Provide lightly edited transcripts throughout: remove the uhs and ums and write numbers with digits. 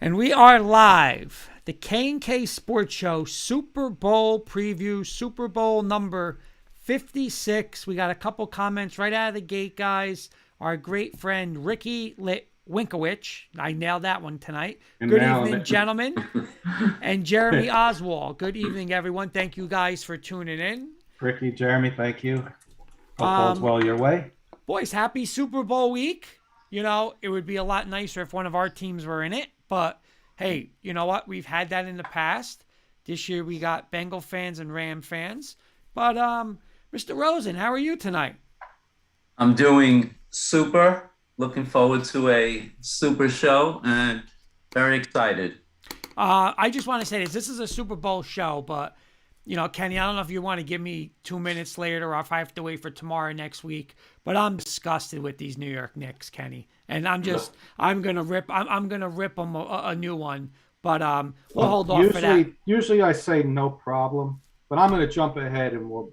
And we are live. The K&K Sports Show Super Bowl preview, Super Bowl number 56. We got a couple comments right out of the gate, guys. Our great friend Ricky Winkowich. I nailed that one tonight. Good evening, gentlemen. And Jeremy Oswald. Good evening, everyone. Thank you guys for tuning in. Ricky, Jeremy, thank you. Hope all's well your way. Boys, happy Super Bowl week. You know, it would be a lot nicer if one of our teams were in it. But, hey, you know what? We've had that in the past. This year we got Bengal fans and Ram fans. But, Mr. Rosen, how are you tonight? I'm doing super. Looking forward to a super show and very excited. I just want to say this. This is a Super Bowl show, but, you know, Kenny, I don't know if you want to give me 2 minutes later or if I have to wait for tomorrow next week, but I'm disgusted with these New York Knicks, Kenny. And I'm going to rip them a new one, but we'll hold off for that. Usually I say no problem, but I'm going to jump ahead and we'll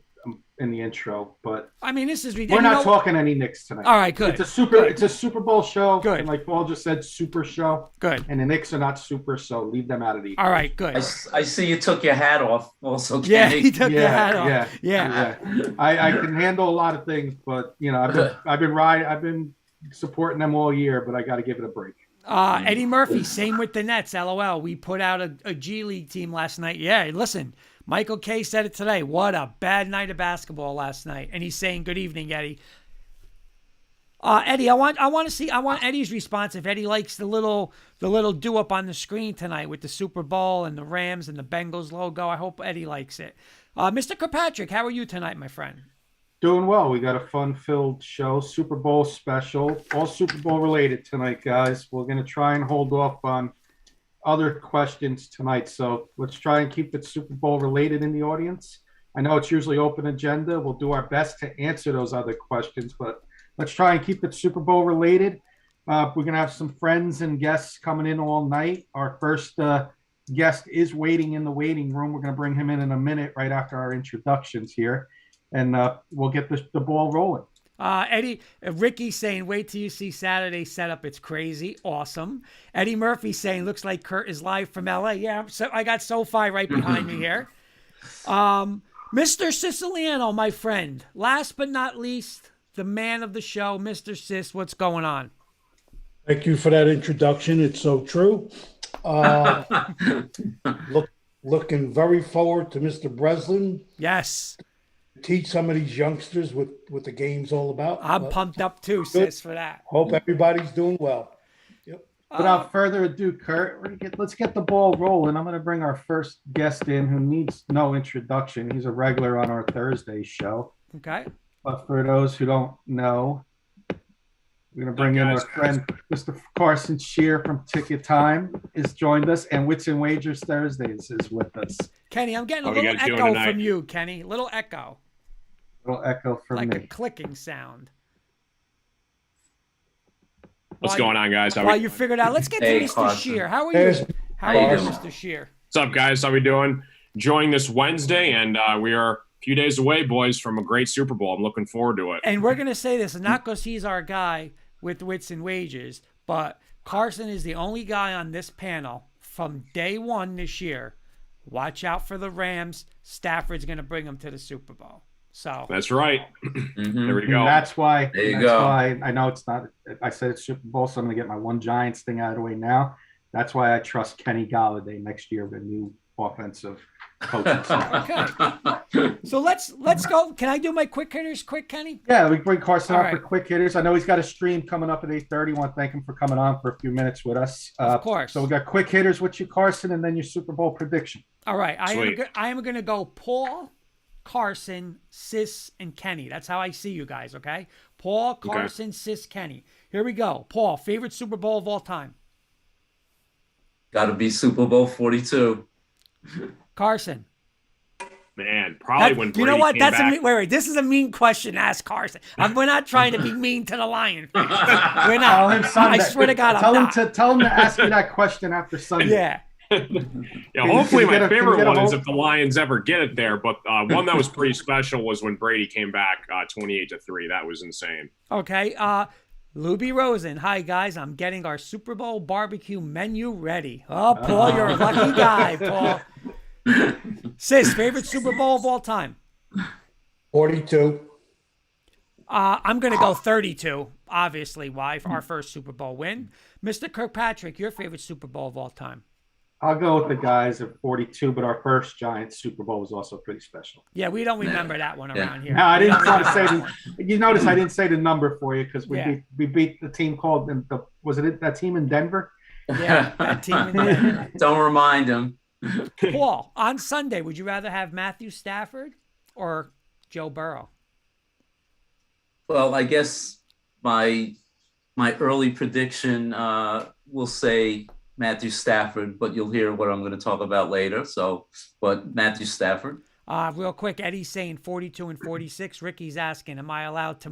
in the intro, but I mean, this is ridiculous. We're not talking any Knicks tonight. All right, good. It's a Super Bowl show. Good. And like Paul just said, super show. Good. And the Knicks are not super, so leave them out of the. All right, good. I see you took your hat off also, Kenny. Yeah, he took your hat off. Yeah. I can handle a lot of things, but you know, I've been supporting them all year, but I got to give it a break. Eddie Murphy, same with the Nets. LOL. We put out a G League team last night. Yeah, listen. Michael K said it today. What a bad night of basketball last night. And he's saying, good evening, Eddie. Eddie, I want Eddie's response if Eddie likes the little do-up on the screen tonight with the Super Bowl and the Rams and the Bengals logo. I hope Eddie likes it. Mr. Kirkpatrick, how are you tonight, my friend? Doing well. We got a fun-filled show, Super Bowl special, all Super Bowl related tonight, guys. We're going to try and hold off on other questions tonight, so let's try and keep it Super Bowl related in the audience. I know it's usually open agenda. We'll do our best to answer those other questions, but let's try and keep it Super Bowl related. We're going to have some friends and guests coming in all night. Our first guest is waiting in the waiting room. We're going to bring him in a minute right after our introductions here, and we'll get the ball rolling. Eddie, Ricky's saying, wait till you see Saturday setup. It's crazy. Awesome. Eddie Murphy saying, looks like Kurt is live from LA. Yeah, so I got SoFi right behind me here. Mr. Siciliano, my friend. Last but not least, the man of the show, Mr. Sis. What's going on? Thank you for that introduction. It's so true. Looking very forward to Mr. Breslin. Yes. Teach some of these youngsters what the game's all about. I'm pumped up too, Sis, for that. Hope everybody's doing well. Yep. Without further ado, Kurt, let's get the ball rolling. I'm going to bring our first guest in who needs no introduction. He's a regular on our Thursday show. Okay. But for those who don't know, we're going to bring in our friend, Mr. Carson Shear from Ticket Time has joined us, and Wits and Wagers Thursdays is with us. Kenny, I'm getting a little echo from you, Kenny. Little echo. Little echo from me. Like a clicking sound. What's going on, guys? While you figured out, let's get to Mr. Carson. Shear. How are you? How are you, Mr. Shear? What's up, guys? How we doing? Enjoying this Wednesday, and we are a few days away, boys, from a great Super Bowl. I'm looking forward to it. And we're going to say this, and not because he's our guy with Wits and Wages, but Carson is the only guy on this panel from day one this year. Watch out for the Rams. Stafford's going to bring them to the Super Bowl. So that's right. There we go. And that's why. There you go. Why I know it's not. I said it's Super Bowl, so I'm going to get my one Giants thing out of the way now. That's why I trust Kenny Galladay next year with a new offensive coaching staff. Okay. So let's go. Can I do my quick hitters quick, Kenny? Yeah, we bring Carson All up for quick hitters. I know he's got a stream coming up at 8:30. Want to thank him for coming on for a few minutes with us. Of course. So we got quick hitters with you, Carson, and then your Super Bowl prediction. All right. I am going to go Paul, Carson, Sis, and Kenny. That's how I see you guys, okay? Paul, Carson, okay. Sis, Kenny. Here we go. Paul, favorite Super Bowl of all time? Got to be Super Bowl 42. Carson. Man, probably when Brady you know what? Came That's back. wait. This is a mean question to ask Carson. We're not trying to be mean to the Lion fans. We're not. Tell him Sunday. I swear to God, tell I'm him not. Tell him to ask me that question after Sunday. Yeah. Yeah, hopefully my favorite one is vote? if the Lions ever get it there. But one that was pretty special was when Brady came back 28-3. That was insane. Okay. Luby Rosen. Hi, guys. I'm getting our Super Bowl barbecue menu ready. Oh, Paul, you're a lucky guy, Paul. Sis, favorite Super Bowl of all time? 42. I'm going to go 32, obviously. Why? For our first Super Bowl win. Mr. Kirkpatrick, your favorite Super Bowl of all time? I'll go with the guys at 42, but our first Giants Super Bowl was also pretty special. Yeah, we don't remember that one around here. No, I We didn't don't want to remember say that one. you notice I didn't say the number for you because Yeah. we beat the team called was it that team in Denver? Yeah, that team in Denver. Don't remind him. Paul, on Sunday, would you rather have Matthew Stafford or Joe Burrow? Well, I guess my early prediction will say Matthew Stafford, but you'll hear what I'm going to talk about later. So, but Matthew Stafford. Real quick, Eddie's saying 42 and 46. Ricky's asking, am I allowed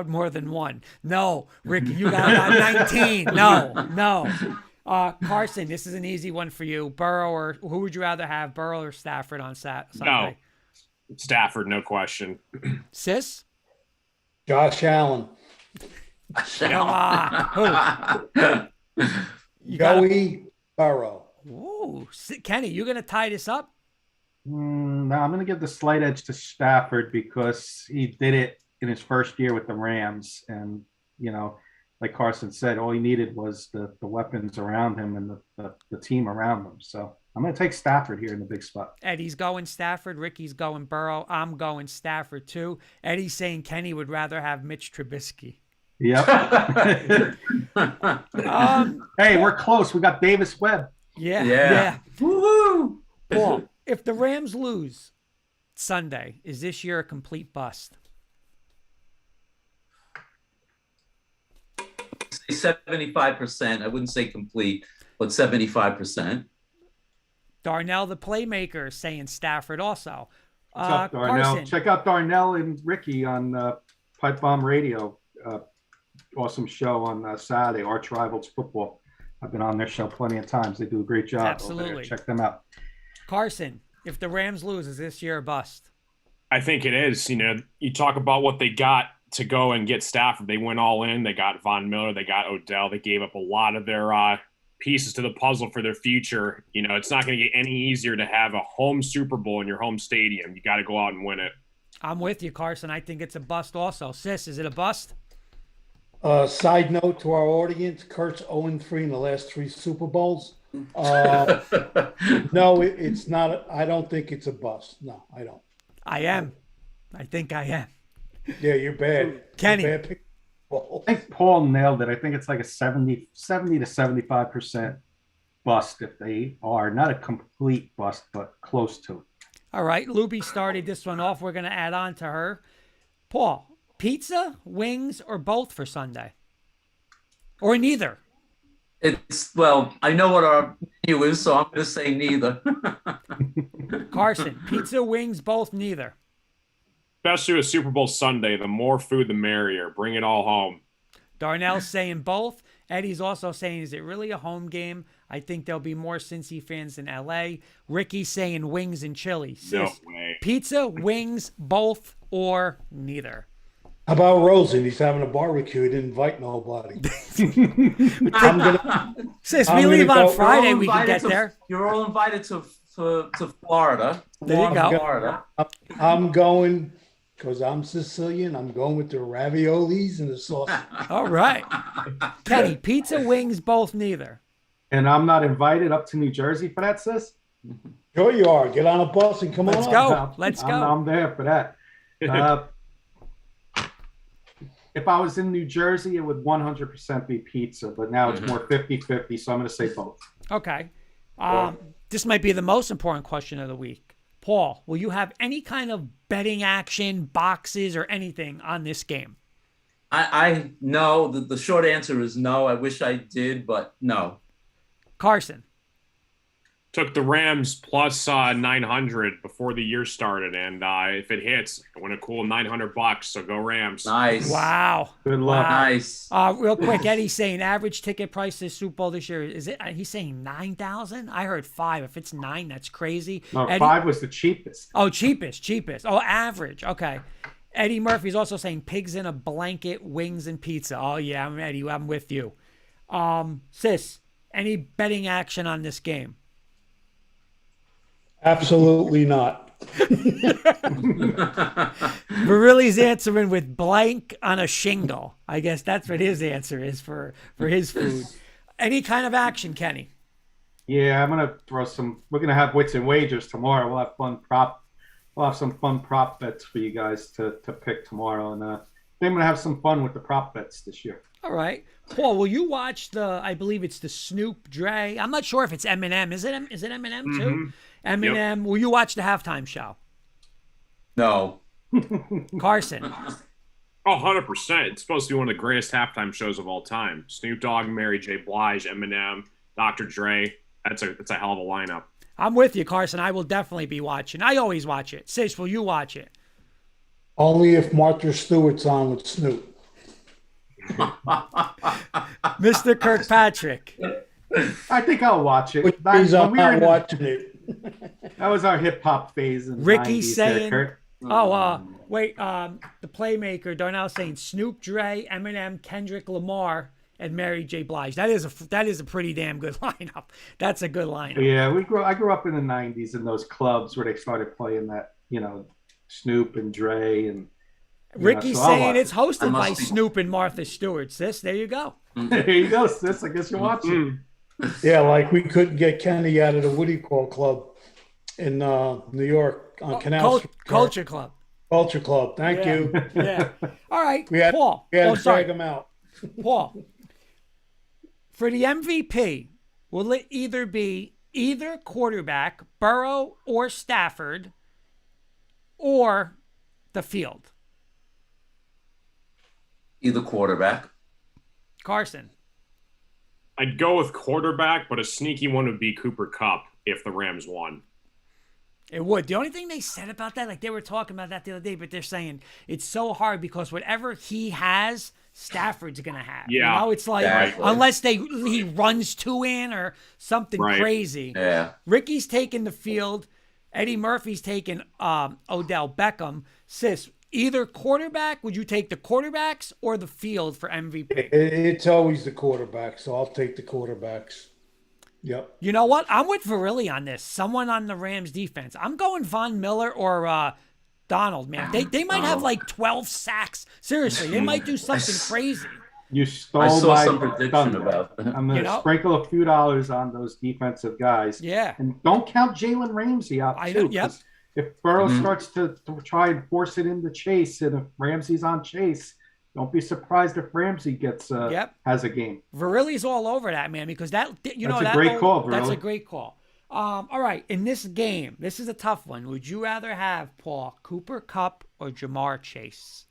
more than one? No, Ricky, you got about 19. No. Carson, this is an easy one for you. Burrow or who would you rather have, Burrow or Stafford on Sunday? No, Stafford, no question. Sis? Josh Allen. Come on. Who? Joey Burrow. Ooh, Kenny, you going to tie this up? No, I'm going to give the slight edge to Stafford because he did it in his first year with the Rams. And, like Carson said, all he needed was the weapons around him and the team around him. So I'm going to take Stafford here in the big spot. Eddie's going Stafford. Ricky's going Burrow. I'm going Stafford too. Eddie's saying Kenny would rather have Mitch Trubisky. Yep. Hey, we're close. We got Davis Webb. Yeah. Woohoo! Paul, if the Rams lose Sunday, is this year a complete bust? Say 75%. I wouldn't say complete, but 75%. Darnell, the playmaker, is saying Stafford also. What's up, Darnell? Carson. Check out Darnell and Ricky on Pipe Bomb Radio. Awesome show on Saturday, Arch Rivals Football. I've been on their show plenty of times. They do a great job. Absolutely. Over there. Check them out. Carson, if the Rams lose, is this year a bust? I think it is. You talk about what they got to go and get Stafford. They went all in. They got Von Miller. They got Odell. They gave up a lot of their pieces to the puzzle for their future. It's not going to get any easier to have a home Super Bowl in your home stadium. You got to go out and win it. I'm with you, Carson. I think it's a bust also. Sis, is it a bust? Side note to our audience, Kurt's 0-3 in the last 3 Super Bowls. No, it's not. I don't think it's a bust. No, I don't. I am. I think I am. Yeah, you're bad. Kenny. You're bad. I think Paul nailed it. I think it's like a 70 to 75% bust if they are. Not a complete bust, but close to it. All right. Luby started this one off. We're going to add on to her. Paul, pizza, wings, or both for Sunday? Or neither? I know what our menu is, so I'm going to say neither. Carson, pizza, wings, both, neither. Especially with Super Bowl Sunday, the more food, the merrier. Bring it all home. Darnell's saying both. Eddie's also saying, is it really a home game? I think there'll be more Cincy fans in L.A. Ricky's saying wings and chili. No way. Pizza, wings, both, or neither. How about Rosen? He's having a barbecue. He didn't invite nobody. Sis, we leave on Friday. We can get to, there. You're all invited to Florida. There you go. Florida. I'm going, because I'm Sicilian, I'm going with the raviolis and the sauce. All right. Kenny, pizza, wings, both, neither. And I'm not invited up to New Jersey for that, sis? Sure you are. Get on a bus and come Let's on. go. Let's go. I'm there for that. If I was in New Jersey, it would 100% be pizza, but now it's more 50-50, so I'm going to say both. Okay. This might be the most important question of the week. Paul, will you have any kind of betting action, boxes, or anything on this game? I no. The short answer is no. I wish I did, but no. Carson. Took the Rams plus 900 before the year started, and if it hits, I win a cool $900. So go Rams! Nice. Wow. Good luck. Wow. Nice. Real quick, Eddie's saying average ticket price this Super Bowl this year, is it? He's saying 9,000. I heard 5. If it's 9, that's crazy. No, Eddie, 5 was the cheapest. Oh, cheapest. Oh, average. Okay. Eddie Murphy's also saying pigs in a blanket, wings, and pizza. Oh, yeah, I'm Eddie. I'm with you. Sis, any betting action on this game? Absolutely not. Virilli's answering with blank on a shingle. I guess that's what his answer is for his food. Any kind of action, Kenny? Yeah, I'm gonna throw some. We're gonna have wits and wagers tomorrow. We'll have We'll have some fun prop bets for you guys to pick tomorrow, and I'm gonna have some fun with the prop bets this year. All right, Paul. Will you watch I believe it's the Snoop Dre. I'm not sure if it's Eminem. Is it Eminem too? Eminem. Yep. Will you watch the halftime show? No. Carson. Oh, 100%. It's supposed to be one of the greatest halftime shows of all time. Snoop Dogg, Mary J. Blige, Eminem, Dr. Dre. That's a hell of a lineup. I'm with you, Carson. I will definitely be watching. I always watch it. Sis, will you watch it? Only if Martha Stewart's on with Snoop. Mr. Kirkpatrick. I think I'll watch it. Which means I'm not watching it. That was our hip hop phase. In the Ricky 90s saying, there, wait, the playmaker Darnell saying Snoop Dre, Eminem, Kendrick Lamar, and Mary J. Blige. That is a pretty damn good lineup. That's a good lineup. Yeah, I grew up in the '90s in those clubs where they started playing that, Snoop and Dre and. Ricky's saying it's hosted by Snoop and Martha Stewart. Sis, there you go. There you go, sis. I guess you're watching. Yeah, like we couldn't get Kenny out of the Woody Call Club in New York on Canal Street. Culture Club. Culture Club. Thank you. Yeah. All right, Paul. We had to drag him out. Paul, for the MVP, will it either be either quarterback, Burrow or Stafford, or the field? Either quarterback. Carson. I'd go with quarterback, but a sneaky one would be Cooper Kupp if the Rams won. It would. The only thing they said about that, like they were talking about that the other day, but they're saying it's so hard because whatever he has, Stafford's going to have. Yeah. It's like, unless he runs two in or something crazy. Yeah. Ricky's taking the field. Eddie Murphy's taking Odell Beckham. Sis, either quarterback, would you take the quarterbacks or the field for MVP? It's always the quarterback, so I'll take the quarterbacks. Yep. You know what? I'm with Virilli on this. Someone on the Rams defense. I'm going Von Miller or Donald, man. They might have like 12 sacks. Seriously, they might do something crazy. You stole I saw my some prediction thunder. about that. I'm going to sprinkle a few dollars on those defensive guys. Yeah. And don't count Jalen Ramsey out, too. Yep. If Burrow starts to try and force it into Chase, and if Ramsey's on Chase, don't be surprised if Ramsey has a game. Virilli's all over that, man, because that's a great call, Virilli. That's a great call. All right, in this game, this is a tough one. Would you rather have, Paul, Cooper Kupp or Jamar Chase?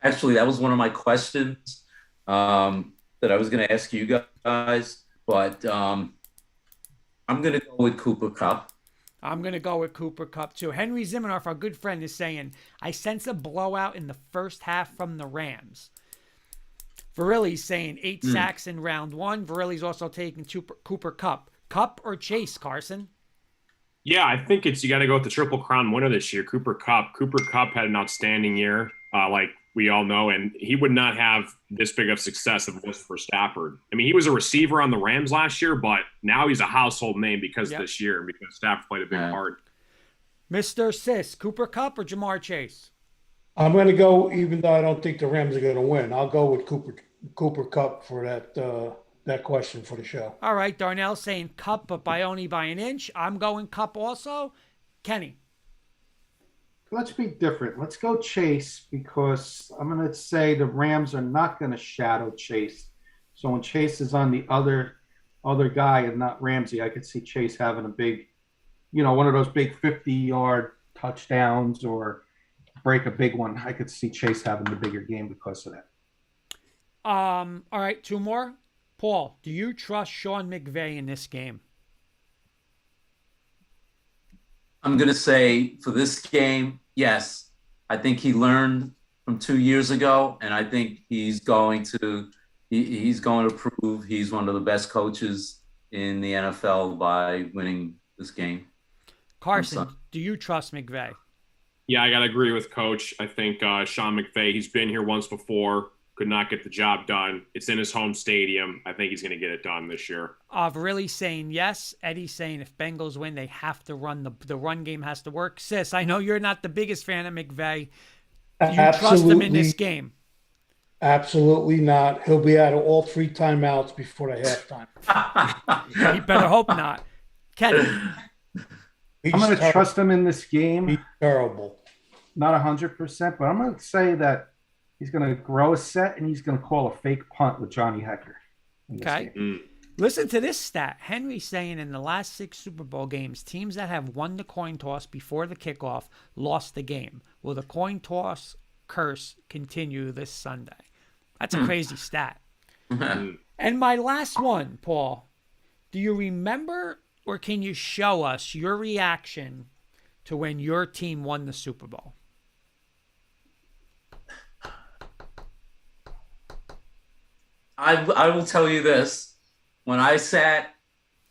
Actually, that was one of my questions that I was going to ask you guys, but I'm going to go with Cooper Kupp. I'm going to go with Cooper Kupp, too. Henry Zimmernoff, our good friend, is saying, I sense a blowout in the first half from the Rams. Virilli's saying 8 sacks in round 1. Virilli's also taking Cooper Kupp. Kupp or Chase, Carson? Yeah, I think you got to go with the Triple Crown winner this year, Cooper Kupp. Cooper Kupp had an outstanding year, like we all know, and he would not have this big of success if it was for Stafford. I mean, he was a receiver on the Rams last year, but now he's a household name because of this year, because Stafford played a big part. Mr. Sis, Cooper Kupp or Jamar Chase? I'm going to go, even though I don't think the Rams are going to win, I'll go with Cooper Kupp for that question for the show. All right, Darnell saying Kupp, but only by an inch. I'm going Kupp also. Kenny? Let's be different. Let's go Chase, because I'm going to say the Rams are not going to shadow Chase. So when Chase is on the other guy and not Ramsey, I could see Chase having a big, one of those big 50-yard touchdowns or break a big one. I could see Chase having the bigger game because of that. All right, 2 more. Paul, do you trust Sean McVay in this game? I'm going to say for this game, yes. I think he learned from 2 years ago, and I think he's going to prove he's one of the best coaches in the NFL by winning this game. Carson, do you trust McVay? Yeah, I got to agree with Coach. I think Sean McVay, he's been here once before, could not get the job done. It's in his home stadium. I think he's going to get it done this year. Really saying yes. Eddie's saying if Bengals win, they have to run. The run game has to work. Sis, I know you're not the biggest fan of McVay. Do you trust him in this game? Absolutely not. He'll be out of all 3 timeouts before the halftime. You better hope not. Kenny. I'm going to trust him in this game. He's terrible. Not 100%, but I'm going to say that he's going to grow a set and he's going to call a fake punt with Johnny Hecker. Okay. Listen to this stat. Henry's saying in the last 6 Super Bowl games, teams that have won the coin toss before the kickoff lost the game. Will the coin toss curse continue this Sunday? That's a crazy stat. And my last one, Paul, do you remember or can you show us your reaction to when your team won the Super Bowl? I will tell you this. When I sat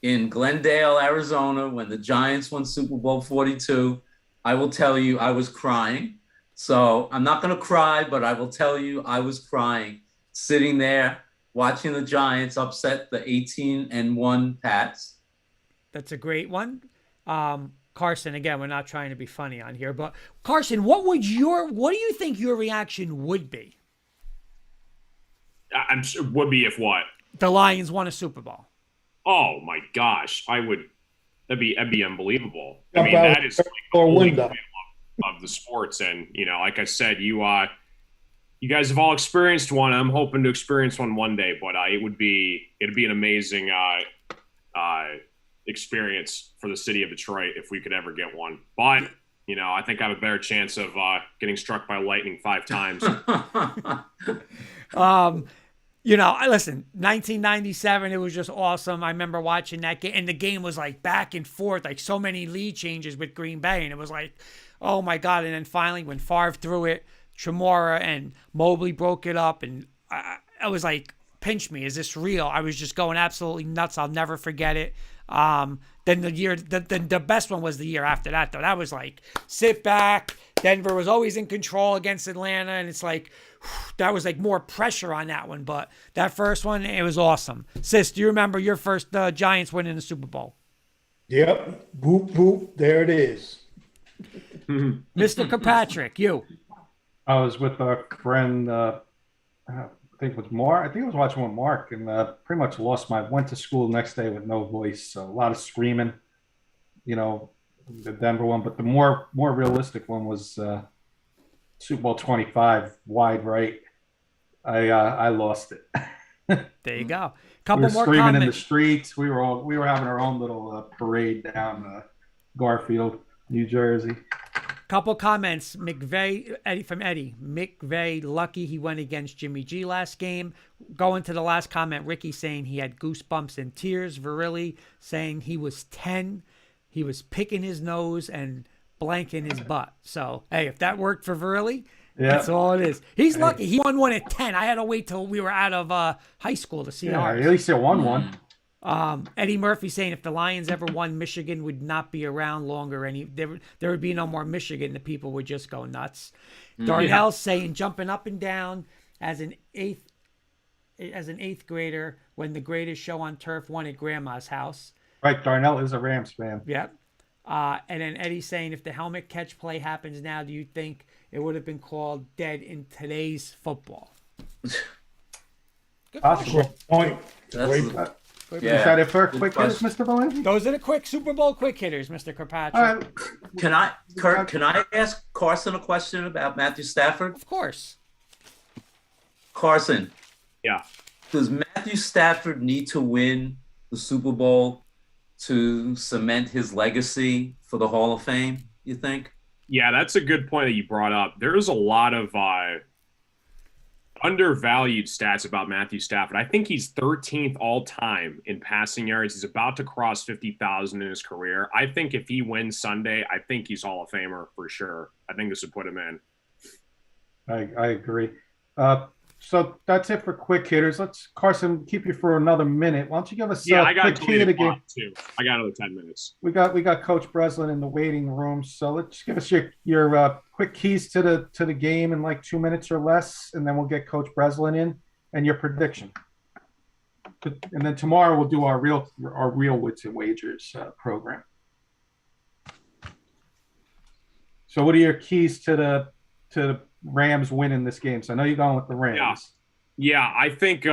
in Glendale, Arizona, when the Giants won Super Bowl 42, I will tell you I was crying. So I'm not going to cry, but I will tell you I was crying sitting there watching the Giants upset the 18-1 Pats. That's a great one. Carson, again, we're not trying to be funny on here, but Carson, what do you think your reaction would be? I'm sure would be if what? The Lions won a Super Bowl. Oh my gosh, that'd be unbelievable. I Jump mean, out that is like the or holy window. grail of the sports, and like I said, you guys have all experienced one. I'm hoping to experience one day, but it'd be an amazing experience for the city of Detroit if we could ever get one. But I think I have a better chance of getting struck by lightning 5 times. Listen, 1997, it was just awesome. I remember watching that game, and the game was like back and forth, like so many lead changes with Green Bay, and it was like, oh my God. And then finally, when Favre threw it, Tremora and Mobley broke it up, and I was like, pinch me, is this real? I was just going absolutely nuts. I'll never forget it. Then the best one was the year after that, though. That was like, sit back. Denver was always in control against Atlanta, and it's like, that was like more pressure on that one. But that first one, it was awesome. Sis, do you remember your first Giants win in the Super Bowl? Yep. Boop, boop. There it is. Mr. Kirkpatrick, you. I was with a friend, I think it was Mark. I think I was watching with Mark, and pretty much went to school the next day with no voice. So a lot of screaming, the Denver one. But the more realistic one was Super Bowl 25, wide right. I lost it. There you go. We Couple were more screaming comments. in the streets. We were having our own little parade down Garfield, New Jersey. Couple comments. Eddie from Eddie. McVay, lucky he went against Jimmy G last game. Going to the last comment, Ricky saying he had goosebumps and tears. Virilli saying he was 10. He was picking his nose and blanking his butt. So, hey, if that worked for Virilli, that's all it is. He's lucky. He won one at 10. I had to wait till we were out of high school to see ours. At least he won one. Eddie Murphy saying if the Lions ever won, Michigan would not be around longer. There would be no more Michigan. The people would just go nuts. Darnell saying jumping up and down as an eighth grader when the greatest show on turf won at Grandma's house. Right, Darnell is a Rams fan. Yep. And then Eddie saying if the helmet catch play happens now, do you think it would have been called dead in today's football? Good Possible. Point. Is that it for quick hitters, Mr. Valenti? Those are the quick Super Bowl quick hitters, Mr. Kirkpatrick. All right. Can I ask Carson a question about Matthew Stafford? Of course. Carson. Yeah. Does Matthew Stafford need to win the Super Bowl to cement his legacy for the Hall of Fame, you think? Yeah, that's a good point that you brought up. There's a lot of undervalued stats about Matthew Stafford. I think he's 13th all time in passing yards. He's about to cross 50,000 in his career. I think if he wins Sunday, I think he's Hall of Famer for sure. I think this would put him in. I agree. So that's it for quick hitters. Let's, Carson, keep you for another minute. Why don't you give us Yeah, a I got quick to key to the game? too. I got another 10 minutes. We got Coach Breslin in the waiting room. So let's give us your quick keys to the game in like 2 minutes or less, and then we'll get Coach Breslin in and your prediction. And then tomorrow we'll do our real Wits and Wagers program. So what are your keys to the Rams winning this game? So I know you're going with the Rams. Yeah, I think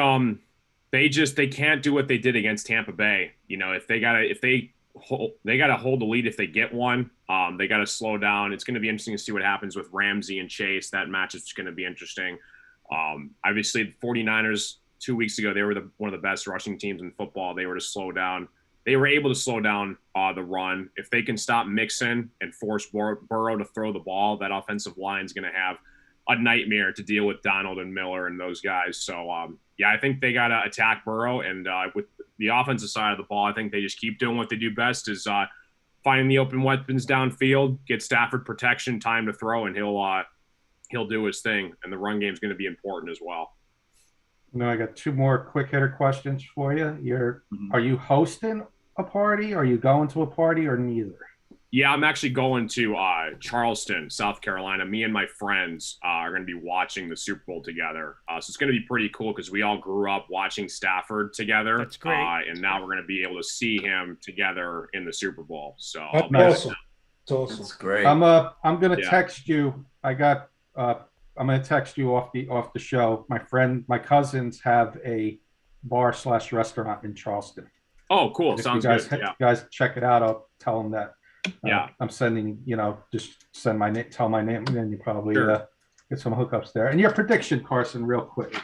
they can't do what they did against Tampa Bay. You know, they gotta hold the lead if they get one. They gotta slow down. It's gonna be interesting to see what happens with Ramsey and Chase. That match is gonna be interesting. Obviously the 49ers 2 weeks ago, they were one of the best rushing teams in football. They were able to slow down the run. If they can stop Mixon and force Burrow to throw the ball, that offensive line is going to have a nightmare to deal with Donald and Miller and those guys. So, I think they got to attack Burrow. And with the offensive side of the ball, I think they just keep doing what they do best is finding the open weapons downfield, get Stafford protection, time to throw, and he'll do his thing. And the run game is going to be important as well. No, I got two more quick hitter questions for you. Are you hosting a party? Are you going to a party, or neither? Yeah, I'm actually going to Charleston, South Carolina. Me and my friends are going to be watching the Super Bowl together. So it's going to be pretty cool because we all grew up watching Stafford together. That's great. And now we're going to be able to see him together in the Super Bowl. So That's awesome. That's awesome. That's great. I'm going to text you. I'm going to text you off the show. My cousins have a bar/restaurant in Charleston. Oh, cool. If Sounds you good. Yeah. guys check it out. I'll tell them that. Yeah. I'm sending, just send my name, tell my name, and then you probably Sure. get some hookups there. And your prediction, Carson, real quick.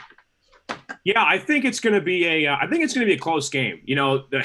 Yeah, I think it's going to be a close game. You know, the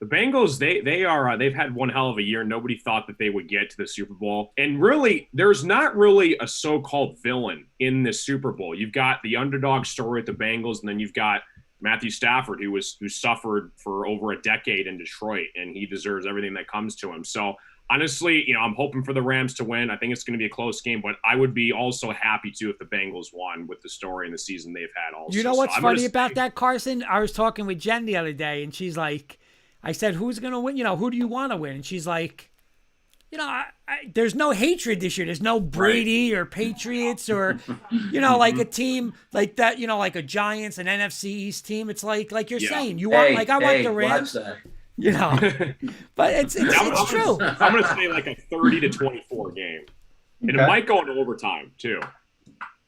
Bengals, they've had one hell of a year. Nobody thought that they would get to the Super Bowl. And really, there's not really a so-called villain in this Super Bowl. You've got the underdog story at the Bengals, and then you've got Matthew Stafford, who suffered for over a decade in Detroit, and he deserves everything that comes to him. So honestly, I'm hoping for the Rams to win. I think it's going to be a close game, but I would be also happy too if the Bengals won with the story and the season they've had also. You know what's funny about that, Carson? I was talking with Jen the other day, and she's like, I said, who's going to win? Who do you want to win? And she's like, there's no hatred this year. There's no Brady or Patriots or, like a team like that, like a Giants, an NFC East team. It's like you're saying, I want the Rams. But it's true. I'm going to say like a 30-24 game. And it might go into overtime too.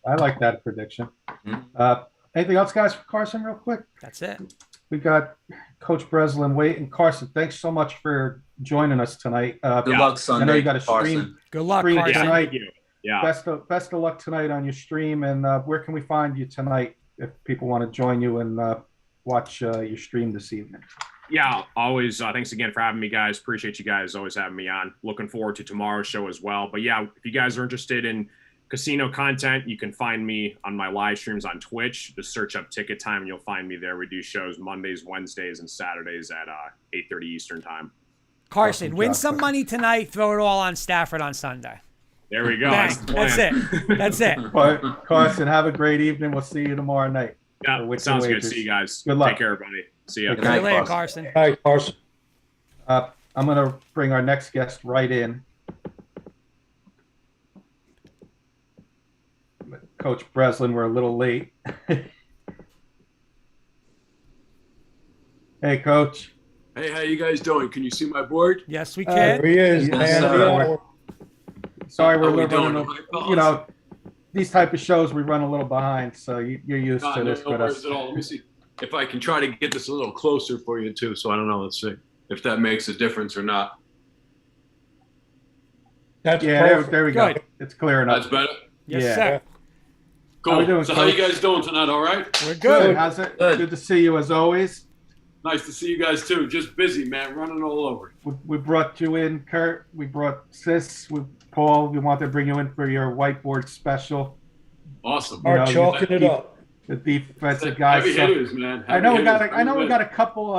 I like that prediction. Anything else, guys, for Carson, real quick? That's it. We got Coach Breslin waiting. Carson, thanks so much for joining us tonight. Good luck Sunday. I know you got a stream. Carson. Good luck, Stream Carson. tonight. Yeah. Best of luck tonight on your stream. And where can we find you tonight if people want to join you and watch your stream this evening? Yeah, always. Thanks again for having me, guys. Appreciate you guys always having me on. Looking forward to tomorrow's show as well. But yeah, if you guys are interested in casino content, you can find me on my live streams on Twitch. Just search up Ticket Time and you'll find me there. We do shows Mondays, Wednesdays, and Saturdays at 8:30 Eastern time. Carson, Awesome win job, some money tonight. Throw it all on Stafford on Sunday. There we go. Bang. That's it. That's it. Well, Carson, have a great evening. We'll see you tomorrow night. Yeah, sounds good. See you guys. Good luck. Take care, everybody. See you. Okay. See you later, Carson. Carson. All right, Carson. I'm going to bring our next guest right in. Coach Breslin, we're a little late. Hey, Coach. Hey, how you guys doing? Can you see my board? Yes, we There can. he is, Yes, man. sir. Sorry, we're How we doing? running. These type of shows we run a little behind, so you're used to this No with worries us. at all. Let me see if I can try to get this a little closer for you too. So I don't know. Let's see if that makes a difference or not. That's Yeah, perfect. there we go. Good. It's clear enough. That's better. Yes, Yeah. sir. Cool. How we doing, So how you Coach? guys doing tonight? All right. We're Good. good. How's it? Good. Good to see you as always. Nice to see you guys too. Just busy, man. Running all over. We brought you in, Kurt. We brought Sis. Paul. We wanted to bring you in for your whiteboard special. Awesome. You know, Are chalking it up. The defensive guys. Heavy So- hitters, man. I know Heavy we got. hitters. I know we got a couple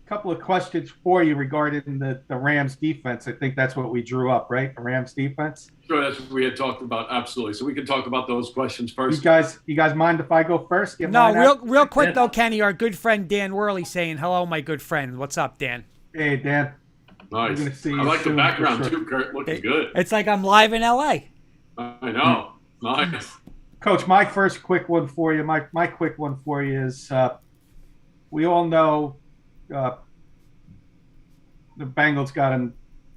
couple of questions for you regarding the Rams defense. I think that's what we drew up, right? The Rams defense. Sure, that's what we had talked about. Absolutely. So we can talk about those questions first. You guys mind if I go first? No, real quick though, Kenny. Our good friend Dan Worley saying hello, my good friend. What's up, Dan? Hey, Dan. Nice. I like the background too, Kurt. Looking good. It's like I'm live in LA. I know. Nice. Coach, my first quick one for you. My quick one for you is we all know the Bengals got a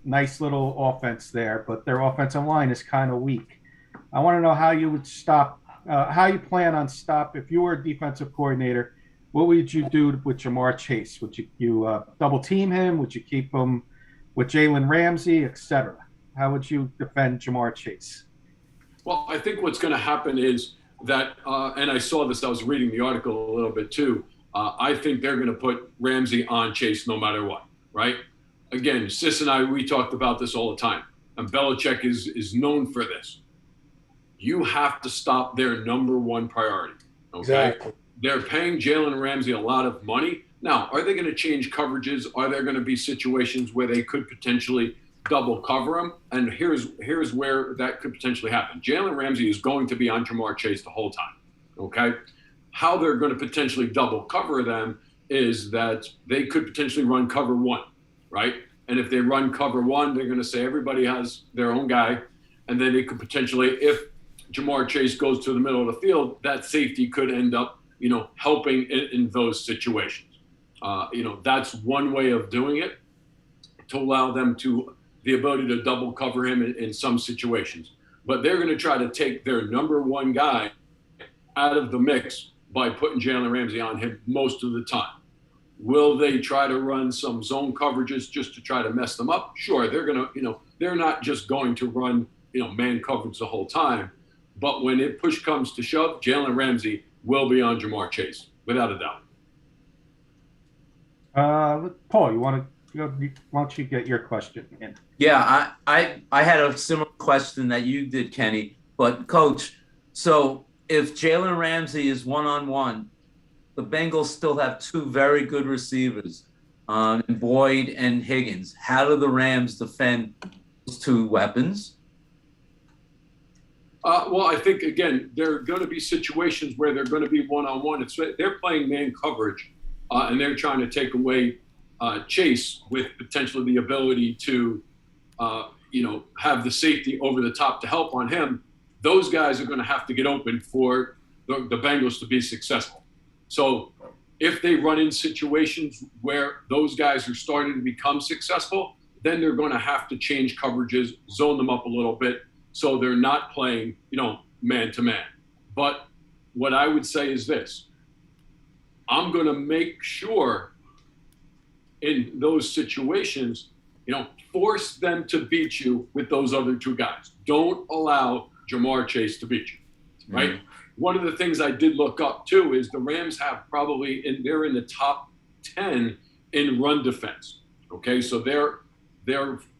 nice little offense there, but their offensive line is kind of weak. I want to know how you would how you plan on if you were a defensive coordinator, what would you do with Jamar Chase? Would you double team him? Would you keep him with Jalen Ramsey, etc.? How would you defend Jamar Chase? Well, I think what's going to happen is that, and I saw this, I was reading the article a little bit too. I think they're going to put Ramsey on Chase no matter what, right? Again, Sis and I, we talked about this all the time, and Belichick is known for this. You have to stop their number one priority, okay? Exactly. They're paying Jalen Ramsey a lot of money. Now, are they going to change coverages? Are there going to be situations where they could potentially double cover him? And here's where that could potentially happen. Jalen Ramsey is going to be on Jamar Chase the whole time, okay? How they're going to potentially double cover them is that they could potentially run cover one, right? And if they run cover one, they're going to say everybody has their own guy. And then it could potentially, if Jamar Chase goes to the middle of the field, that safety could end up, helping in those situations. That's one way of doing it, to allow them the ability to double cover him in some situations. But they're going to try to take their number one guy out of the mix by putting Jalen Ramsey on him most of the time. Will they try to run some zone coverages just to try to mess them up? Sure, they're going to, they're not just going to run, man coverage the whole time. But when push comes to shove, Jalen Ramsey will be on Jamar Chase, without a doubt. Paul, why don't you get your question in? Yeah, I had a similar question that you did, Kenny. But, Coach, so if Jalen Ramsey is one-on-one, the Bengals still have two very good receivers, Boyd and Higgins. How do the Rams defend those two weapons? Well, I think, again, there are going to be situations where they're going to be one-on-one. They're playing man coverage, and they're trying to take away Chase with potentially the ability to, have the safety over the top to help on him. Those guys are going to have to get open for the Bengals to be successful. So if they run in situations where those guys are starting to become successful, then they're going to have to change coverages, zone them up a little bit, so they're not playing, man to man. But what I would say is this: I'm going to make sure in those situations, force them to beat you with those other two guys. Don't allow Jamar Chase to beat you, right? Mm-hmm. One of the things I did look up too is the Rams have they're in the top 10 in run defense. Okay, so their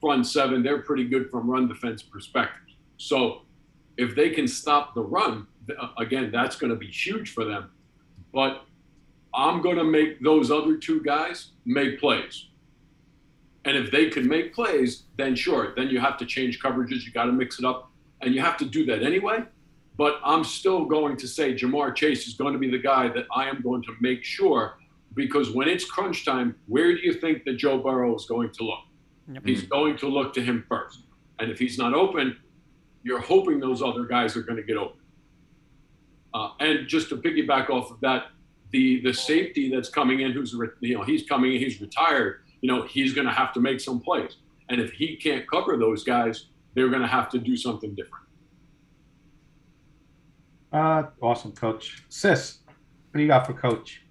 front seven, they're pretty good from run defense perspective. So if they can stop the run, again, that's going to be huge for them. But I'm going to make those other two guys make plays. And if they can make plays, then sure, then you have to change coverages. You got to mix it up, and you have to do that anyway. But I'm still going to say Jamar Chase is going to be the guy that I am going to make sure, because when it's crunch time, where do you think that Joe Burrow is going to look? Yep. He's going to look to him first. And if he's not open, you're hoping those other guys are going to get open. And just to piggyback off of that, the safety that's coming in, he's coming in, he's retired, he's going to have to make some plays. And if he can't cover those guys, they're going to have to do something different. Awesome, Coach. Sis, what do you got for Coach?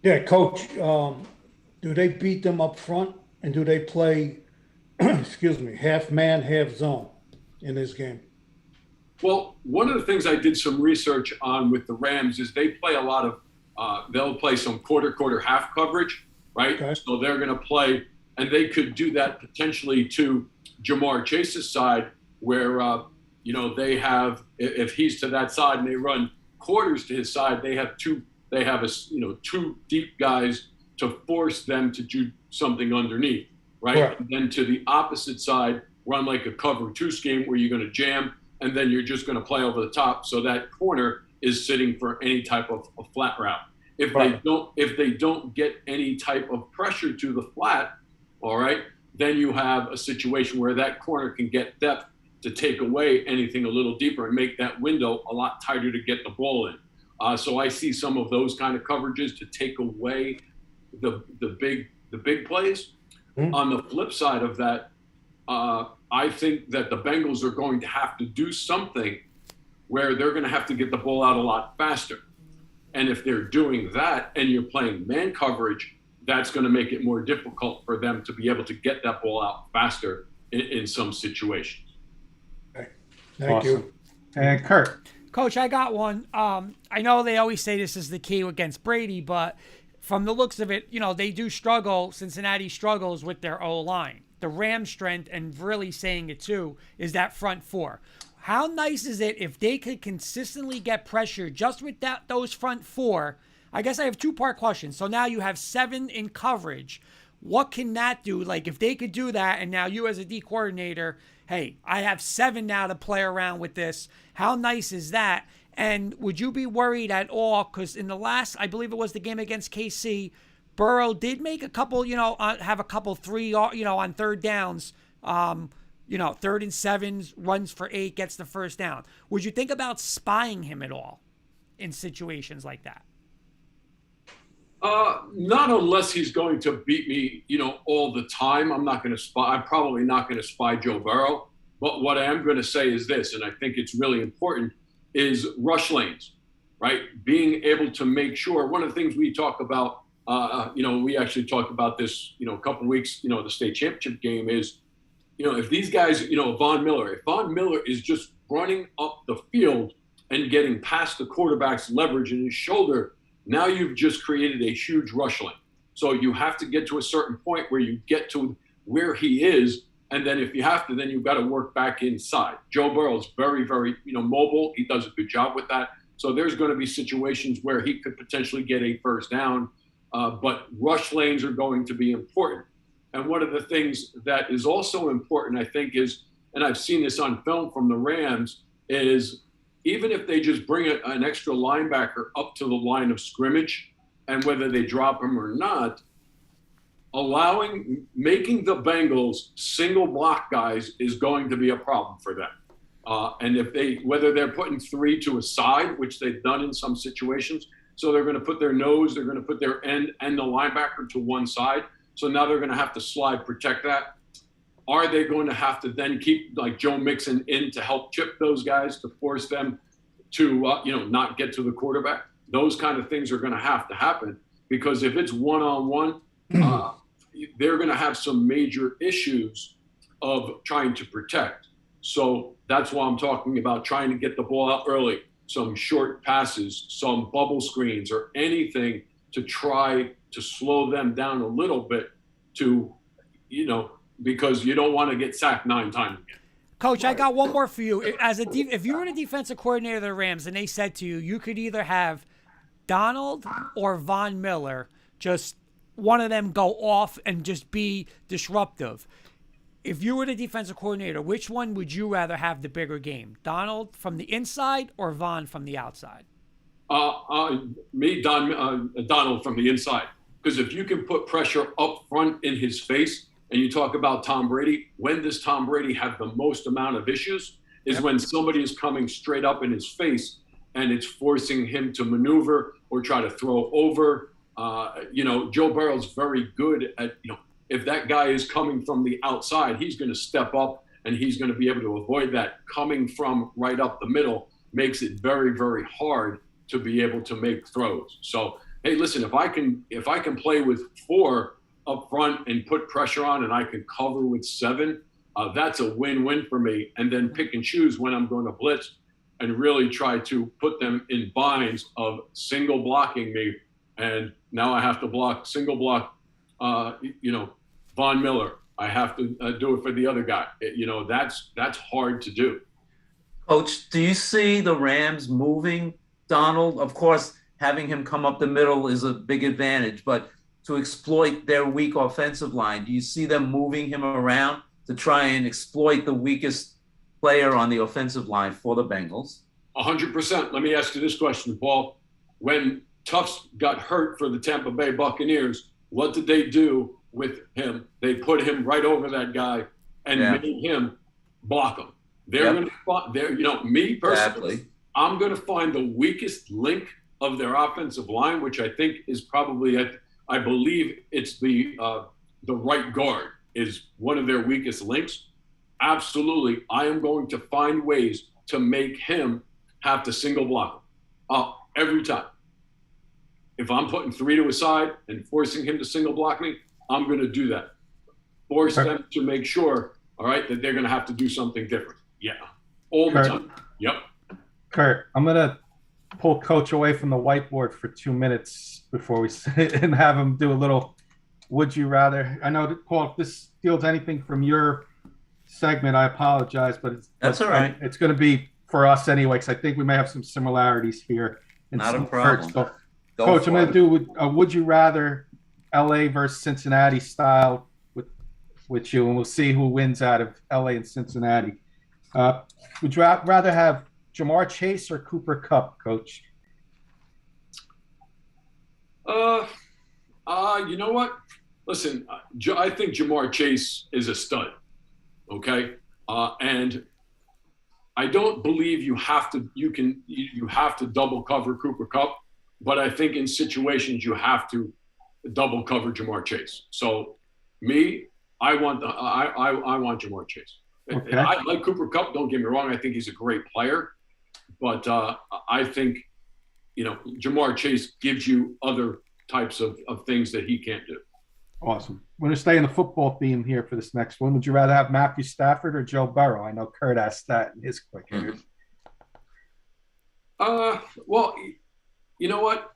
Yeah, Coach, do they beat them up front, and do they play, half man, half zone in this game? Well, one of the things I did some research on with the Rams is they play a lot of, they'll play some quarter, half coverage, right? Okay. So they're going to play, and they could do that potentially to Jamar Chase's side, where, they have, if he's to that side and they run quarters to his side, they have two deep guys to force them to do something underneath, right? Correct. And then to the opposite side, run like a cover 2 scheme where you're going to jam, and then you're just going to play over the top. So that corner is sitting for any type of a flat route. If they don't get any type of pressure to the flat, all right, then you have a situation where that corner can get depth to take away anything a little deeper and make that window a lot tighter to get the ball in. So I see some of those kind of coverages to take away the big plays. Mm-hmm. On the flip side of that, I think that the Bengals are going to have to do something where they're going to have to get the ball out a lot faster. And if they're doing that and you're playing man coverage, that's going to make it more difficult for them to be able to get that ball out faster in some situations. Thank you. And Kurt. Coach, I got one. I know they always say this is the key against Brady, but from the looks of it, they do struggle. Cincinnati struggles with their O-line. The Rams' strength, and really saying it too, is that front four. How nice is it if they could consistently get pressure just with those front four? I guess I have two-part questions. So now you have 7 in coverage. What can that do? Like if they could do that, and now you as a D coordinator, hey, I have 7 now to play around with this. How nice is that? And would you be worried at all? Because in the last, I believe it was the game against KC, Burrow did make a couple, have a couple 3, on third downs, 3rd and 7s, runs for 8, gets the first down. Would you think about spying him at all in situations like that? Not unless he's going to beat me, all the time. I'm probably not going to spy Joe Burrow. But what I am going to say is this, and I think it's really important, is rush lanes, right? Being able to make sure. One of the things we talk about, we actually talked about this, a couple of weeks, the state championship game is, if these guys, if Von Miller is just running up the field and getting past the quarterback's leverage in his shoulder, now you've just created a huge rush lane. So you have to get to a certain point where you get to where he is. And then if you have to, then you've got to work back inside. Joe Burrow is very, very, mobile. He does a good job with that. So there's going to be situations where he could potentially get a first down. But rush lanes are going to be important. And one of the things that is also important, I think, is, and I've seen this on film from the Rams, is even if they just bring an extra linebacker up to the line of scrimmage, and whether they drop him or not, making the Bengals single block guys is going to be a problem for them. And whether they're putting 3 to a side, which they've done in some situations, so they're going to put their nose, they're going to put their end and the linebacker to one side. So now they're going to have to slide, protect that. Are they going to have to then keep like Joe Mixon in to help chip those guys to force them to, not get to the quarterback? Those kind of things are going to have to happen, because if it's one-on-one, they're going to have some major issues of trying to protect. So that's why I'm talking about trying to get the ball out early, some short passes, some bubble screens, or anything to try to slow them down a little bit to, because you don't want to get sacked 9 times again. Coach, I got one more for you. If you were the defensive coordinator of the Rams and they said to you, you could either have Donald or Von Miller, just one of them go off and just be disruptive. If you were the defensive coordinator, which one would you rather have the bigger game? Donald from the inside or Von from the outside? Donald from the inside. Because if you can put pressure up front in his face, and you talk about Tom Brady, when does Tom Brady have the most amount of issues? Is when somebody is coming straight up in his face and it's forcing him to maneuver or try to throw over. Joe Burrow's very good at, if that guy is coming from the outside, he's going to step up and he's going to be able to avoid that. Coming from right up the middle makes it very, very hard to be able to make throws. So, hey, listen, if I can play with 4 up front and put pressure on, and I can cover with 7, that's a win-win for me. And then pick and choose when I'm going to blitz and really try to put them in binds of single blocking me. And now I have to single block, Von Miller. I have to do it for the other guy. That's hard to do. Coach, do you see the Rams moving Donald? Of course, having him come up the middle is a big advantage, but to exploit their weak offensive line? Do you see them moving him around to try and exploit the weakest player on the offensive line for the Bengals? 100%. Let me ask you this question, Paul. When Tufts got hurt for the Tampa Bay Buccaneers, what did they do with him? They put him right over that guy and made him block him. They're going to, me personally, I'm going to find the weakest link of their offensive line, which I think is probably, I believe it's the right guard is one of their weakest links. Absolutely. I am going to find ways to make him have to single block him every time. If I'm putting 3 to his side and forcing him to single block me, I'm going to do that. Force them to make sure, all right, that they're going to have to do something different. Yeah. All the time. Yep. Kurt, I'm going to pull Coach away from the whiteboard for 2 minutes before we sit and have him do a little would you rather. I know, Paul, if this steals anything from your segment, I apologize, but that's all right. It's going to be for us anyway, because I think we may have some similarities here. Not a problem. So, Coach, I'm going to do would you rather LA versus Cincinnati style with you, and we'll see who wins out of LA and Cincinnati. Would you rather have Jamar Chase or Cooper Kupp, Coach? You know what? Listen, I think Jamar Chase is a stud. Okay, and I don't believe you have to double cover Cooper Kupp, but I think in situations you have to double cover Jamar Chase. So I want Jamar Chase. Okay. I like Cooper Kupp. Don't get me wrong. I think he's a great player, but I think Jamar Chase gives you other types of things that he can't do. Awesome. We're going to stay in the football theme here for this next one. Would you rather have Matthew Stafford or Joe Burrow? I know Kurt asked that in his quick hitters. Well, you know what?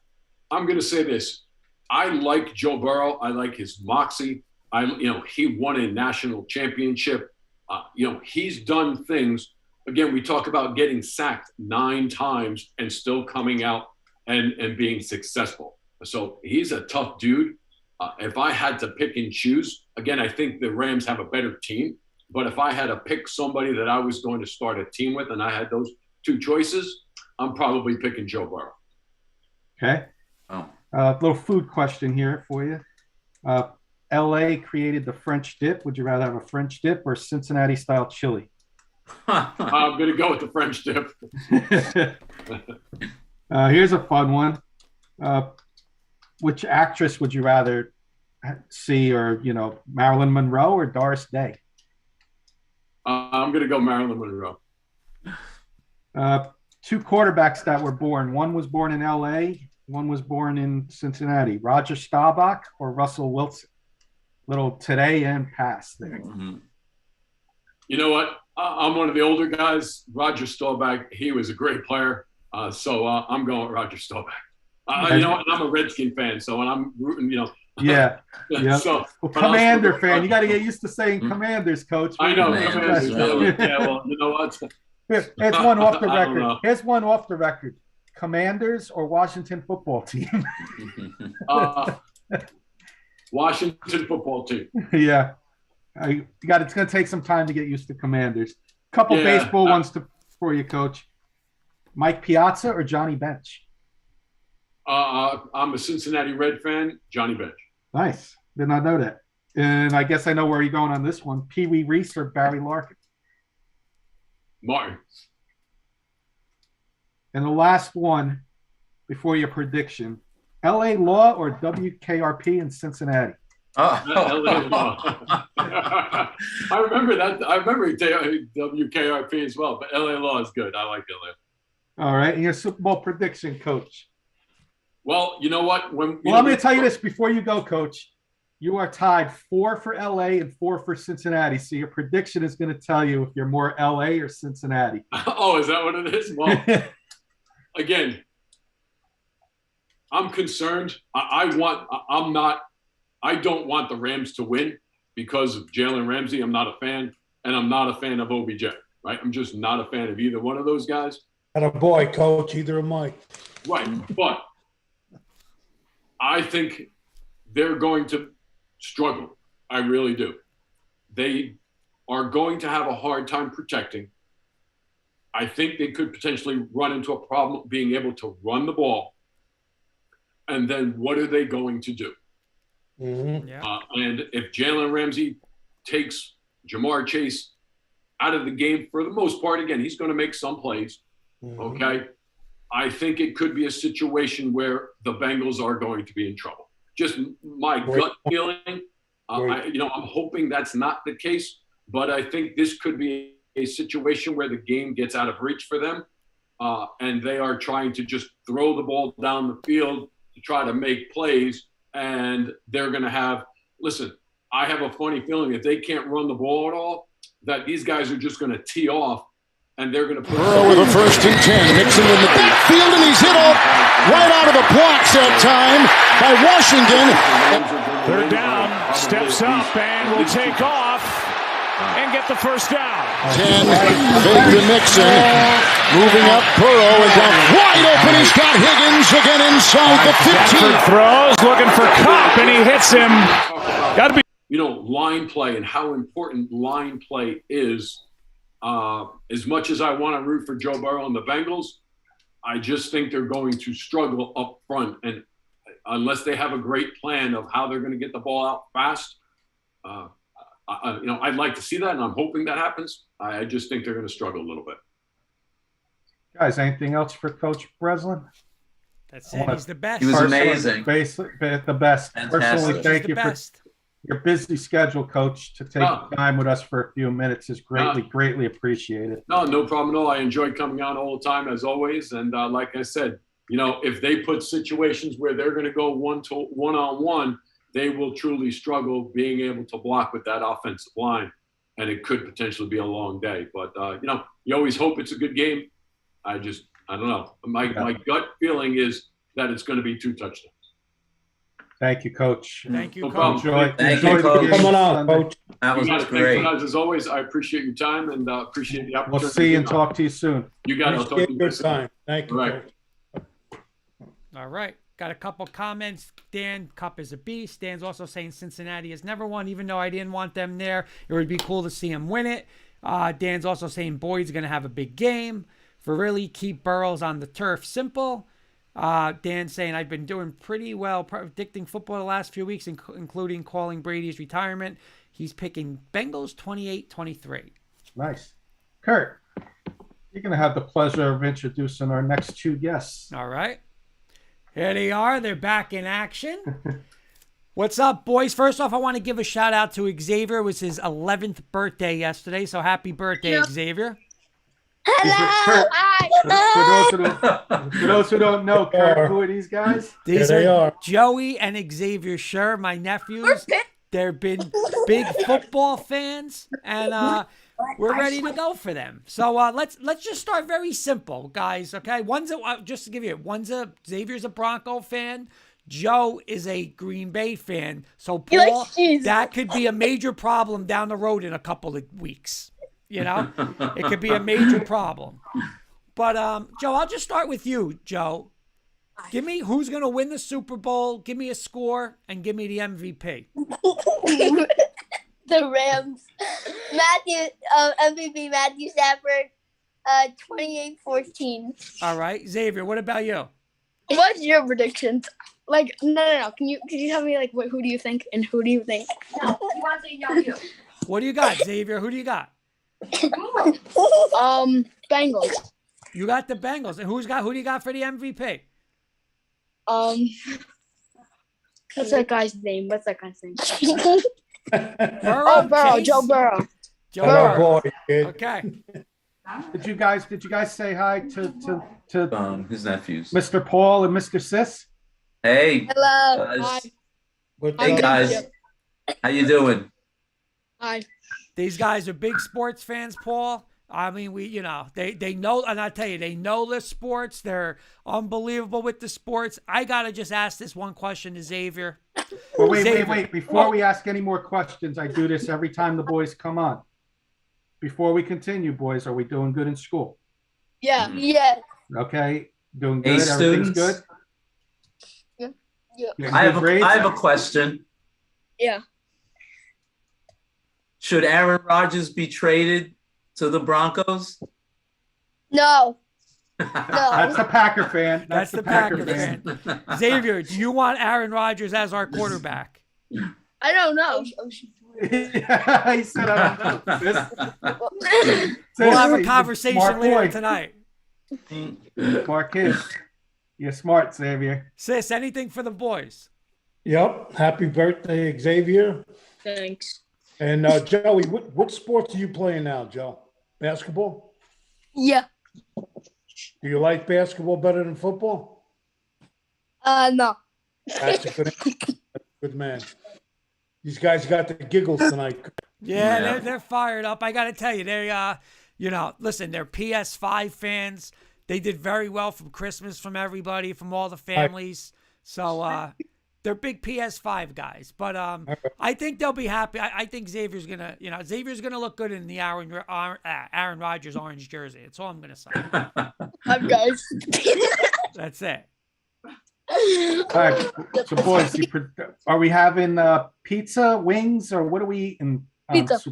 I'm going to say this. I like Joe Burrow. I like his moxie. He won a national championship. He's done things. Again, we talk about getting sacked 9 times and still coming out and being successful. So he's a tough dude. If I had to pick and choose, again, I think the Rams have a better team. But if I had to pick somebody that I was going to start a team with and I had those 2 choices, I'm probably picking Joe Burrow. Okay. Little food question here for you. LA created the French dip. Would you rather have a French dip or Cincinnati style chili? I'm going to go with the French dip. Here's a fun one. Which actress would you rather see, or Marilyn Monroe or Doris Day? I'm going to go Marilyn Monroe. 2 quarterbacks that were born. One was born in L.A., one was born in Cincinnati. Roger Staubach or Russell Wilson? Little today and past there. Mm-hmm. You know what? I'm one of the older guys. Roger Staubach, he was a great player. So I'm going with Roger Staubach. And I'm a Redskin fan, so when I'm rooting, Yeah. So, Commander fan. You got to get used to saying Commanders, Coach. I know. Commanders. Yeah, well, you know what? Here's one off the record. Here's one off the record. Commanders or Washington football team? Washington football team. Yeah. It's going to take some time to get used to Commanders. Couple baseball ones for you, Coach. Mike Piazza or Johnny Bench? I'm a Cincinnati Red fan. Johnny Bench. Nice. Did not know that. And I guess I know where you're going on this one. Pee Wee Reese or Barry Larkin? Martin. And the last one before your prediction. LA Law or WKRP in Cincinnati? LA Law. I remember that. I remember WKRP as well, but LA Law is good. I like LA. All right. And your Super Bowl prediction, Coach? Well, you know what? I'm going to tell you this before you go, Coach. You are tied 4 for LA and 4 for Cincinnati. So your prediction is going to tell you if you're more LA or Cincinnati. Oh, is that what it is? Well, again, I'm concerned. I don't want the Rams to win because of Jalen Ramsey. I'm not a fan, and I'm not a fan of OBJ. Right? I'm just not a fan of either one of those guys. And a boy, Coach. Either am I. Right, but I think they're going to struggle. I really do. They are going to have a hard time protecting. I think they could potentially run into a problem being able to run the ball. And then what are they going to do? Mhm. Yeah. And if Jalen Ramsey takes Jamar Chase out of the game for the most part, again, he's going to make some plays. Okay. I think it could be a situation where the Bengals are going to be in trouble. Just my gut feeling. I'm hoping that's not the case, but I think this could be a situation where the game gets out of reach for them, and they are trying to just throw the ball down the field to try to make plays, and they're going to have – listen, I have a funny feeling if they can't run the ball at all, that these guys are just going to tee off, and they're going to put – Burrow with a 1st and 10. Mixon in the backfield, and he's hit off right out of the blocks that time by Washington. 3rd down, steps up and will take off and get the 1st down. 10, fake to Mixon, moving up Burrow and down wide open. He's got Higgins again inside the 15. Stafford throws, looking for Cup, and he hits him. Got to be. Line play and how important line play is. As much as I want to root for Joe Burrow and the Bengals, I just think they're going to struggle up front. And unless they have a great plan of how they're going to get the ball out fast, I'd like to see that, and I'm hoping that happens. I just think they're going to struggle a little bit. Guys, anything else for Coach Breslin? That's it. He's the best. He was amazing. The best. Fantastic. Personally, He's thank the you best. for your busy schedule, Coach, to take time with us for a few minutes is greatly appreciated. No problem at all. I enjoy coming on all the time, as always. And like I said, if they put situations where they're going to go one-on-one, they will truly struggle being able to block with that offensive line, and it could potentially be a long day. But, you always hope it's a good game. I don't know. My gut feeling is that it's going to be 2 touchdowns. Thank you, Coach. Thank you, No Coach. problem. Thank you, Coach. Coming on, Coach. That was great. As always, I appreciate your time and appreciate the opportunity. We'll see you and talk to you soon. You got it. I'll talk to you Good soon. time. Thank you, Right. Coach. All right. Got a couple comments. Dan, Cup is a beast. Dan's also saying Cincinnati has never won, even though I didn't want them there. It would be cool to see him win it. Dan's also saying Boyd's going to have a big game. For really keep Burrows on the turf simple. Dan saying I've been doing pretty well predicting football the last few weeks, including calling Brady's retirement. He's picking Bengals 28-23. Nice. Kurt, you're going to have the pleasure of introducing our next 2 guests. All right. Here they are. They're back in action. What's up, boys? First off, I want to give a shout out to Xavier. It was his 11th birthday yesterday, so happy birthday, Xavier. Hello. For those who don't know, Kurt, who are these guys? These Here they are. Joey and Xavier Scher, my nephews. They've been big football fans, and we're ready to go for them. So let's just start very simple, guys. Okay, just to give you, Xavier's a Bronco fan. Joe is a Green Bay fan. So Paul, that could be a major problem down the road in a couple of weeks. It could be a major problem. But Joe, I'll just start with you, Joe. Give me who's going to win the Super Bowl. Give me a score and give me the MVP. The Rams. MVP Matthew Stafford, 28-14. All right, Xavier, what about you? What's your predictions? No. Can you tell me who do you think and who do you think? No, you want to say no. You. What do you got, Xavier? Who do you got? Bengals. You got the Bengals, and who do you got for the MVP? What's that guy's name? Burrow. Burrow. Chase? Joe Burrow. Joe Oh, Burrow. boy, kid. Okay. Did you guys say hi to His nephews. Mr. Paul and Mr. Sis? Hey. Hello. Guys. Hi. What's Hey, up? guys. How you doing? Hi. These guys are big sports fans, Paul. I mean, they know, and I tell you, they know the sports. They're unbelievable with the sports. I got to just ask this one question to Xavier. Well, Xavier. wait. Before we ask any more questions, I do this every time the boys come on. Before we continue, boys, are we doing good in school? Yeah. Yeah. Okay. Doing good? Hey, Everything's students. good? Getting I good have grades? I have a question. Yeah. Should Aaron Rodgers be traded to the Broncos? No. That's the Packer fan. That's the Packer fan. Xavier, do you want Aaron Rodgers as our quarterback? I don't know. Yeah, he said, I don't know. We'll have a He's conversation smart later boy. tonight. Smart kid. You're smart, Xavier. Sis, anything for the boys? Yep. Happy birthday, Xavier. Thanks. And Joey, what sports are you playing now, Joe? Basketball? Yeah. Do you like basketball better than football? No. That's a good man. These guys got the giggles tonight. Yeah, they're fired up. I got to tell you, listen, they're PS5 fans. They did very well from Christmas from everybody, from all the families. So they're big PS5 guys. But I think they'll be happy. I think Xavier's gonna look good in the Aaron Rodgers orange jersey. That's all I'm gonna say. Hi guys. That's it. All right, so boys, are we having pizza, wings, or what are we eating? Pizza. Of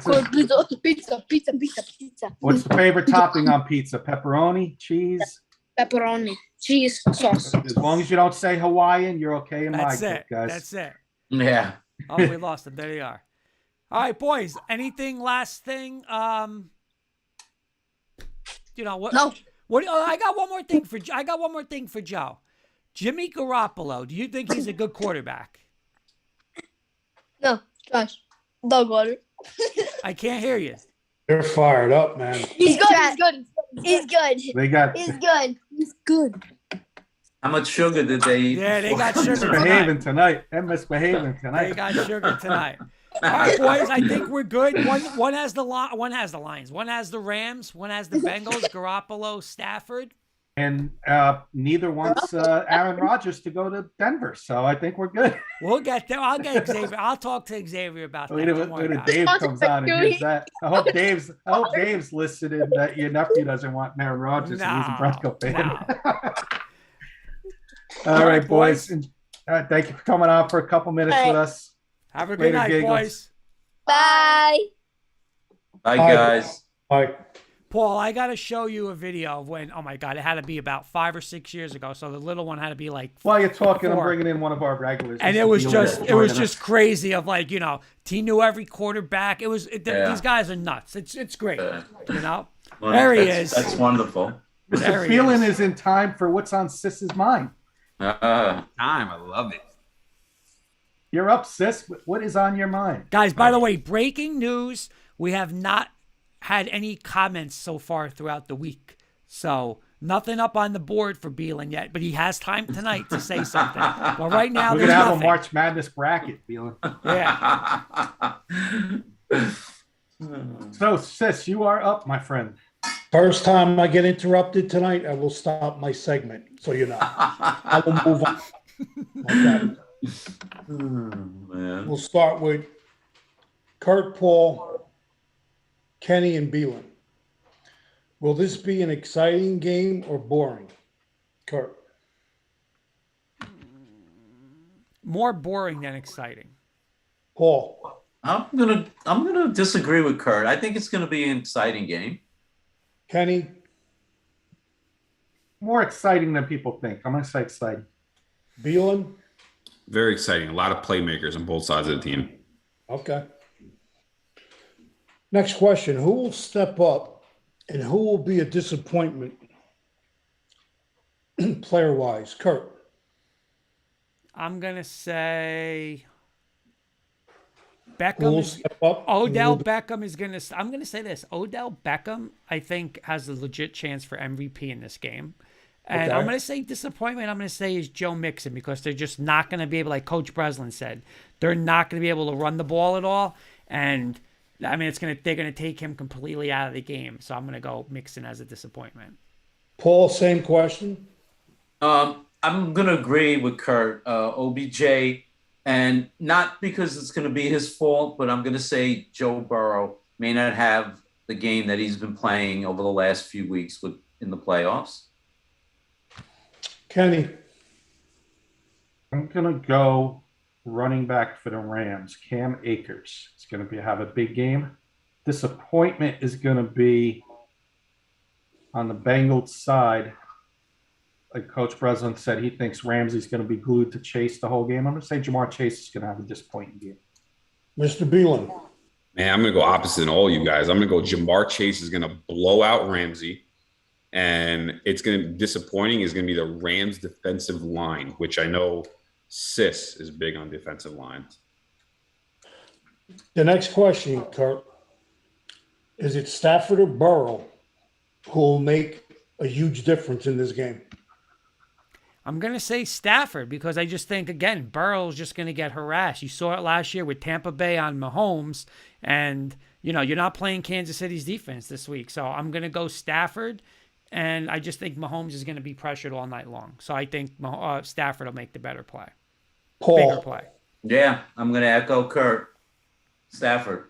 course, pizza. What's the favorite topping on pizza? Pepperoni, cheese? Pepperoni, cheese, sauce. As long as you don't say Hawaiian, you're okay in my book, guys. That's it. Yeah. Oh, we lost them. There they are. All right, boys. Anything? Last thing. What? No. What? I got one more thing for Joe. Jimmy Garoppolo. Do you think he's a good quarterback? No, Josh. Dog water. I can't hear you. They're fired up, man. He's good. He's good. He's good. How much sugar did they eat? Yeah, they got sugar Misbehaving tonight. They're misbehaving They tonight. got sugar tonight. All right, boys. I think we're good. One has the Lions. One has the Rams. One has the Bengals. Garoppolo, Stafford. And neither wants Aaron Rodgers to go to Denver, so I think we're good. We'll get there. I'll get Xavier. I'll talk to Xavier about that. Wait Don't worry till about it. Dave comes on and gives that. I hope Dave's listening that your nephew doesn't want Aaron Rodgers and he's a Bronco fan. All right, boys. And, thank you for coming on for a couple minutes with us. Have a good night, Giggles. boys. Bye. Bye, guys. Bye. Paul, I got to show you a video of when, oh my God, it had to be about 5 or 6 years ago. So the little one had to be like. While you're talking, I'm 4. bringing in one of our regulars. And it was just crazy of like, he knew every quarterback. These guys are nuts. It's great. Well, There he is. That's wonderful. Mr. Phelan is in time for what's on Sis's mind. I love it. You're up, Sis. What is on your mind? Guys, by the way, breaking news. We have not had any comments so far throughout the week. So nothing up on the board for Beelan yet, but he has time tonight to say something. But right now, we're there's going to have nothing. a March Madness bracket, Beelan. Yeah. So, Sis, you are up, my friend. First time I get interrupted tonight, I will stop my segment, so you know. I will move on. Okay. Man. We'll start with Kurt, Paul, Kenny, and Beelan. Will this be an exciting game or boring? Kurt. More boring than exciting. Paul. I'm gonna disagree with Kurt. I think it's gonna be an exciting game. Kenny. More exciting than people think. I'm going to say exciting. Beelan. Very exciting. A lot of playmakers on both sides of the team. Okay. Next question. Who will step up and who will be a disappointment player-wise? Kurt. I'm going to say Who Beckham. will step up? Odell Beckham is going to – I'm going to say this. Odell Beckham, I think, has a legit chance for MVP in this game. And Okay. I'm going to say disappointment, I'm going to say is Joe Mixon because they're just not going to be able, like Coach Breslin said, they're not going to be able to run the ball at all. And, I mean, they're going to take him completely out of the game. So I'm going to go Mixon as a disappointment. Paul, same question. I'm gonna agree with Kurt. OBJ, and not because it's gonna be his fault, but I'm gonna say Joe Burrow may not have the game that he's been playing over the last few weeks in the playoffs. Kenny. I'm gonna go running back for the Rams, Cam Akers. It's gonna have a big game. Disappointment is gonna be on the Bengals side. Like Coach Breslin said, he thinks Ramsey's going to be glued to Chase the whole game. I'm going to say Jamar Chase is going to have a disappointing game. Mr. Beelan. Man, I'm going to go opposite than all you guys. I'm going to go Jamar Chase is going to blow out Ramsey. And it's going to be disappointing is going to be the Rams defensive line, which I know Sis is big on defensive lines. The next question, Kurt, is it Stafford or Burrow who will make a huge difference in this game? I'm going to say Stafford because I just think, again, Burrow's just going to get harassed. You saw it last year with Tampa Bay on Mahomes, and, you're not playing Kansas City's defense this week. So I'm going to go Stafford, and I just think Mahomes is going to be pressured all night long. So I think Stafford will make the better play. Paul. Bigger play. Yeah, I'm going to echo Kurt. Stafford.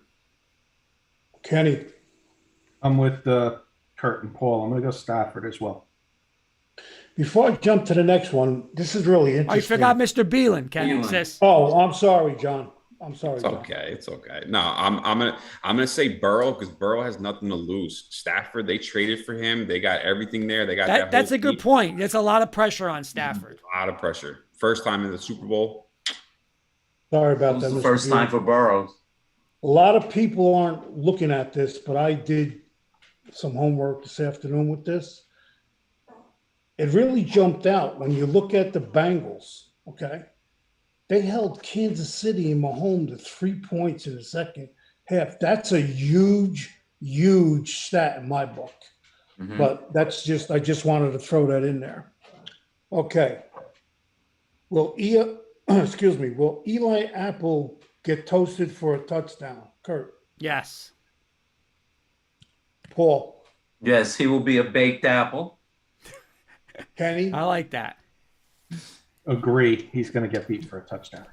Kenny. I'm with Kurt and Paul. I'm going to go Stafford as well. Before I jump to the next one, this is really interesting. Oh, you forgot Mr. Beelan, Kenny. Oh, I'm sorry, John. I'm sorry. It's okay. It's okay. No, I'm gonna say Burrow because Burrow has nothing to lose. Stafford, they traded for him. They got everything there. They got that's a good point. There's a lot of pressure on Stafford. A lot of pressure. First time in the Super Bowl. Sorry about that. The first time for Burrow. A lot of people aren't looking at this, but I did some homework this afternoon with this. It really jumped out when you look at the Bengals, okay? They held Kansas City and Mahomes to 3 points in the second half. That's a huge, huge stat in my book. Mm-hmm. But I just wanted to throw that in there. Okay. Will Eli Apple get toasted for a touchdown? Kurt? Yes. Paul? Yes, he will be a baked apple. Kenny? I like that. Agree. He's going to get beat for a touchdown.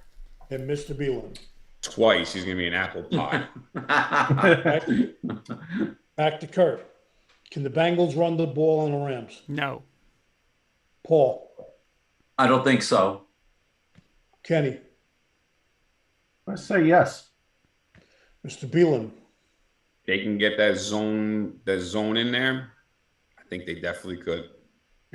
And Mr. Beelan? Twice. He's going to be an apple pie. Back to Kurt. Can the Bengals run the ball on the Rams? No. Paul? I don't think so. Kenny? I say yes. Mr. Beelan? They can get that zone in there. I think they definitely could.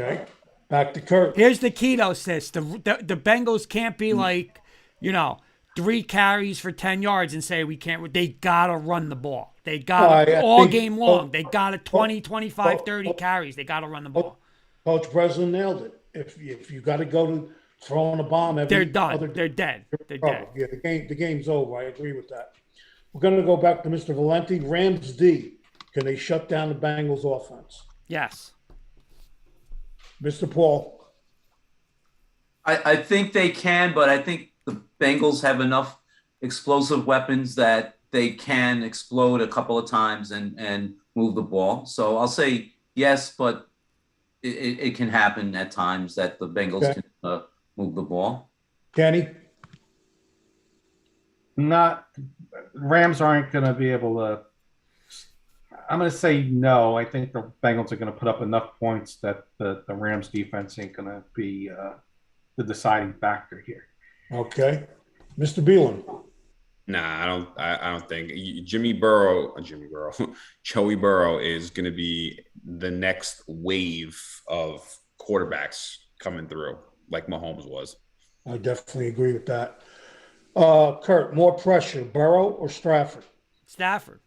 Okay. Back to Kurt. Here's the key, though, sis. The Bengals can't be like, 3 carries for 10 yards and say we can't. They got to run the ball. They got to all game long. They got to 20, 25, 30 carries. They got to run the ball. Coach Breslin nailed it. If you got to go to throwing a bomb, they're done. They're dead. They're dead. Yeah, the game's over. I agree with that. We're going to go back to Mr. Valenti. Rams D. Can they shut down the Bengals offense? Yes. Mr. Paul. I think they can, but I think the Bengals have enough explosive weapons that they can explode a couple of times and move the ball. So I'll say yes, but it can happen at times that the Bengals can move the ball. Kenny? Rams aren't going to be able to. I'm going to say no. I think the Bengals are going to put up enough points that the Rams defense ain't going to be the deciding factor here. Okay. Mr. Beelan. Nah, I don't think Joey Burrow is going to be the next wave of quarterbacks coming through like Mahomes was. I definitely agree with that. Kurt, more pressure, Burrow or Stafford? Stafford.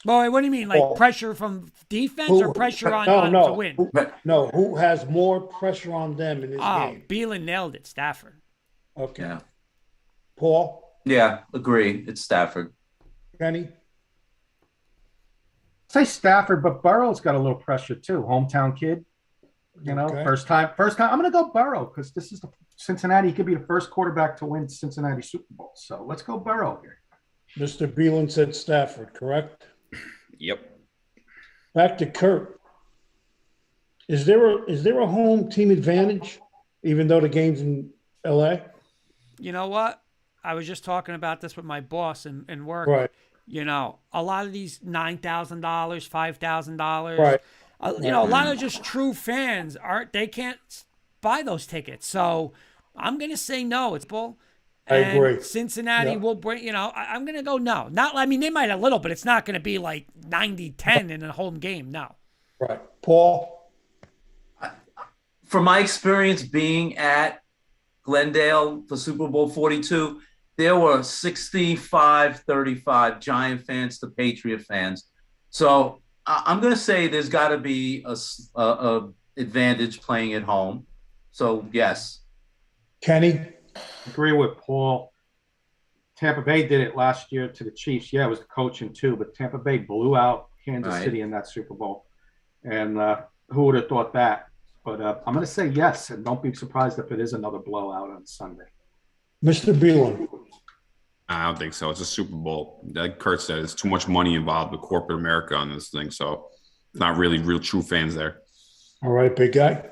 Boy, what do you mean? Like pressure from defense or pressure on to win? Who has more pressure on them in this game? Beelan nailed it. Stafford. Okay. Yeah. Paul? Yeah, agree. It's Stafford. Kenny? Say Stafford, but Burrow's got a little pressure too. Hometown kid. First time. I'm going to go Burrow because this is Cincinnati. He could be the first quarterback to win Cincinnati Super Bowl. So let's go Burrow here. Mr. Beelan said Stafford, correct? Yep. Back to Kurt. Is there a home team advantage, even though the game's in LA? You know what? I was just talking about this with my boss in work. Right. A lot of these $9,000, $5,000. Right. A lot of just true fans they can't buy those tickets. So I'm going to say no. It's bull. I agree. Cincinnati Yeah. will bring, I'm going to go no. Not, I mean, they might a little, but it's not going to be like 90-10 in a home game. No. Right. Paul? From my experience being at Glendale for Super Bowl 42, there were 65-35 Giant fans to Patriot fans. So I'm going to say there's got to be a advantage playing at home. So, yes. Kenny? Agree with Paul. Tampa Bay did it last year to the Chiefs. Yeah, it was the coaching too, but Tampa Bay blew out Kansas City in that Super Bowl. And who would have thought that? But I'm going to say yes, and don't be surprised if it is another blowout on Sunday. Mr. Beelan? I don't think so. It's a Super Bowl. Like Kurt said, it's too much money involved with corporate America on this thing. So it's not really real true fans there. All right, big guy.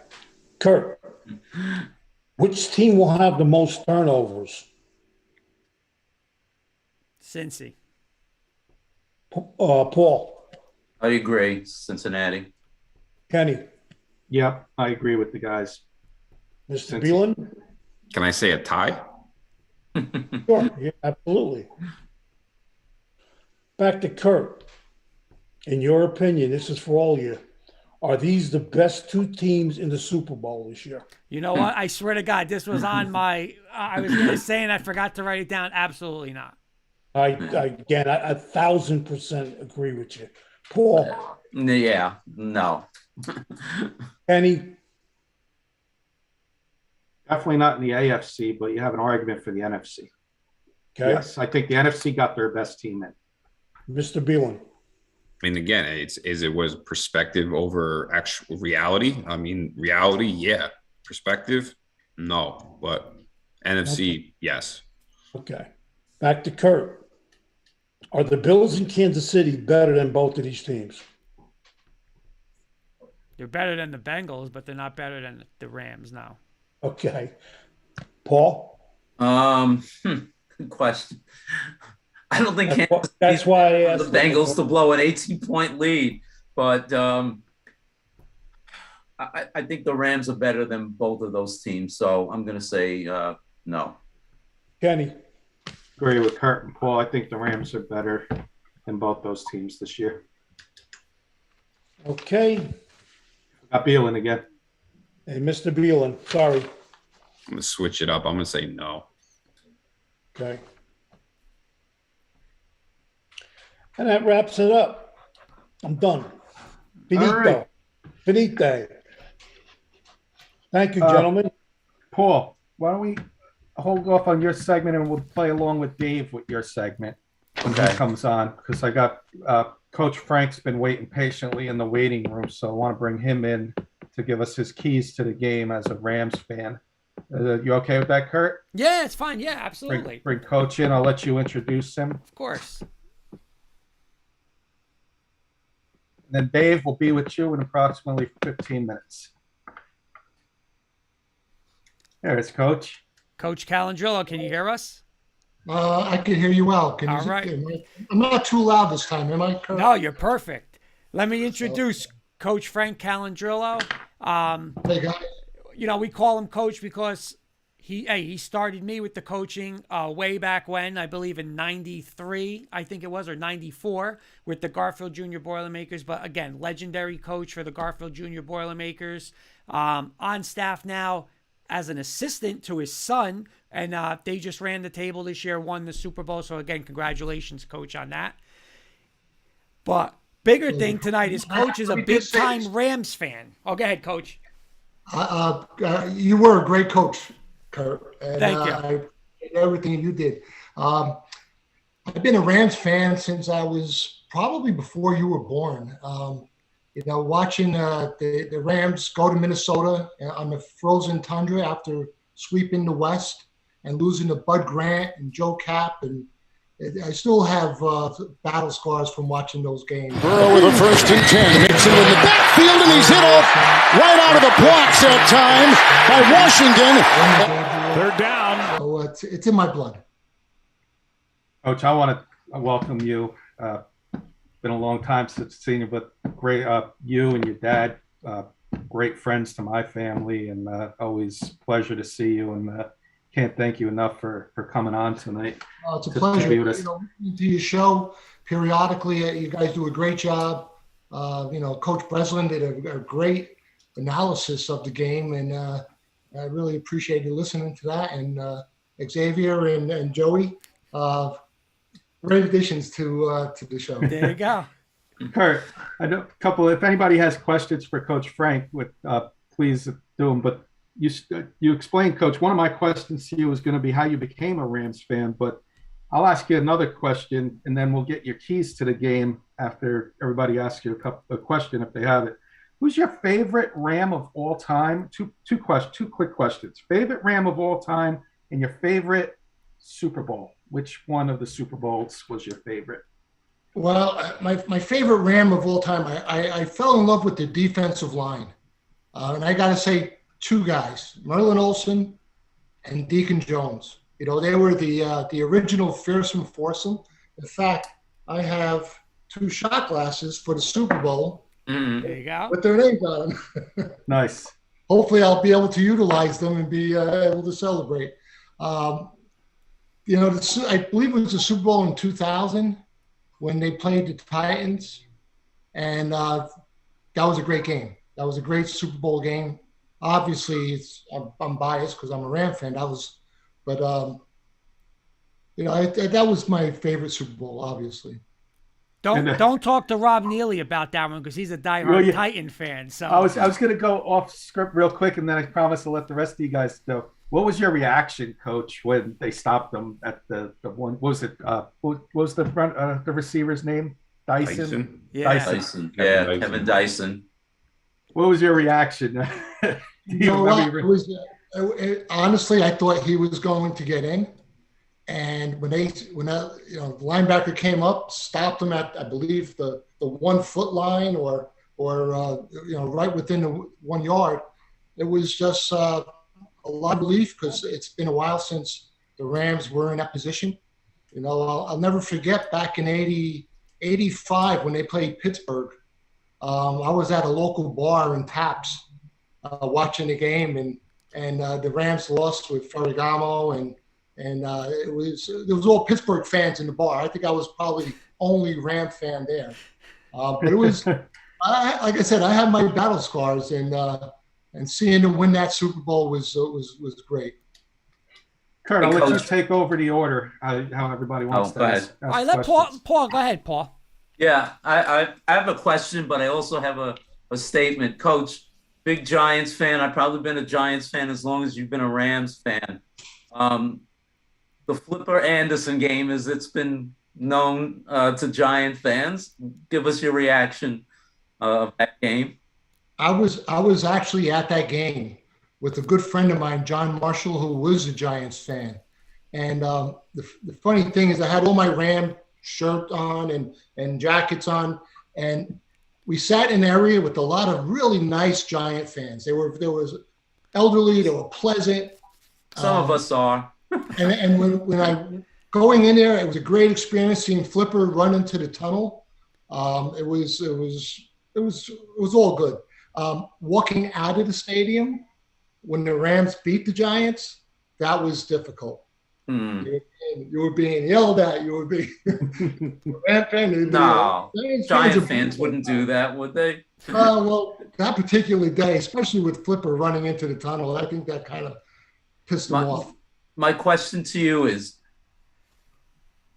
Kurt, which team will have the most turnovers? Cincy. Paul? I agree. Cincinnati. Kenny? Yep, I agree with the guys. Mr. Beelan? Can I say a tie? Sure, yeah, absolutely. Back to Kurt. In your opinion, this is for all of you. Are these the best two teams in the Super Bowl this year? You know what? I swear to God, this was on my. I was going to say, and I forgot to write it down. Absolutely not. I 1,000% agree with you. Paul? Yeah, no. Kenny? Definitely not in the AFC, but you have an argument for the NFC. Okay. Yes, I think the NFC got their best team in. Mr. Beelan? I mean, again, it was perspective over actual reality. I mean, reality, yeah. Perspective, no. But NFC, yes. Okay. Back to Kurt. Are the Bills in Kansas City better than both of these teams? They're better than the Bengals, but they're not better than the Rams now. Okay. Paul? Good question. I don't think that's why I asked the Bengals to blow an 18-point lead, but I think the Rams are better than both of those teams. So I'm going to say no. Kenny? Agree with Kurt and Paul. I think the Rams are better than both those teams this year. Okay. Got Beelan again. Hey, Mr. Beelan, sorry. I'm going to switch it up. I'm going to say no. Okay. And that wraps it up. I'm done. Finito. All right. Finite. Thank you, gentlemen. Paul, why don't we hold off on your segment and we'll play along with Dave with your segment when he comes on, because I got Coach Frank's been waiting patiently in the waiting room, so I want to bring him in to give us his keys to the game as a Rams fan. You okay with that, Kurt? Yeah, it's fine. Yeah, absolutely. Bring Coach in. I'll let you introduce him. Of course. And then Dave will be with you in approximately 15 minutes. There's Coach. Coach Calandrillo, can you hear us? I can hear you well. Can All you? right. I'm not too loud this time, am I? Kurt? No, you're perfect. Let me introduce Coach Frank Calandrillo. Hey, guys. We call him Coach because he started me with the coaching way back when, I believe in 93, I think it was, or 94, with the Garfield Junior Boilermakers. But again, legendary coach for the Garfield Junior Boilermakers. On staff now as an assistant to his son, and they just ran the table this year, won the Super Bowl. So again, congratulations, Coach, on that. But bigger thing tonight is Coach is a big-time Rams fan. Oh, go ahead, Coach. You were a great coach, Kurt. And, Thank you. Everything you did. I've been a Rams fan since I was probably before you were born. Watching the Rams go to Minnesota on the frozen tundra after sweeping the West and losing to Bud Grant and Joe Cap, and I still have battle scars from watching those games. Burrow with a 1st and 10. Mixon in the backfield, and he's hit off right out of the blocks that time by Washington. 3rd down. So it's in my blood. Coach, I want to welcome you. Been a long time since seen you, but great. You and your dad great friends to my family, and always pleasure to see you. And can't thank you enough for coming on tonight. It's a pleasure. Listening to your show periodically. You guys do a great job. Coach Breslin did a great analysis of the game, and I really appreciate you listening to that. And Xavier and Joey, great additions to the show. There you go. Kurt, I know a couple. If anybody has questions for Coach Frank, please do them. But you explained, Coach. One of my questions to you was going to be how you became a Rams fan, but I'll ask you another question, and then we'll get your keys to the game after everybody asks you a question if they have it. Who's your favorite Ram of all time? Two quick questions. Favorite Ram of all time and your favorite Super Bowl. Which one of the Super Bowls was your favorite? Well, my favorite Ram of all time, I fell in love with the defensive line. And I got to say two guys, Merlin Olsen and Deacon Jones. They were the original fearsome foursome. In fact, I have 2 shot glasses for the Super Bowl. There you go. With their names on them. Nice. Hopefully I'll be able to utilize them and be able to celebrate. I believe it was the Super Bowl in 2000 when they played the Titans. And that was a great game. That was a great Super Bowl game. Obviously, I'm biased because I'm a Ram fan. That was my favorite Super Bowl, obviously. Don't talk to Rob Neely about that one because he's a diehard Titan fan. So I was going to go off script real quick, and then I promise to let the rest of you guys know. What was your reaction, Coach, when they stopped them at the one? What was it? What was the the receiver's name? Dyson. Yeah. Dyson. Yeah, Kevin Dyson. What was your reaation? Honestly, I thought he was going to get in. And when the linebacker came up, stopped him at, I believe, the 1 foot line or right within the 1 yard, it was just a lot of relief because it's been a while since the Rams were in that position. I'll never forget back in 85 when they played Pittsburgh. I was at a local bar in Taps watching the game, and the Rams lost with Ferragamo and there was all Pittsburgh fans in the bar. I think I was probably only Ram fan there. But it was, like I said, I have my battle scars, and seeing them win that Super Bowl was great. Kurt, I'll let you take over the order, how everybody wants to ask all right, let Paul. Go ahead, Paul. Yeah, I have a question, but I also have a statement. Coach, big Giants fan. I've probably been a Giants fan as long as you've been a Rams fan. The Flipper Anderson game, as it's been known to Giant fans. Give us your reaction of that game. I was actually at that game with a good friend of mine, John Marshall, who was a Giants fan. And the funny thing is I had all my Ram shirt on and jackets on. And we sat in an area with a lot of really nice Giant fans. There was elderly, they were pleasant. Some of us are. and when I going in there, it was a great experience seeing Flipper run into the tunnel. It was all good. Walking out of the stadium when the Rams beat the Giants, that was difficult. You were being yelled at. You were being Ram fan. No, Giant fans wouldn't do that, would they? Well, that particular day, especially with Flipper running into the tunnel, I think that kind of pissed them off. My question to you is,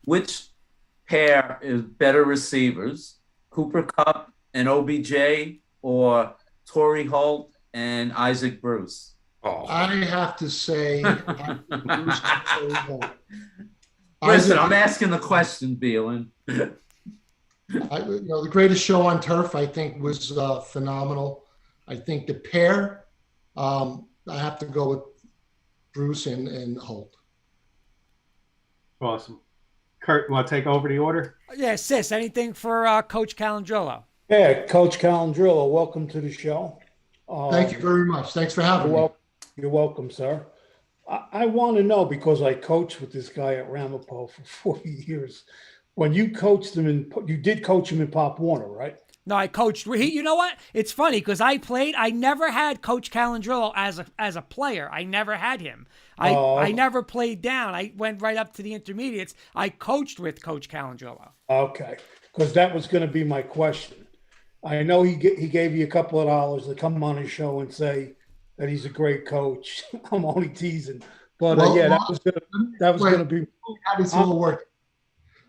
which pair is better receivers, Cooper Kupp and OBJ, or Torrey Holt and Isaac Bruce? Oh. I have to say, Bruce Listen, I'm asking the question, Beelan. The greatest show on turf, I think, was phenomenal. I think the pair, I have to go with Bruce and Holt. Awesome. Kurt, you want to take over the order? Yeah, Sis, anything for Coach Calandrillo? Yeah, Coach Calandrillo, welcome to the show. Thank you very much. Thanks for having me. You're welcome, sir. I want to know, because I coached with this guy at Ramapo for 40 years. When you coached him, you did coach him in Pop Warner, right? No, I coached. You know what? It's funny because I played. I never had Coach Calandrillo as a player. I never had him. I never played down. I went right up to the intermediates. I coached with Coach Calandrillo. Okay, because that was going to be my question. I know he gave you a couple of dollars to come on his show and say that he's a great coach. I'm only teasing, but that was going to be how this all work.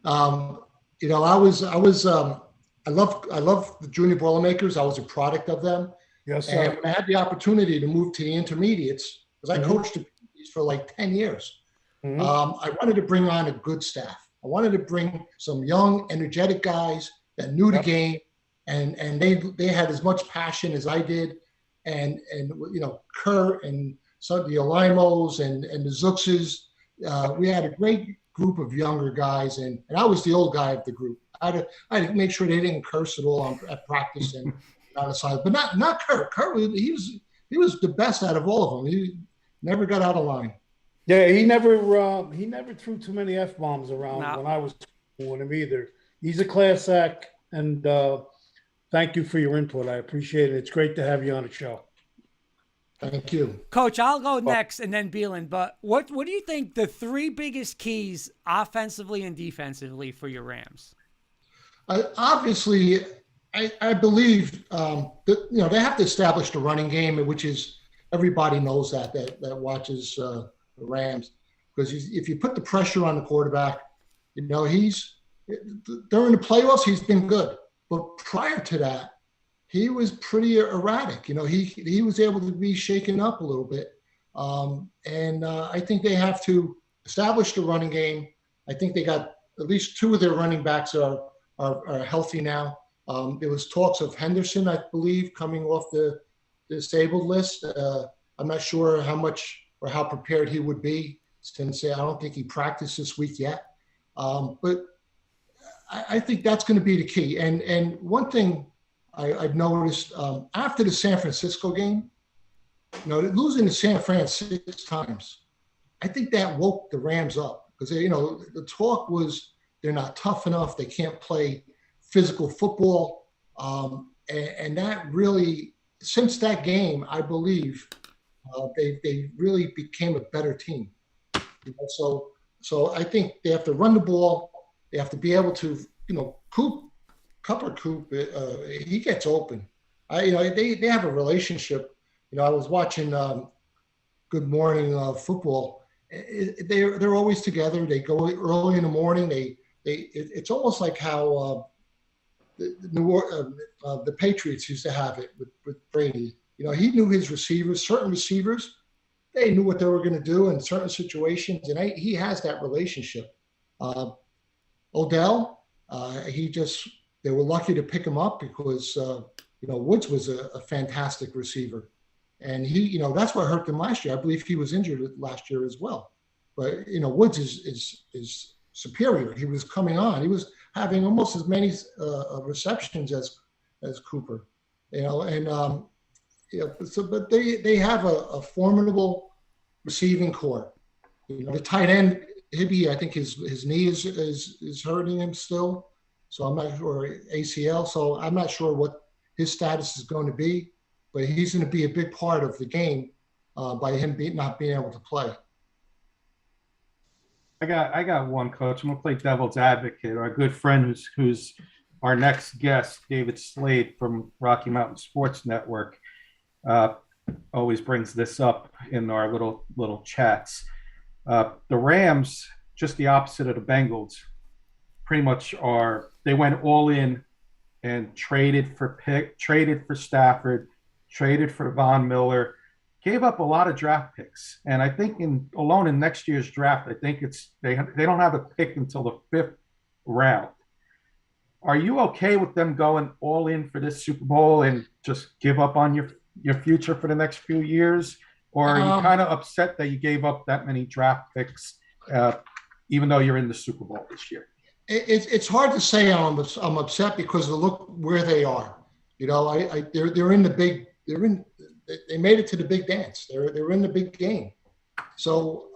You know, I love the junior Boilermakers. I was a product of them. Yes, sir. And when I had the opportunity to move to the intermediates, because I coached for like 10 years, I wanted to bring on a good staff. I wanted to bring some young, energetic guys that knew the game, and they had as much passion as I did. And you know, Kurt and some of the Olimos and the Zuxes, we had a great group of younger guys, and I was the old guy of the group. I had to make sure they didn't curse at all at practice and on the side, but not Kurt. Kurt he was the best out of all of them. He never got out of line. Yeah, he never threw too many F-bombs around when I was with him either. He's a class act, and thank you for your input. I appreciate it. It's great to have you on the show. Thank you. Coach, I'll go next and then Beelan, but what do you think the three biggest keys offensively and defensively for your Rams? Obviously, I believe that, you know, they have to establish the running game, which is everybody knows that watches the Rams, because if you put the pressure on the quarterback, you know, during the playoffs he's been good, but prior to that he was pretty erratic. You know, he was able to be shaken up a little bit, and I think they have to establish the running game. I think they got at least two of their running backs are healthy now. There was talks of Henderson, I believe, coming off the disabled list. I'm not sure how much or how prepared he would be, since I don't think he practiced this week yet. But I think that's going to be the key. And one thing I've noticed after the San Francisco game, you know, losing to San Fran 6 times, I think that woke the Rams up, because, you know, the talk was they're not tough enough. They can't play physical football. And that really, since that game, I believe they really became a better team. You know, so I think they have to run the ball. They have to be able to, you know, Coop, he gets open. You know, they have a relationship. You know, I was watching Good Morning Football. They're always together. They go early in the morning. It's almost like how the Patriots used to have it with Brady. You know, he knew his receivers. Certain receivers, they knew what they were going to do in certain situations, and he has that relationship. Odell, they were lucky to pick him up because you know, Woods was a fantastic receiver, and you know, that's what hurt them last year. I believe he was injured last year as well, but you know, Woods is superior. He was coming on. He was having almost as many receptions as Cooper, you know, and yeah. So, but they have a formidable receiving core. You know, the tight end Hibby, I think his knee is hurting him still, so I'm not sure, ACL. So I'm not sure what his status is going to be, but he's going to be a big part of the game by him not being able to play. I got one, Coach. I'm gonna play devil's advocate. Our good friend who's our next guest, David Slate from Rocky Mountain Sports Network, always brings this up in our little chats. The Rams, just the opposite of the Bengals, pretty much they went all in and traded for Stafford, traded for Von Miller, gave up a lot of draft picks. And I think alone in next year's draft, I think they don't have a pick until the 5th round. Are you okay with them going all in for this Super Bowl and just give up on your future for the next few years? Or are you kind of upset that you gave up that many draft picks, even though you're in the Super Bowl this year? It's hard to say I'm upset, because look where they are. You know, they're in the big. They made it to the big dance. They're in the big game. So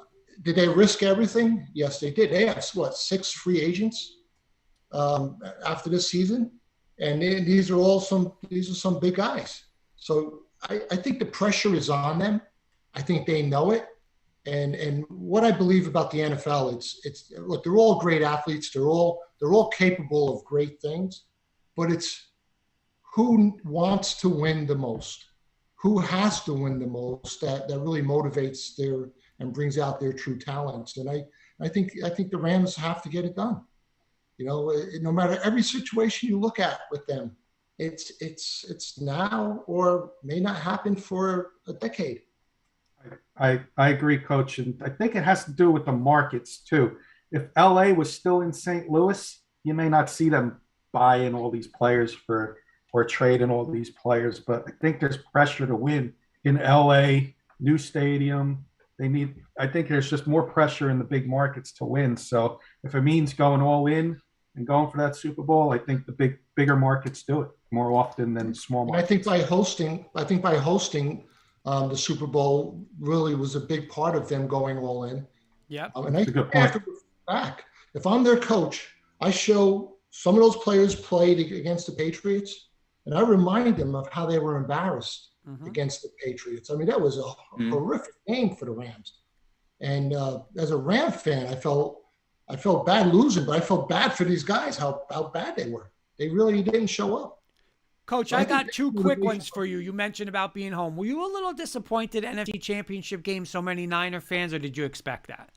did they risk everything? Yes, they did. They have 6 free agents after this season. And these are some big guys. So I think the pressure is on them. I think they know it. And what I believe about the NFL, it's look, they're all great athletes. They're all capable of great things, but it's who wants to win the most, who has to win the most that really motivates and brings out their true talents. And I think the Rams have to get it done. You know, no matter every situation you look at with them, it's now or may not happen for a decade. I agree, Coach, and I think it has to do with the markets too. If LA was still in St. Louis, you may not see them buying all these players or trading all these players. But I think there's pressure to win in LA, new stadium. I think there's just more pressure in the big markets to win. So if it means going all in and going for that Super Bowl, I think the bigger markets do it more often than small markets. I think by hosting the Super Bowl really was a big part of them going all in. Yeah, and I have to look back. If I'm their coach, I show some of those players played against the Patriots, and I remind them of how they were embarrassed against the Patriots. I mean, that was a horrific game for the Rams. And as a Rams fan, I felt bad losing, but I felt bad for these guys, how bad they were. They really didn't show up. Coach, I got two quick ones for you. You mentioned about being home. Were you a little disappointed NFC Championship game, so many Niner fans, or did you expect that?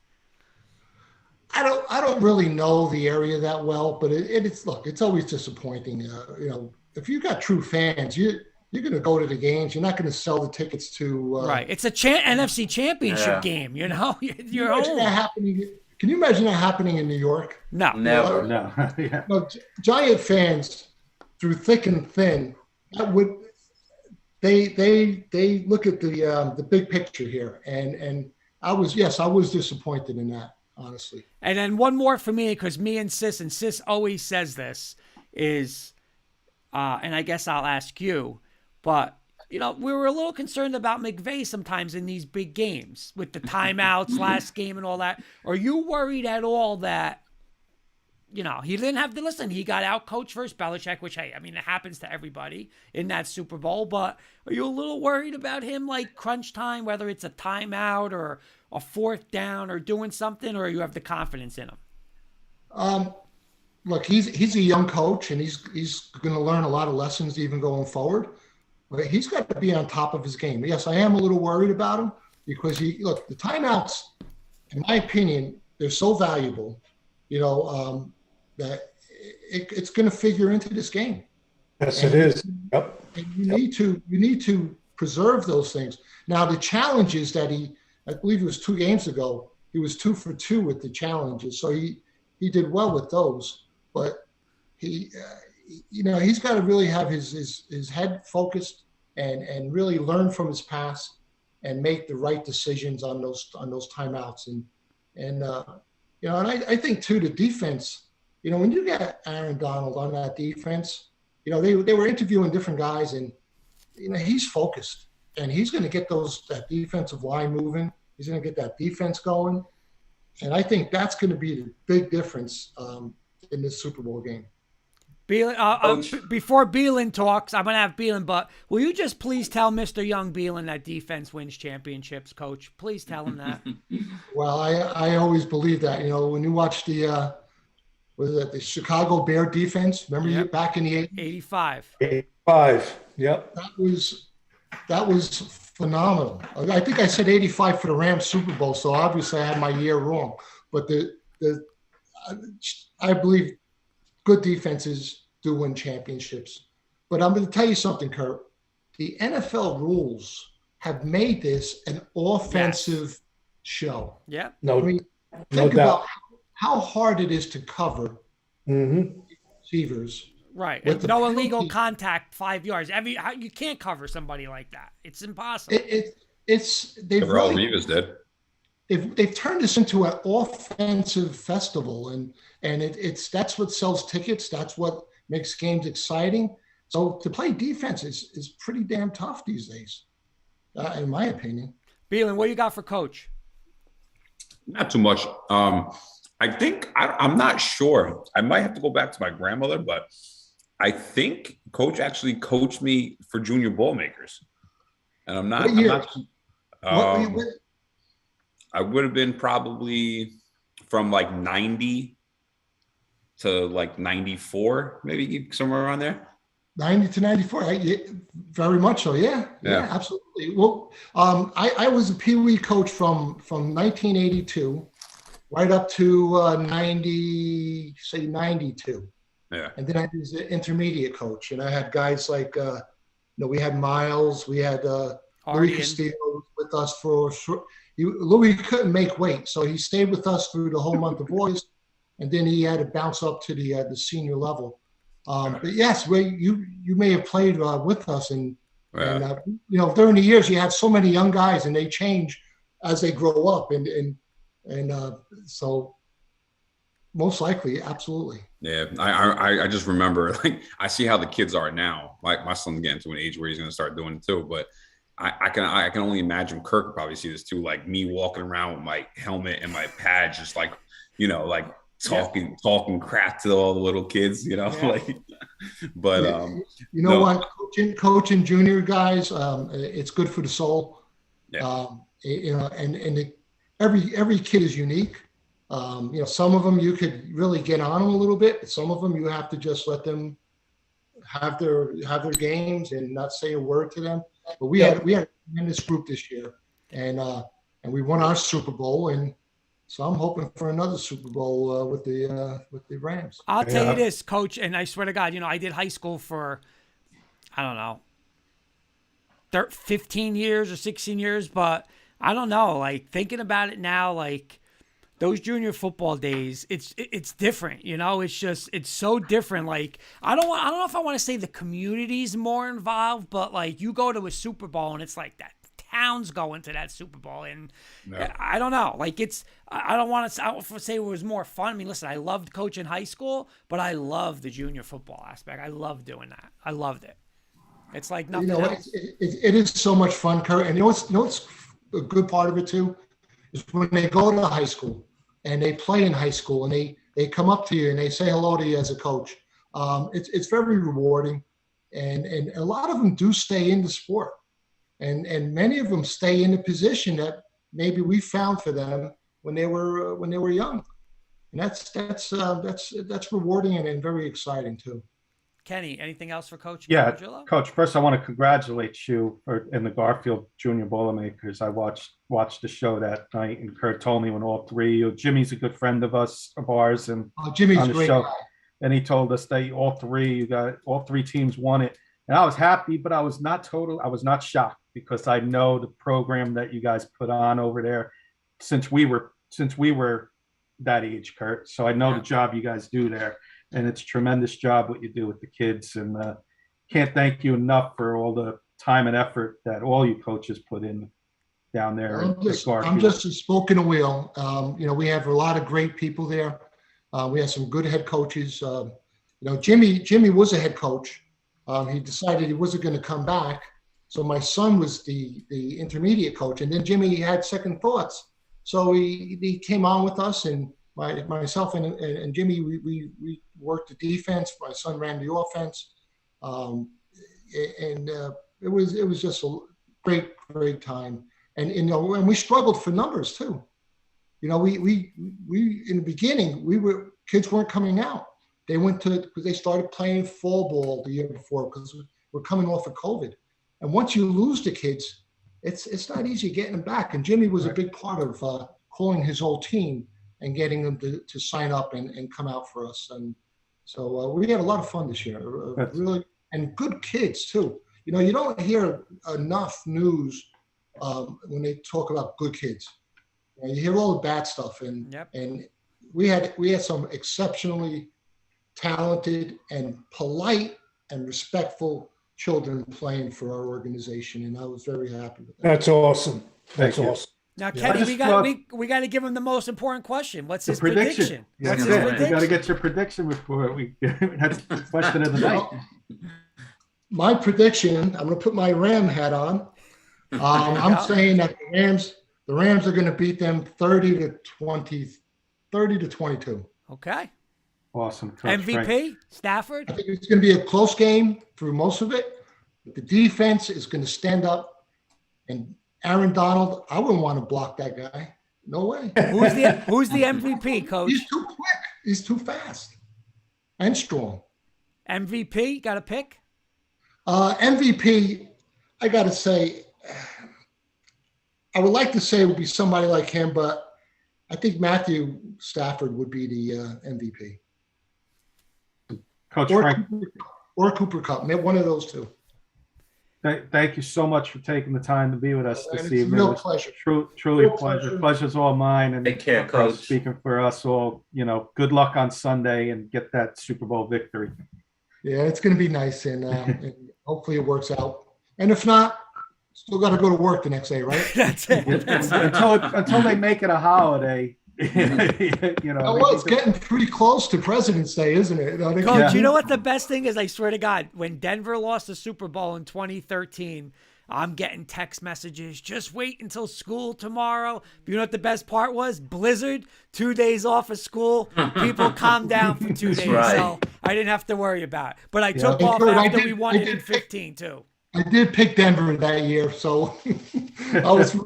I don't really know the area that well, but it's always disappointing. You know, if you got true fans, you're going to go to the games. You're not going to sell the tickets to right. It's a NFC Championship game. You know, you're home. Can you imagine that happening in New York? No, never. No. Yeah. No, Giant fans, through thick and thin, they look at the big picture here, and I was disappointed in that, honestly. And then one more for me, because me and Sis always says this is, and I guess I'll ask you, but you know, we were a little concerned about McVay sometimes in these big games with the timeouts last game and all that. Are you worried at all that, you know, he didn't have to listen? He got out coached versus Belichick, which, hey, I mean, it happens to everybody in that Super Bowl. But are you a little worried about him, like crunch time, whether it's a timeout or a fourth down or doing something, or you have the confidence in him? Look, he's a young coach, and he's going to learn a lot of lessons even going forward. But he's got to be on top of his game. Yes, I am a little worried about him because the timeouts, in my opinion, they're so valuable, you know, that it's going to figure into this game. Yes, it is. Yep. And you need to preserve those things. Now, the challenges that I believe it was 2 games ago, he was 2 for 2 with the challenges. So he did well with those, but he's got to really have his head focused and really learn from his past and make the right decisions on those timeouts. And I think too, the defense, you know, when you get Aaron Donald on that defense, you know, they were interviewing different guys, and you know, he's focused and he's going to get that defensive line moving. He's going to get that defense going. And I think that's going to be the big difference in this Super Bowl game. Before Beelan talks, I'm going to have Beelan, but will you just please tell Mr. Young Beelan that defense wins championships, Coach? Please tell him that. Well, I always believe that. You know, when you watch the Chicago Bear defense, remember back in the 85. 85, yep. That was phenomenal. I think I said 85 for the Rams Super Bowl, so obviously I had my year wrong. But I believe good defenses do win championships. But I'm going to tell you something, Kurt. The NFL rules have made this an offensive show. Yeah. I mean, think about how hard it is to cover receivers. Right. With no illegal contact 5 yards. You can't cover somebody like that. It's impossible. Reeves did. They've turned this into an offensive festival, and that's what sells tickets. That's what makes games exciting. So to play defense is pretty damn tough these days, in my opinion. Beelan, what you got for Coach? Not too much. I think I'm not sure. I might have to go back to my grandmother, but I think Coach actually coached me for Junior Bowl Makers, and I'm not. What I'm year? not. What- I would have been probably from like 90 to like 94, maybe somewhere around there. 90 to 94. Very much so. Yeah, absolutely. Well, I was a Pee Wee coach from 1982 right up to 92. Yeah. And then I was an intermediate coach, and I had guys like, we had Miles, we had Louis Castillo with us for short. Louis couldn't make weight, so he stayed with us through the whole month of August, and then he had to bounce up to the senior level. But yes, you may have played with us, and during the years you have so many young guys, and they change as they grow up, and so most likely, absolutely. Yeah, I just remember, like, I see how the kids are now. Like, my son's getting to an age where he's going to start doing it too. But I can only imagine Kirk could probably see this too. Like me walking around with my helmet and my pad, just like, like talking crap to all the little kids, like. But what, coaching junior guys, it's good for the soul. Yeah. Every kid is unique. Some of them you could really get on them a little bit. But some of them you have to just let them have their games and not say a word to them. But we had a tremendous group this year, and we won our Super Bowl, and so I'm hoping for another Super Bowl with the Rams. I'll tell you this, Coach, and I swear to God, I did high school for, I don't know, 15 years or 16 years, but I don't know. Like, thinking about it now, like, those junior football days, it's different, it's so different. Like, I don't know if I want to say the community's more involved, but like you go to a Super Bowl and it's like that town's going to that Super Bowl, and I don't know, like I don't want to say it was more fun. I mean, listen, I loved coaching high school, but I love the junior football aspect. I love doing that. I loved it. It's like nothing else. It is so much fun, Kurt. And what's a good part of it too is when they go to high school and they play in high school and they come up to you and they say hello to you as a coach. It's very rewarding, and a lot of them do stay in the sport, and many of them stay in the position that maybe we found for them when they were young, and that's rewarding and very exciting too. Kenny, anything else for Coach? Yeah, Cangillo? Coach, first I want to congratulate you in the Garfield Junior Boilermakers. I watched the show that night, and Kurt told me when all three, Jimmy's a good friend of ours, and Jimmy's on the great show, guy. and he told us that all three teams won it, and I was happy, but I was not shocked, because I know the program that you guys put on over there since we were that age, Kurt. So I know the job you guys do there. And it's a tremendous job what you do with the kids, and can't thank you enough for all the time and effort that all you coaches put in down there. I'm just a spoke in a wheel. We have a lot of great people there. We have some good head coaches. Jimmy was a head coach. He decided he wasn't going to come back, so my son was the intermediate coach, and then Jimmy had second thoughts, so he came on with us, and myself and Jimmy, we worked the defense. My son ran the offense, and it was just a great time. And and we struggled for numbers too. We in the beginning kids weren't coming out. They because they started playing fall ball the year before, because we're coming off of COVID. And once you lose the kids, it's not easy getting them back. And Jimmy was a big part of calling his whole team and getting them to sign up and come out for us. And so we had a lot of fun this year, really, and good kids too. You don't hear enough news when they talk about good kids. You hear all the bad stuff, and we had some exceptionally talented and polite and respectful children playing for our organization, and I was very happy with that. That's awesome. That's awesome. Now, Kenny, we got to give him the most important question. What's his prediction? What's his prediction? You got to get your prediction before we. That's the question of the night. My prediction. I'm going to put my Ram hat on. I'm saying that the Rams are going to beat them 30-20, 30-22. Okay. Awesome. Coach MVP, Frank. Stafford? I think it's going to be a close game through most of it. The defense is going to stand up. And Aaron Donald, I wouldn't want to block that guy. No way. Who's the MVP, Coach? He's too quick. He's too fast and strong. MVP, got a pick? MVP, I got to say, I would like to say it would be somebody like him, but I think Matthew Stafford would be the MVP. Coach Frank. Or Cooper Kupp, one of those two. Thank you so much for taking the time to be with us this evening. It's a real pleasure. Truly a pleasure. Pleasure's all mine. And Take care, Coach. Speaking for us all, good luck on Sunday and get that Super Bowl victory. Yeah, it's going to be nice, and hopefully it works out. And if not, still got to go to work the next day, right? That's it. Until they make it a holiday. It's getting pretty close to President's Day, isn't it? Coach, you know what the best thing is? I swear to God, when Denver lost the Super Bowl in 2013, I'm getting text messages. Just wait until school tomorrow. But you know what the best part was? Blizzard, 2 days off of school. People calmed down for 2 days, right. so I didn't have to worry about it. But I took off after we won it in 15 too. I did pick Denver that year, so I was.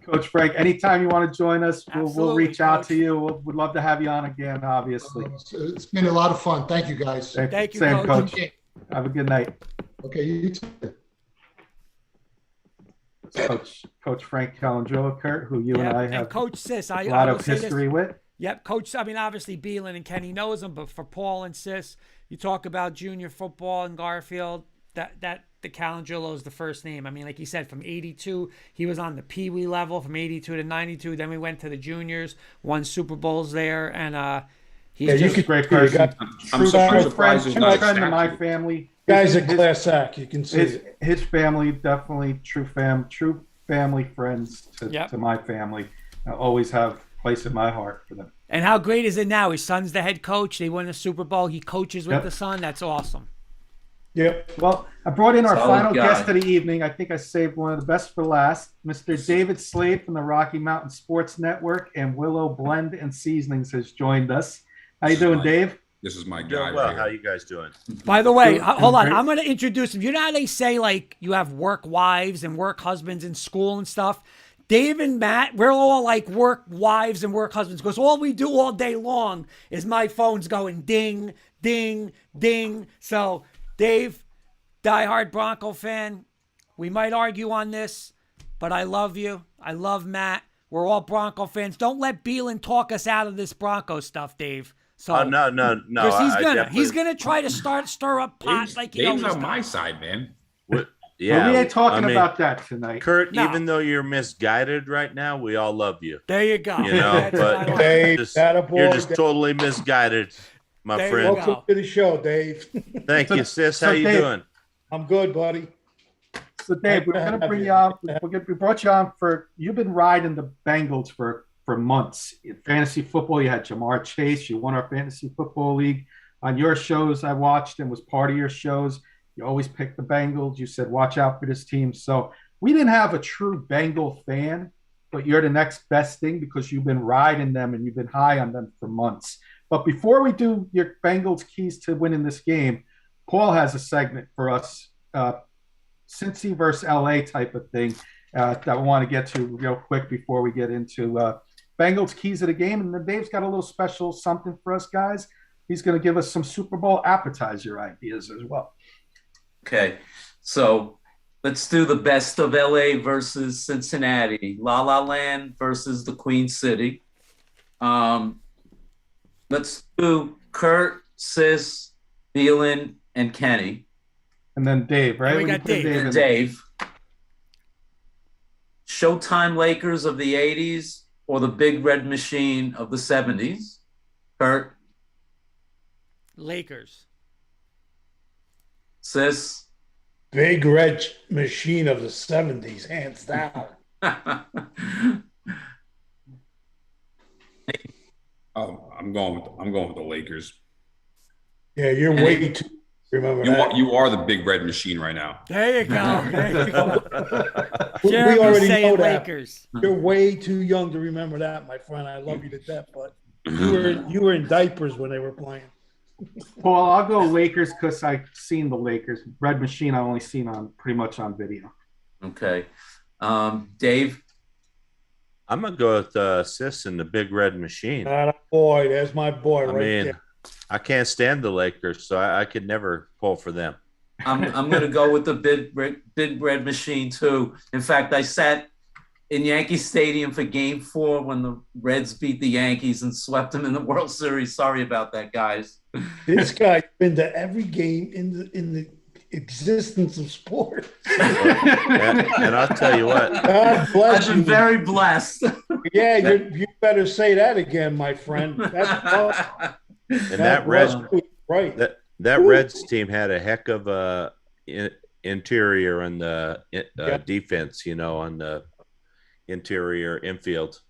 Coach Frank, anytime you want to join us, we'll reach out Coach. to you. We'd love to have you on again, obviously. It's been a lot of fun. Thank you, guys. Thank you, Same, Coach. Coach. Have a good night. Okay, you too. Coach Frank Calandrilla, Kurt, who you and I have Coach Sis, a lot of history with. Yep, Coach. I mean, obviously, Beelan and Kenny knows him, but for Paul and Sis, you talk about junior football in Garfield. That the Calandrillo is the first name. I mean, like he said, from 82, he was on the Pee Wee level from 82 to 92. Then we went to the juniors, won Super Bowls there, and he's just a great person. I'm so surprised he's not a friend of my statue. family. Guy's a class act. You can see his family definitely true family friends to my family. I always have a place in my heart for them. And how great is it now? His son's the head coach. They won the Super Bowl. He coaches with the son. That's awesome. Yep. Well, I brought in our Solid final guy. guest of the evening. I think I saved one of the best for last. Mr. David Slade from the Rocky Mountain Sports Network and Willow Blend and Seasonings has joined us. How you doing, Dave? This is my guy. Doing well. How you guys doing? By the way, hold on. I'm going to introduce him. You know how they say, like, you have work wives and work husbands in school and stuff? Dave and Matt, we're all like work wives and work husbands because all we do all day long is my phone's going ding, ding, ding. So, Dave, diehard Bronco fan, we might argue on this, but I love you. I love Matt. We're all Bronco fans. Don't let Beelan talk us out of this Bronco stuff, Dave. So no. Because he's gonna try to stir up pot like he Dave's always on my does. side, man. Yeah, But we ain't talking about that tonight. Kurt, No. even though you're misguided right now, we all love you. There you go. You know, That's what I but like. Dave, you're just totally misguided, my There you friend. go. Welcome to the show, Dave. Thank you, sis. so How you Dave- doing? I'm good, buddy. So, Dave, we're going to bring you on. We brought you on you've been riding the Bengals for months. In fantasy football, you had Jamar Chase. You won our fantasy football league. On your shows, I watched and was part of your shows. You always picked the Bengals. You said, watch out for this team. So we didn't have a true Bengal fan, but you're the next best thing because you've been riding them and you've been high on them for months. But before we do your Bengals keys to winning this game, Paul has a segment for us, Cincy versus LA type of thing that I want to get to real quick before we get into Bengals keys of the game. And then Dave's got a little special something for us guys. He's going to give us some Super Bowl appetizer ideas as well. Okay, so let's do the best of LA versus Cincinnati, La La Land versus the Queen City. Let's do Kurt, Sis, Beelan, and Kenny. And then Dave, right? And we got put Dave. in And there. Dave. Showtime Lakers of the 80s or the Big Red Machine of the 70s? Kurt, Lakers. Sis. Big red machine of the 70s, hands down. Oh, I'm going with the Lakers. Yeah, you're way too. Remember that? You are the big red machine right now. There you go. There you go. We Jeremy's already saying know that. Lakers. You're way too young to remember that, my friend. I love you to death, but You were in diapers when they were playing. Well, I'll go Lakers because I've seen the Lakers. Red Machine I've only seen on pretty much on video. Okay. Dave? I'm going to go with Sis and the Big Red Machine. Boy, there's my boy there. I can't stand the Lakers, so I could never pull for them. I'm going to go with the Big Red Machine, too. In fact, I sat in Yankee Stadium for Game 4 when the Reds beat the Yankees and swept them in the World Series. Sorry about that, guys. This guy's been to every game in the existence of sport. And I'll tell you what. God bless I've been very blessed. Yeah, you better say that again, my friend. That's awesome. And that Reds, right. That Reds team had a heck of a interior on the defense, on the interior infield,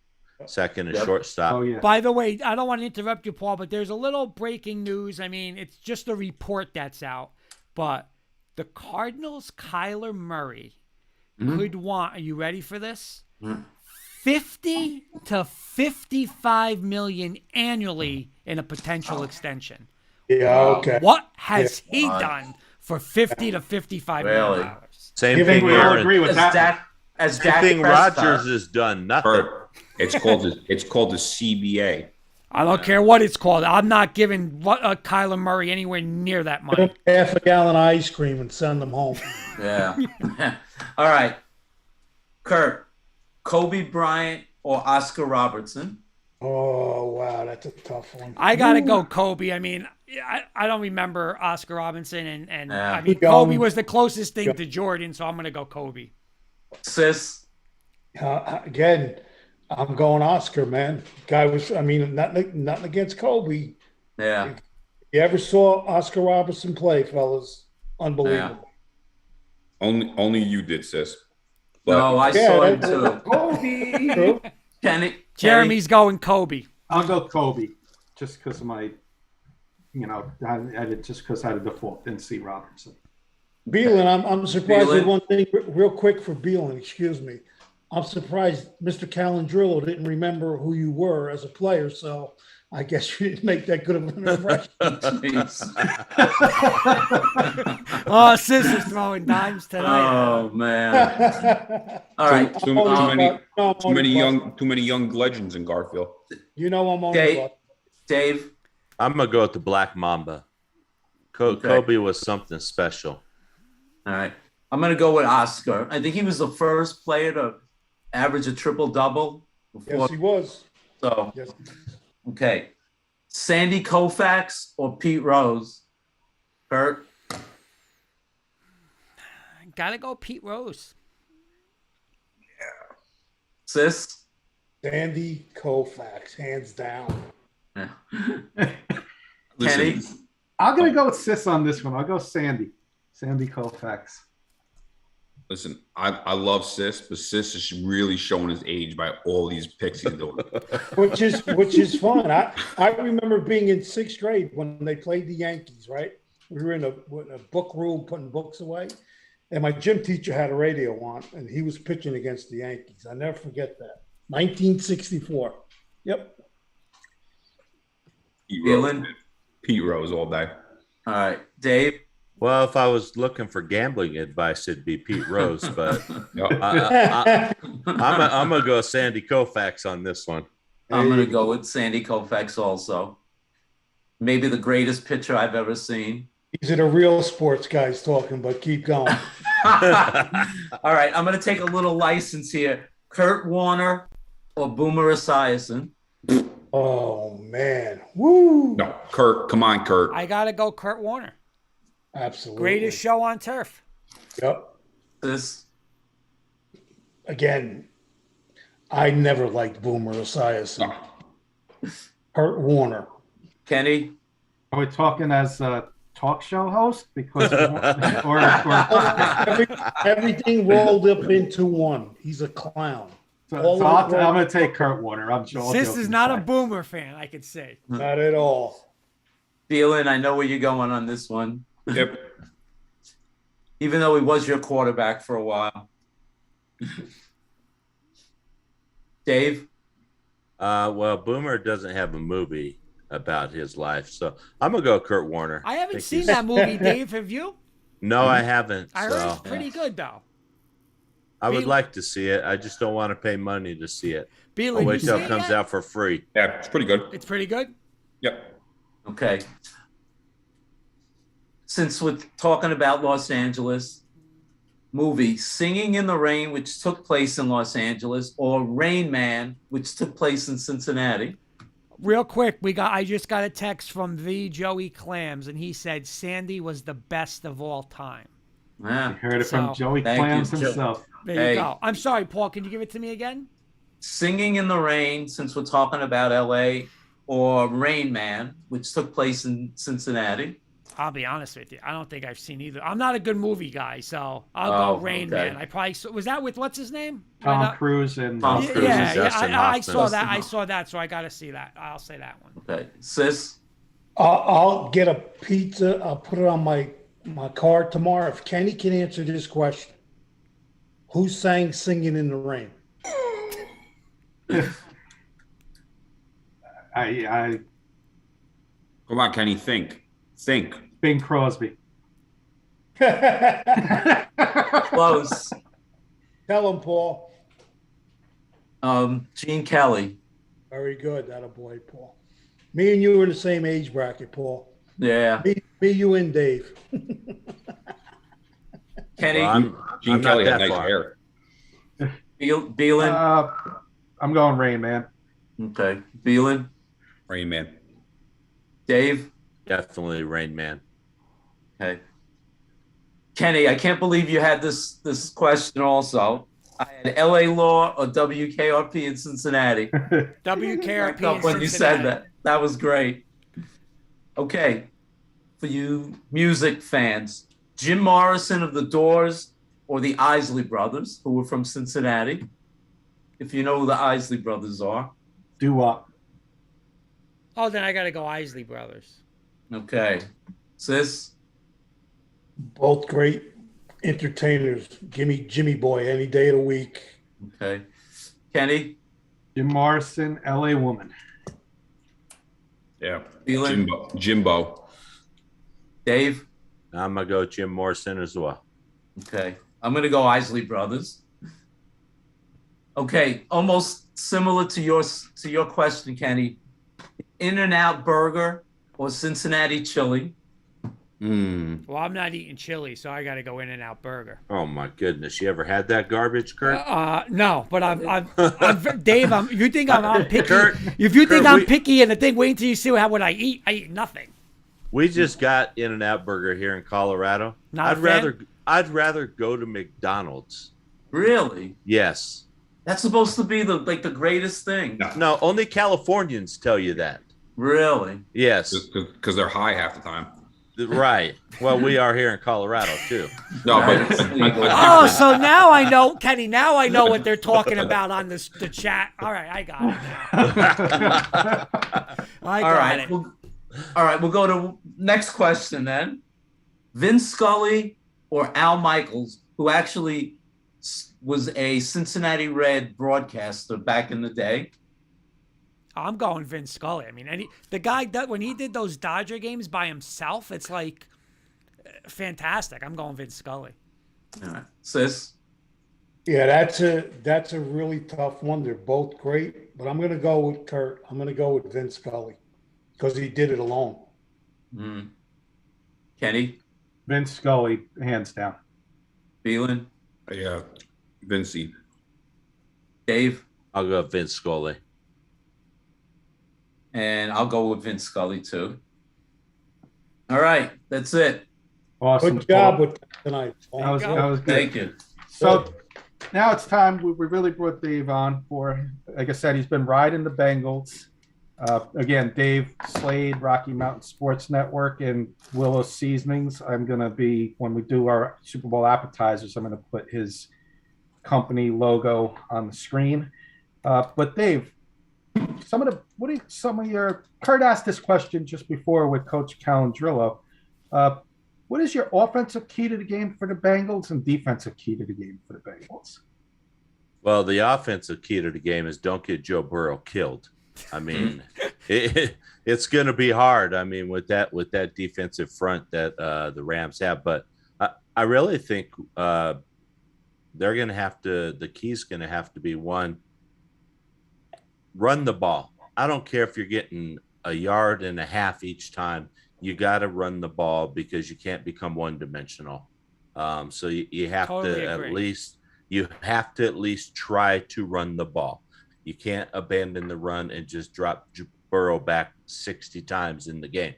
second and shortstop. Oh, yeah. By the way, I don't want to interrupt you, Paul, but there's a little breaking news. I mean, it's just a report that's out, but the Cardinals' Kyler Murray could want, are you ready for this? 50 to 55 million annually in a potential extension. Yeah, okay. What has he done for 50 to 55 million dollars? Same thing. We all agree with that. As Same thing Rodgers has done. Nothing. It's called the CBA. I don't care what it's called. I'm not giving Kyler Murray anywhere near that money. Half a gallon of ice cream and send them home. Yeah. All right. Kurt, Kobe Bryant or Oscar Robertson? Oh, wow. That's a tough one. I got to go Kobe. I mean, I don't remember Oscar Robertson. And I mean, Keep Kobe going. was the closest thing to Jordan, so I'm going to go Kobe. Sis? Again, I'm going Oscar, man. Guy was, I mean, nothing against Kobe. Yeah. If you ever saw Oscar Robertson play, fellas, unbelievable. Only you did, Sis. No, I saw him too. Kobe. Jeremy's going Kobe. I'll go Kobe just because of my, I did just because I had a default didn't see Robertson. Beelan, I'm surprised Beelan? with one thing real quick for Beelan, excuse me. I'm surprised Mr. Calandrillo didn't remember who you were as a player, so I guess you didn't make that good of an impression. Oh, Sis is throwing dimes tonight. Oh, man. All right. Too many young legends in Garfield. You know I'm on the Dave? I'm going to go with the Black Mamba. Kobe was something special. All right. I'm going to go with Oscar. I think he was the first player to average a triple-double. Yes, he was. So, yes. Okay. Sandy Koufax or Pete Rose? Kurt? Gotta go Pete Rose. Sis? Sandy Koufax, hands down. Yeah. Listen, Kenny? I'm going to go with Sis on this one. I'll go Sandy Koufax. Listen, I love Sis, but Sis is really showing his age by all these picks he's doing. which is fun. I remember being in 6th grade when they played the Yankees, right? We were in a book room putting books away, and my gym teacher had a radio on, and he was pitching against the Yankees. I never forget that. 1964. Yep. Pete Rose all day. All right. Dave? Well, if I was looking for gambling advice, it'd be Pete Rose, but I'm going to go Sandy Koufax on this one. I'm going to go with Sandy Koufax also. Maybe the greatest pitcher I've ever seen. These are the real sports guys talking, but keep going. All right. I'm going to take a little license here. Kurt Warner or Boomer Esiason? Oh, man. Woo. No, Kurt. Come on, Kurt. I gotta go Kurt Warner. Absolutely. Greatest show on turf. Yep. This? Again, I never liked Boomer Esiason. Kurt Warner. Kenny? Are we talking as a talk show host? Because everything rolled up into one. He's a clown. So I'm going to take Kurt Warner. I'm sure. Sis is not a Boomer fan, I could say. Not at all. Phelan, I know where you're going on this one. Yep. Even though he was your quarterback for a while. Dave? Well, Boomer doesn't have a movie about his life, so I'm gonna go Kurt Warner. I haven't seen that movie, Dave. Have you? No, I haven't. I heard it's pretty good, though. I would like to see it. I just don't want to pay money to see it. Beelan, I'll wait till it comes out for free. Yeah, it's pretty good. It's pretty good? Yep. Okay. Since we're talking about Los Angeles, movie Singing in the Rain, which took place in Los Angeles, or Rain Man, which took place in Cincinnati. Real quick, I just got a text from the Joey Clams, and he said Sandy was the best of all time. Yeah. You heard it from Joey Clams himself. There you go. I'm sorry, Paul. Can you give it to me again? Singing in the Rain, since we're talking about LA, or Rain Man, which took place in Cincinnati. I'll be honest with you. I don't think I've seen either. I'm not a good movie guy, so I'll go Rain Man. I probably was that with what's his name? Tom Cruise and Tom Cruise. Yeah. I saw that. I saw that, so I got to see that. I'll say that one. Okay, Sis. I'll get a pizza. I'll put it on my card tomorrow. If Kenny can answer this question, who sang "Singing in the Rain"? I Come on, Kenny, think. Bing Crosby. Close. Tell him, Paul. Gene Kelly. Very good. That a boy, Paul. Me and you are in the same age bracket, Paul. Yeah. Me, you, and Dave. Kenny. Well, Gene Kelly had nice hair. Beelan. I'm going Rain Man. Okay. Beelan. Rain Man. Dave. Definitely Rain Man. Okay. Kenny, I can't believe you had this question also. I had LA Law or WKRP in Cincinnati. WKRP in when you said that. That was great. Okay. For you music fans, Jim Morrison of the Doors or the Isley Brothers, who were from Cincinnati. If you know who the Isley Brothers are. Doo-wop. Oh, then I got to go Isley Brothers. Okay. Sis? Both great entertainers. Give me Jimmy Boy any day of the week. Okay. Kenny? Jim Morrison, LA Woman. Yeah. Beelan? Jimbo. Dave? I'm going to go Jim Morrison as well. Okay. I'm going to go Isley Brothers. Okay. Almost similar to your question, Kenny. In-N-Out Burger or Cincinnati Chili? Well, I'm not eating chili, so I got to go In-N-Out Burger. Oh my goodness! You ever had that garbage, Kurt? No, but I'm Dave. You think I'm picky? Kurt, if you think I'm picky and the thing, wait until you see what I eat. I eat nothing. We just got In-N-Out Burger here in Colorado. I'd rather go to McDonald's. Really? Yes. That's supposed to be the greatest thing. No, only Californians tell you that. Really? Yes. Because they're high half the time. Right. Well, we are here in Colorado too. No, Oh, so now I know, Kenny. Now I know what they're talking about on the chat. All right, I got it. I got it. All right, we'll go to next question then. Vince Scully or Al Michaels, who actually was a Cincinnati Red broadcaster back in the day. I'm going Vince Scully. I mean, the guy that when he did those Dodger games by himself, it's like fantastic. I'm going Vince Scully. All right, Sis. Yeah, that's a really tough one. They're both great, but I'm going to go with Kurt. I'm going to go with Vince Scully because he did it alone. Kenny. Vince Scully, hands down. Beelan. Yeah, Vincey. Dave. I'll go Vince Scully. And I'll go with Vince Scully too. All right, that's it. Awesome. Good job with tonight. That was good. Thank you. So now it's time. We really brought Dave on for, like I said, he's been riding the Bengals. Again, Dave Slade, Rocky Mountain Sports Network, and Willow Seasonings. I'm going to be, when we do our Super Bowl appetizers, I'm going to put his company logo on the screen. But Dave, Kurt asked this question just before with Coach Calandrillo. What is your offensive key to the game for the Bengals and defensive key to the game for the Bengals? Well, the offensive key to the game is don't get Joe Burrow killed. I mean, it's going to be hard. I mean, with that defensive front that the Rams have, but I really think they're going to have to. The key's going to have to be one, run the ball. I don't care if you're getting a yard and a half each time. You got to run the ball because you can't become one dimensional. So you have Totally to agree. at least try to run the ball. You can't abandon the run and just drop Burrow back 60 times in the game.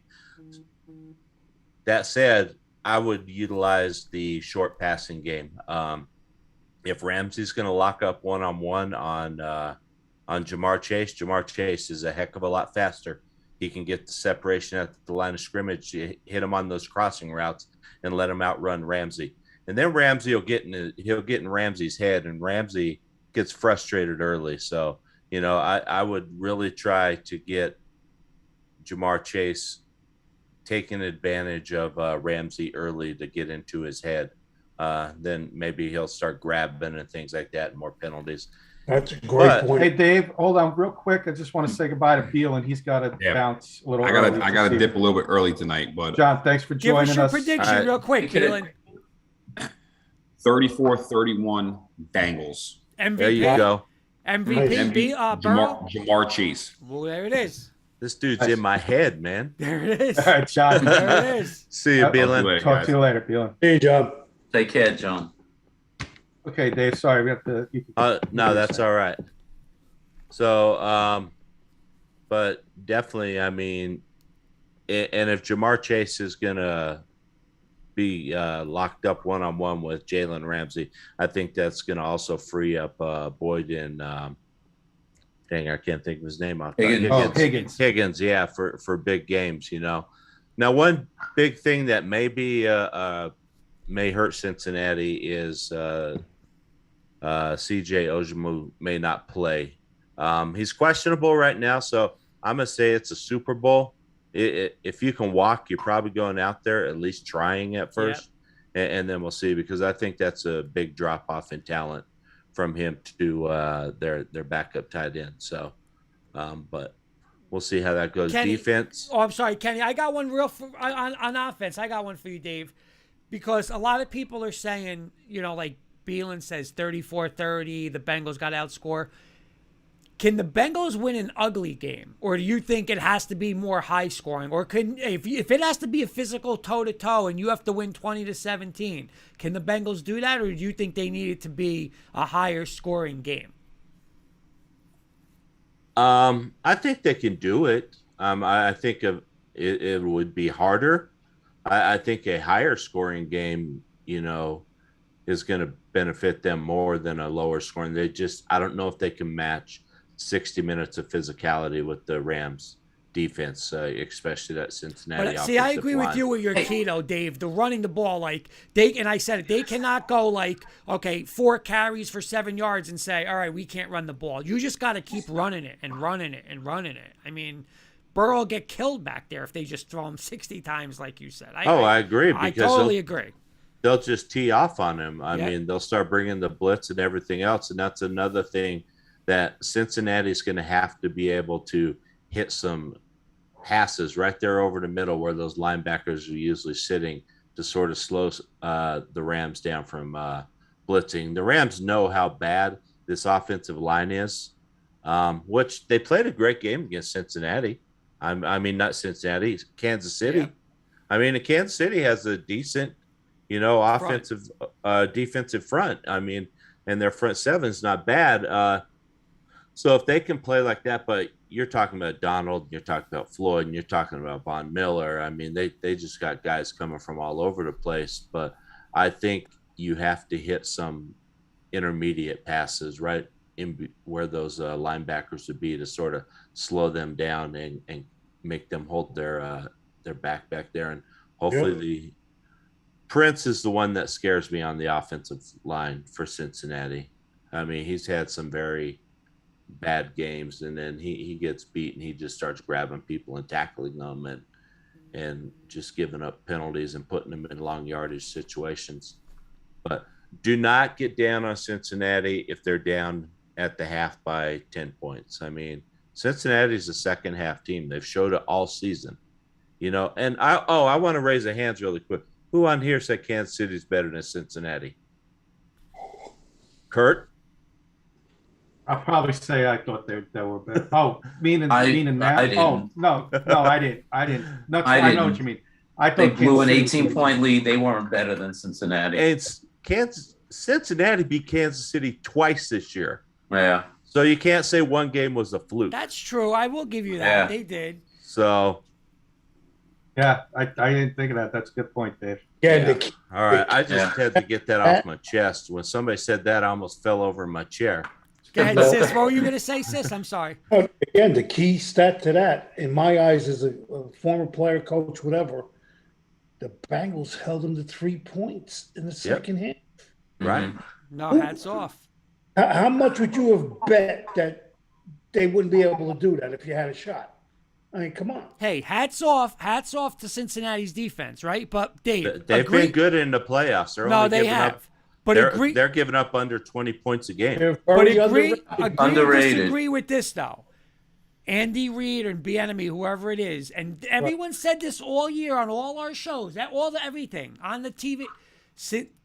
That said, I would utilize the short passing game. If Ramsey's going to lock up one-on-one on Jamar Chase is a heck of a lot faster. He can get the separation at the line of scrimmage, hit him on those crossing routes, and let him outrun Ramsey. And then Ramsey he'll get in Ramsey's head, and Ramsey gets frustrated early. So, I would really try to get Jamar Chase taking advantage of Ramsey early to get into his head. Then maybe he'll start grabbing and things like that, and more penalties. That's a great point. Hey, Dave, hold on real quick. I just want to say goodbye to Beal, and he's got to bounce a little early. I got to dip a little bit early tonight, but John, thanks for Give joining us your us. prediction real quick, Keelan. 34-31 Bengals. MVP. There you go. MVP. Burrow. Jamar Chase. Well, there it is. This dude's in my head, man. There it is. All right, John. There it is. See you, Beelan. Talk to you later, Beelan. Hey, John. Take care, John. Okay, Dave. Sorry, we have to. No, that's all right. So, but definitely, I mean, and if Jamar Chase is gonna be locked up one-on-one with Jalen Ramsey, I think that's gonna also free up Boyd and dang, I can't think of his name. Higgins. Higgins, yeah, for big games, Now, one big thing that maybe may hurt Cincinnati is CJ Ojomu may not play. He's questionable right now, so I'm gonna say it's a Super Bowl. If you can walk, you're probably going out there at least trying at first, and then we'll see, because I think that's a big drop off in talent from him to their backup tight end. So, but we'll see how that goes. Kenny, Defense. Oh, I'm sorry, Kenny. I got one on offense. I got one for you, Dave, because a lot of people are saying, like Beelan says 34-30, the Bengals got to outscore. Can the Bengals win an ugly game, or do you think it has to be more high scoring, or if it has to be a physical toe to toe and you have to win 20-17, can the Bengals do that, or do you think they need it to be a higher scoring game? I think they can do it. I think it would be harder. I think a higher scoring game, is going to benefit them more than a lower scoring. I don't know if they can match 60 minutes of physicality with the Rams defense, especially that Cincinnati. But see, I agree with you with your keto, Dave. The running the ball, I said it, they cannot go 4 carries for 7 yards and say, all right, we can't run the ball. You just got to keep running it and running it and running it. I mean, Burrow will get killed back there if they just throw him 60 times, like you said. I agree. I totally agree. They'll just tee off on him. I mean, they'll start bringing the blitz and everything else, and that's another thing that Cincinnati's going to have to be able to hit some passes right there over the middle where those linebackers are usually sitting to sort of slow the Rams down from blitzing. The Rams know how bad this offensive line is, which they played a great game against Cincinnati. I mean, not Cincinnati, Kansas City. Yeah. I mean, Kansas City has a decent, offensive, defensive front. I mean, and their front seven's not bad. So if they can play like that, but you're talking about Donald, you're talking about Floyd, and you're talking about Von Miller. I mean, they just got guys coming from all over the place. But I think you have to hit some intermediate passes right in where those linebackers would be to sort of slow them down and make them hold their back there. And hopefully the Prince is the one that scares me on the offensive line for Cincinnati. I mean, he's had some very bad games, and then he gets beat and he just starts grabbing people and tackling them and just giving up penalties and putting them in long yardage situations. But do not get down on Cincinnati if they're down at the half by 10 points. I mean, Cincinnati's a second half team. They've showed it all season, And I want to raise a hands really quick. Who on here said Kansas City's better than Cincinnati? Kurt? I'll probably say I thought they were better. Oh, meaning now? I didn't. Oh, no, I didn't. No, I know what you mean. I thought They blew an Kansas City- 18-point lead. They weren't better than Cincinnati. Cincinnati beat Kansas City twice this year. Yeah. So you can't say one game was a fluke. That's true. I will give you that. Yeah. They did. So. Yeah, I didn't think of that. That's a good point, Dave. Yeah. All right. I just had to get that off my chest. When somebody said that, I almost fell over in my chair. Go ahead, sis. What were you going to say, sis? I'm sorry. Again, the key stat to that, in my eyes, as a former player, coach, whatever, the Bengals held them to 3 points in the second half. Right. No, hats off. How much would you have bet that they wouldn't be able to do that if you had a shot? I mean, come on. Hey, hats off to Cincinnati's defense, right? But Dave, they've been good in the playoffs. They have. But they're giving up under 20 points a game. But agree underrated. disagree with this though. Andy Reid and Bieniemy, whoever it is, and everyone said this all year on all our shows, everything on the TV.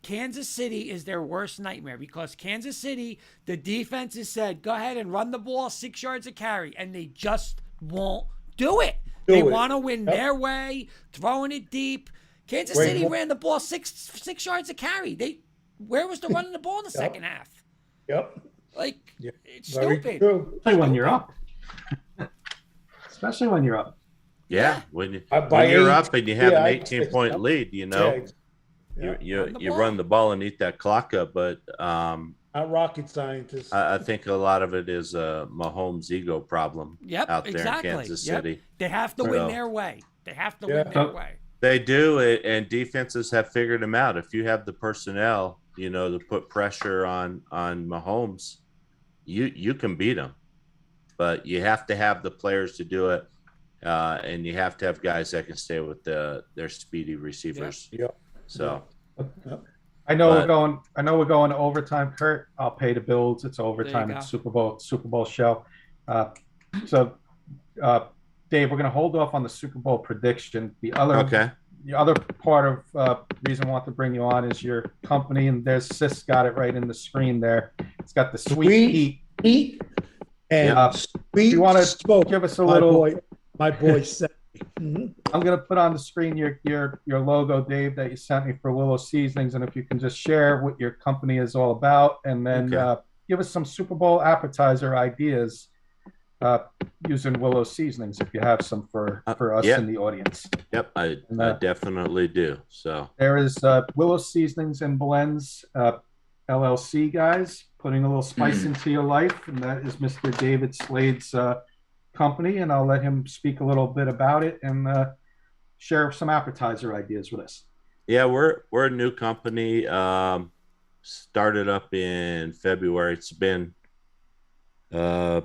Kansas City is their worst nightmare because Kansas City, the defense has said, go ahead and run the ball 6 yards a carry, and they just won't do it. They want to win their way, throwing it deep. Kansas City ran the ball six yards a carry. Where was the running the ball in the second half? Yep. It's stupid. Especially when you're up. Especially when you're up. Yeah. When you're up and you have an 18-point lead, you run the ball and eat that clock up. But not rocket scientists. I think a lot of it is a Mahomes' ego problem out there in Kansas City. They have to win their way. They have to win their way. They do, and defenses have figured them out. If you have the personnel, to put pressure on Mahomes, you can beat them. But you have to have the players to do it, and you have to have guys that can stay with their speedy receivers. Yep. So, I know we're going to overtime, Kurt. I'll pay the bills. It's overtime. It's Super Bowl show. So, Dave, we're going to hold off on the Super Bowl prediction. The other part of reason I want to bring you on is your company, and there's Sis got it right in the screen there. It's got the sweet heat. And you want to give us a little? My boy said. I'm going to put on the screen your logo, Dave, that you sent me for Willow Seasonings, and if you can just share what your company is all about, and then give us some Super Bowl appetizer ideas using Willow Seasonings, if you have some for us in the audience. Yep, I definitely do. So there is Willow Seasonings and Blends LLC, guys, putting a little spice into your life, and that is Mr. David Slade's company, and I'll let him speak a little bit about it and share some appetizer ideas with us. Yeah, we're a new company. Started up in February. It's been a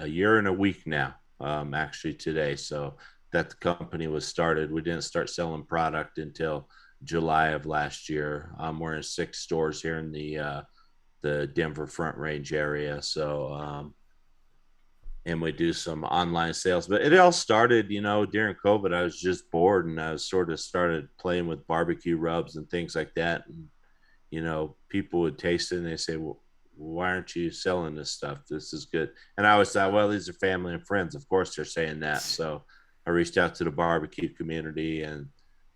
year and a week now, actually today. So that the company was started. We didn't start selling product until July of last year. We're in 6 stores here in the Denver Front Range area. So, and we do some online sales, but it all started, during COVID. I was just bored, and I sort of started playing with barbecue rubs and things like that. And, people would taste it and they say, well, why aren't you selling this stuff? This is good. And I always thought, well, these are family and friends. Of course they're saying that. So I reached out to the barbecue community, and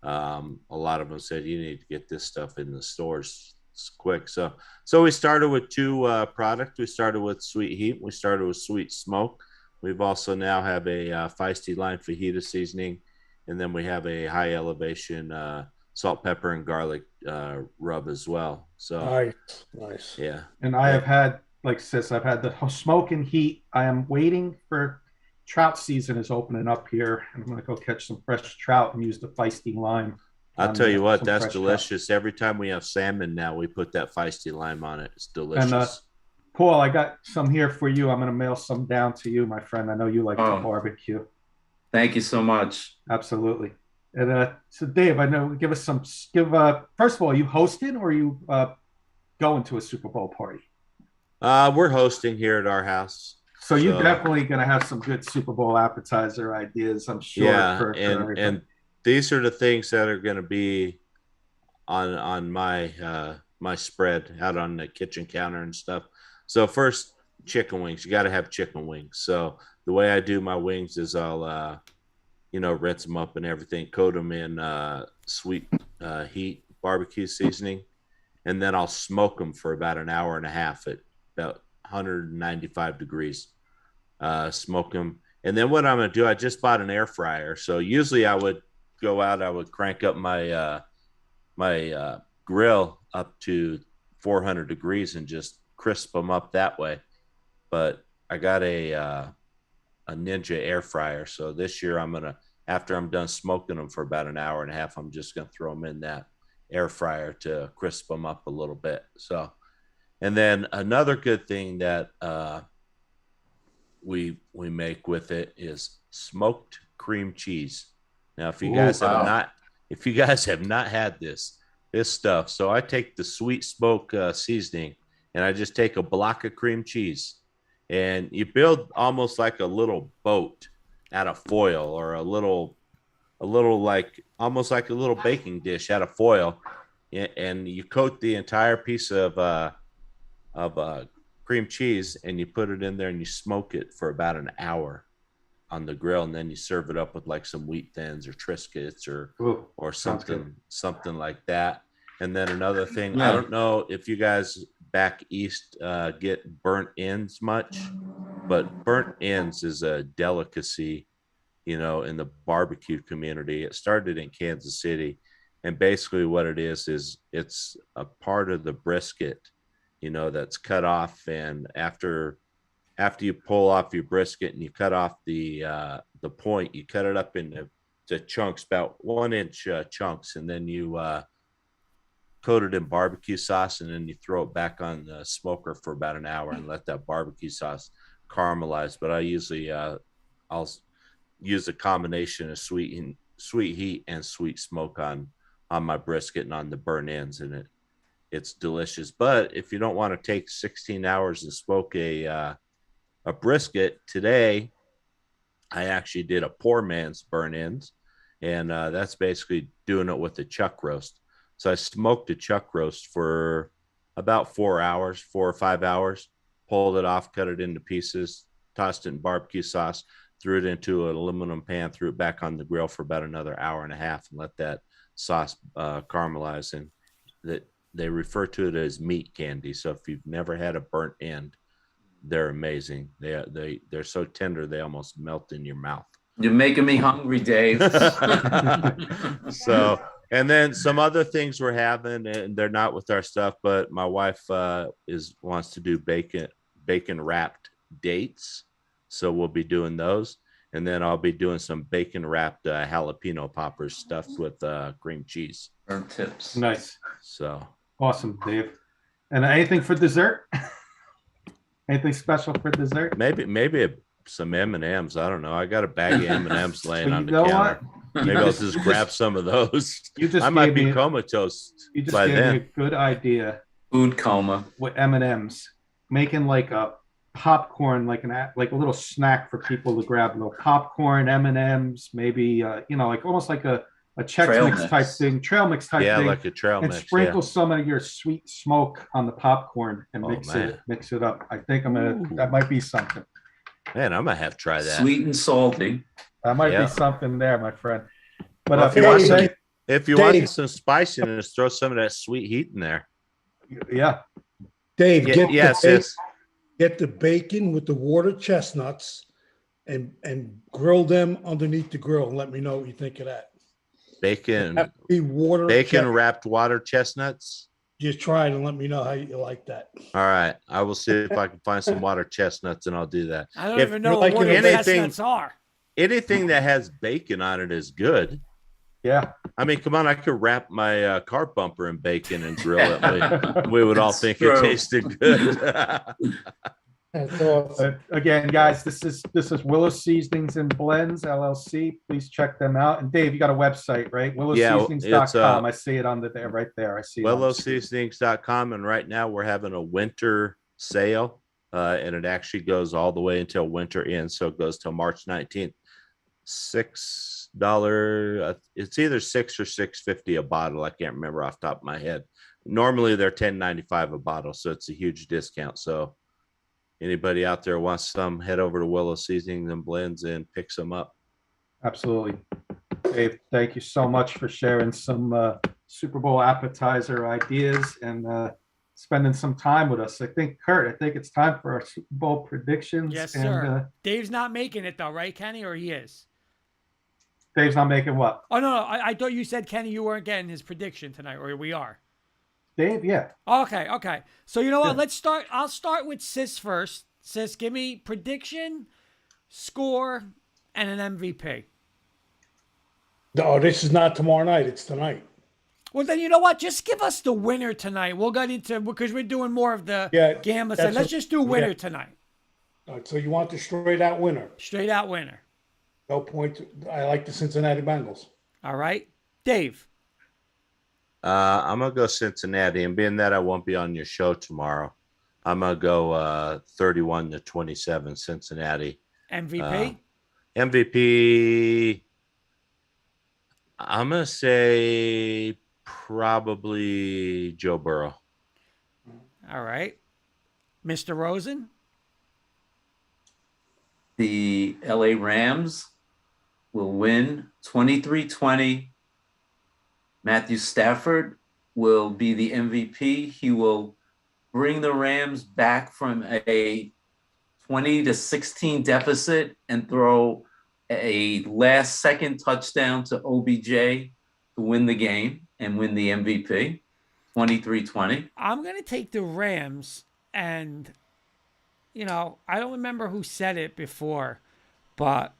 a lot of them said, you need to get this stuff in the stores quick. So we started with 2 products. We started with Sweet Heat. We started with Sweet Smoke. We've also now have a feisty line fajita seasoning, and then we have a high elevation salt, pepper, and garlic rub as well. So nice. Yeah. And I have had, like Sis, I've had the smoke and heat. I am waiting for trout season is opening up here, and I'm going to go catch some fresh trout and use the feisty lime. I'll tell you what, that's delicious. Trout. Every time we have salmon now, we put that feisty lime on it. It's delicious. And Paul, I got some here for you. I'm going to mail some down to you, my friend. I know you like to barbecue. Thank you so much. Absolutely. And so, Dave, I know, first of all, are you hosting or are you going to a Super Bowl party? We're hosting here at our house. So you're definitely going to have some good Super Bowl appetizer ideas, I'm sure. Yeah, and these are the things that are going to be on my my spread out on the kitchen counter and stuff. So first, chicken wings. You got to have chicken wings. So the way I do my wings is I'll rinse them up and everything, coat them in sweet heat barbecue seasoning, and then I'll smoke them for about an hour and a half at about 195 degrees. Smoke them, and then what I'm going to do, I just bought an air fryer. So usually I would go out, I would crank up my my grill up to 400 degrees and just crisp them up that way. But I got a Ninja air fryer, so this year I'm gonna, after I'm done smoking them for about an hour and a half, I'm just gonna throw them in that air fryer to crisp them up a little bit. So, and then another good thing that we make with it is smoked cream cheese. Now, if you guys have not had this stuff, so I take the sweet smoke seasoning, and I just take a block of cream cheese, and you build almost like a little boat out of foil, or a little like almost like a little baking dish out of foil, and you coat the entire piece of cream cheese, and you put it in there and you smoke it for about an hour on the grill, and then you serve it up with like some wheat thins or Triscuits or something like that. And then another thing, I don't know if you guys back east get burnt ends much, but burnt ends is a delicacy, in the barbecue community. It started in Kansas City, and basically what it is it's a part of the brisket, that's cut off, and after you pull off your brisket and you cut off the point, you cut it up into chunks, about 1 inch chunks, and then you coat it in barbecue sauce, and then you throw it back on the smoker for about an hour and let that barbecue sauce caramelize. But I usually I'll use a combination of sweet heat and sweet smoke on my brisket and on the burnt ends, and it's delicious. But if you don't want to take 16 hours and smoke a brisket, today I actually did a poor man's burnt ends, and that's basically doing it with a chuck roast. So I smoked a chuck roast for about 4 or 5 hours, pulled it off, cut it into pieces, tossed it in barbecue sauce, threw it into an aluminum pan, threw it back on the grill for about another hour and a half, and let that sauce caramelize. And that they refer to it as meat candy. So if you've never had a burnt end, they're amazing. They're so tender they almost melt in your mouth. You're making me hungry, Dave. So, and then some other things we're having, and they're not with our stuff, but my wife wants to do bacon wrapped dates, so we'll be doing those. And then I'll be doing some bacon wrapped jalapeno poppers stuffed with cream cheese. Burnt tips. Nice. So awesome, Dave. And anything for dessert? Anything special for dessert? Maybe some M&Ms. I don't know. I got a bag of M&Ms laying on the counter. Maybe I'll just grab some of those. I might be comatose you just by gave then. me a good idea. Food coma. With M&Ms, making like a popcorn, like a little snack for people to grab. Popcorn, M&Ms, maybe like almost like a Chex Mix type thing, trail mix type thing. Yeah, like a trail mix. And sprinkle some of your sweet smoke on the popcorn and mix it up. I think that might be something. Man, I'm gonna have to try that. Sweet and salty. That might be something there, my friend. But well, if you want some spiciness, throw some of that sweet heat in there. Yeah. Dave, get the bacon with the water chestnuts and grill them underneath the grill, and let me know what you think of that. Bacon wrapped water chestnuts. Just try it and let me know how you like that. All right, I will see if I can find some water chestnuts, and I'll do that. I don't even know what water chestnuts are. Anything that has bacon on it is good. Yeah. I mean, come on, I could wrap my car bumper in bacon and grill it. We would all think it tasted good. That's awesome. Again, guys, this is Willow Seasonings and Blends LLC. Please check them out. And Dave, you got a website, right? WillowSeasonings.com. I see it on right there. I see WillowSeasonings.com. And right now we're having a winter sale. and it actually goes all the way until winter ends, so it goes till March 19th. $6. It's either $6 or $6.50 a bottle. I can't remember off the top of my head. Normally they're $10.95 a bottle, so it's a huge discount. So anybody out there wants some, head over to Willow Seasoning and Blends and pick some up. Absolutely. Dave, thank you so much for sharing some Super Bowl appetizer ideas and spending some time with us. I think, Kurt, it's time for our Super Bowl predictions. Yes, sir. Dave's not making it, though, right, Kenny, or he is? Dave's not making what? Oh, no. I thought you said, Kenny, you weren't getting his prediction tonight, or we are. Dave, yeah. Okay. So you know what? Let's start. I'll start with Sis first. Sis, give me prediction, score, and an MVP. No, this is not tomorrow night. It's tonight. Well, then you know what? Just give us the winner tonight. We'll get into, because we're doing more of the gambling side. Let's just do winner tonight. All right, so you want the straight out winner? Straight out winner. No point. I like the Cincinnati Bengals. All right, Dave. I'm gonna go Cincinnati, and being that I won't be on your show tomorrow, I'm gonna go 31-27 Cincinnati. MVP. MVP. I'm gonna say probably Joe Burrow. All right, Mr. Rosen. The LA Rams will win 23-20. Matthew Stafford will be the MVP. He will bring the Rams back from a 20-16 deficit and throw a last-second touchdown to OBJ to win the game and win the MVP. 23-20. I'm going to take the Rams, and, I don't remember who said it before, but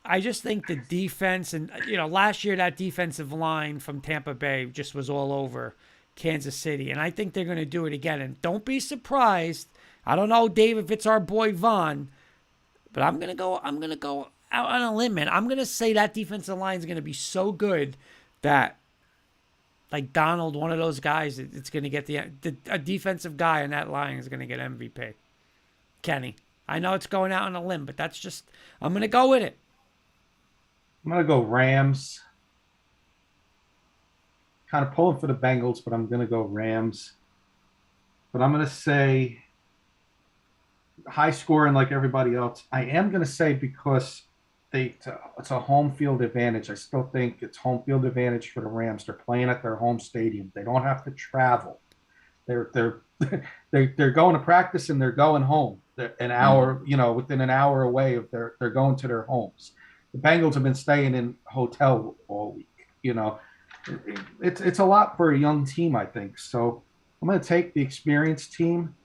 I just think the defense, and, last year that defensive line from Tampa Bay just was all over Kansas City, and I think they're going to do it again. And don't be surprised. I don't know, Dave, if it's our boy Vaughn, but I'm going to go out on a limb, and I'm going to say that defensive line is going to be so good that, like Donald, one of those guys, it's going to get a defensive guy on that line is going to get MVP. Kenny, I know it's going out on a limb, but I'm going to go with it. I'm going to go Rams. Kind of pulling for the Bengals, but I'm going to go Rams. But I'm going to say high scoring like everybody else. I am going to say because it's a home field advantage. I still think it's home field advantage for the Rams. They're playing at their home stadium. They don't have to travel. They're going to practice and they're going home. They're an hour, within an hour away of they're going to their homes. The Bengals have been staying in hotel all week. It's a lot for a young team, I think. So I'm going to take the experienced team.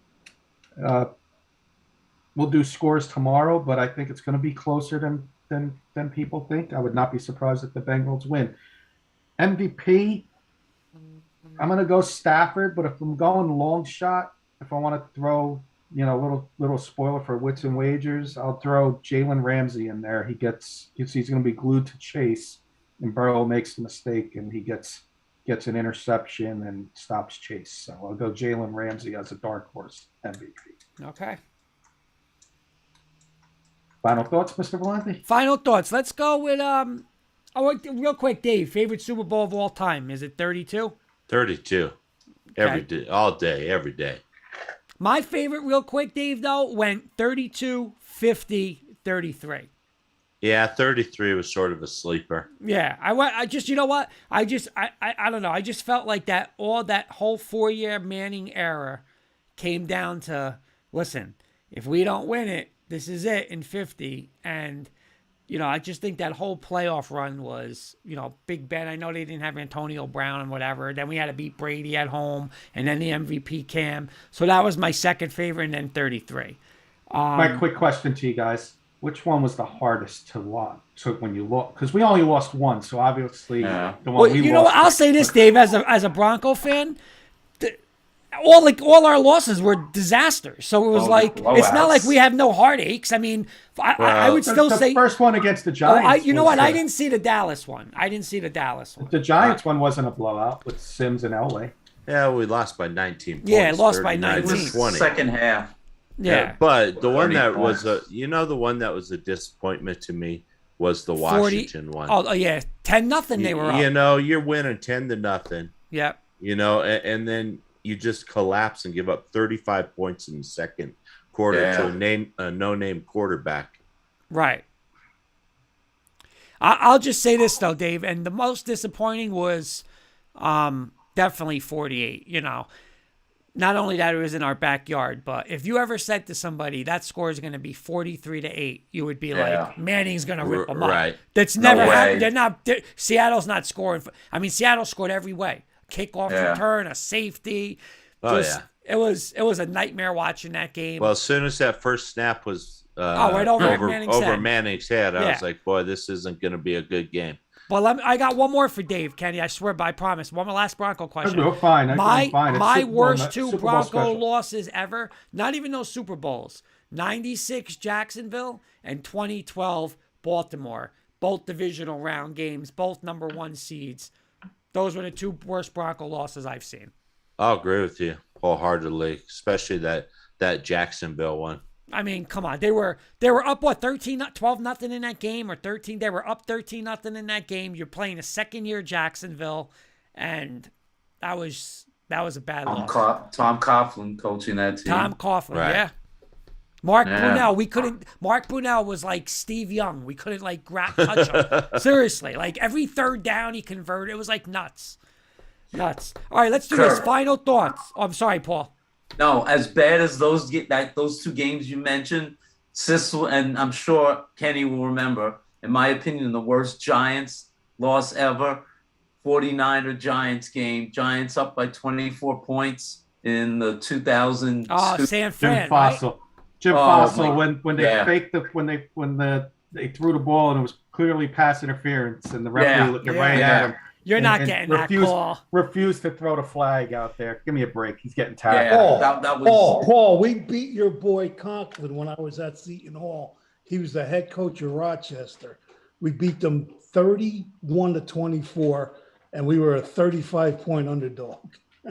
We'll do scores tomorrow, but I think it's going to be closer than people think. I would not be surprised if the Bengals win. MVP, I'm going to go Stafford, but if I'm going long shot, if I want to throw, little spoiler for wits and wagers, I'll throw Jalen Ramsey in there. He's going to be glued to Chase, and Burrow makes the mistake, and he gets an interception and stops Chase. So I'll go Jalen Ramsey as a dark horse MVP. Okay. Final thoughts, Mr. Valenti? Final thoughts. Let's go with real quick, Dave. Favorite Super Bowl of all time? Is it 32? 32. Every day, all day, every day. My favorite, real quick, Dave, though, went 32, 50, 33. Yeah, 33 was sort of a sleeper. Yeah, I just, you know what? I don't know. I just felt like that whole 4-year Manning era came down to, listen, if we don't win it, this is it in 50. And, I just think that whole playoff run was, Big Ben. I know they didn't have Antonio Brown and whatever. Then we had to beat Brady at home, and then the MVP Cam. So that was my second favorite, and then 33. My quick question to you guys. Which one was the hardest to watch? So when you look, because we only lost one, so obviously the one we lost. I'll say this, Dave, as a Bronco fan, all our losses were disasters. So it was it's not like we have no heartaches. I mean, I would still say the first one against the Giants. I didn't see the Dallas one. The Giants one wasn't a blowout with Sims and Elway. Yeah, we lost by 19 points. Yeah, lost by 19. 20. Second half. Yeah. But the one that was points. the one that was a disappointment to me was the 40 Washington one. Oh, yeah. 10-0 they were up. You know, you're winning 10-0. Yep. You know, and then you just collapse and give up 35 points in the second quarter to a no-name quarterback. Right. I'll just say this, though, Dave, and the most disappointing was definitely 48. You know, not only that it was in our backyard, but if you ever said to somebody that score is going to be 43-8, you would be like, Manning's going to rip them up. Right. That's never happened. Seattle's not scoring. I mean, Seattle scored every way. Kickoff return, a safety. It was a nightmare watching that game. Well, as soon as that first snap was right over Manning's head, I was like, boy, this isn't going to be a good game. Well, I got one more for Dave, Kenny. I swear, but I promise. One more last Bronco question. No, fine. My worst two Bronco losses ever, not even those Super Bowls, 96 Jacksonville and 2012 Baltimore. Both divisional round games, both number 1 seeds. Those were the two worst Bronco losses I've seen. I'll agree with you wholeheartedly, especially that Jacksonville one. I mean, come on. They were up, 12-0 in that game, or 13. They were up 13-0 in that game. You're playing a second-year Jacksonville, and that was a bad loss. Tom Coughlin coaching that team. Tom Coughlin, right. yeah. Mark Brunell, Mark Brunell was like Steve Young. We couldn't touch him. Seriously, like every third down he converted. It was like nuts. All right, let's do this. Final thoughts. Oh, I'm sorry, Paul. No, as bad as those two games you mentioned, Sissel, and I'm sure Kenny will remember, in my opinion, the worst Giants loss ever, 49er Giants game. Giants up by 24 points in the 2002. Oh, San Fran, Jim Fossil. Right? Jim Fossil, when they faked they threw the ball and it was clearly pass interference, and the referee looking right at him. You're not getting that call. Refused to throw the flag out there. Give me a break. He's getting tired. Yeah, that was... Paul, we beat your boy Conklin when I was at Seton Hall. He was the head coach of Rochester. We beat them 31-24, and we were a 35-point underdog.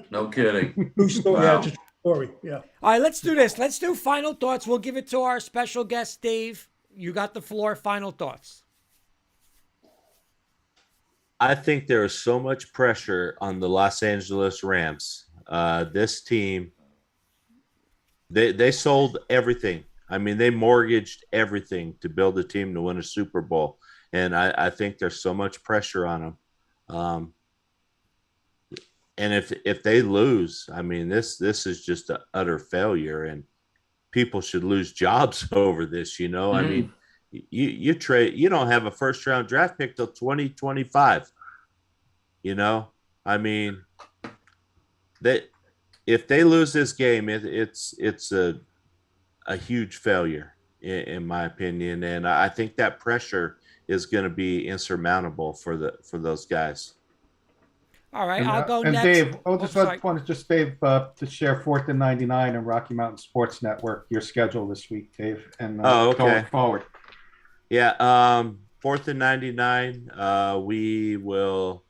No kidding. True story after story. Yeah. All right, let's do this. Let's do final thoughts. We'll give it to our special guest, Dave. You got the floor. Final thoughts. I think there is so much pressure on the Los Angeles Rams. This team, they sold everything. I mean, they mortgaged everything to build a team to win a Super Bowl. And I think there's so much pressure on them. And if they lose, I mean, this is just an utter failure, and people should lose jobs over this, you know? I mean, you don't have a first round draft pick till 2025. You know, I mean, if they lose this game, it's a huge failure in my opinion, and I think that pressure is going to be insurmountable for those guys. All right, I'll go and next. Dave, I wanted Dave to share 4th and 99 and Rocky Mountain Sports Network, your schedule this week, Dave, and going forward. Yeah, 4th and 99, we will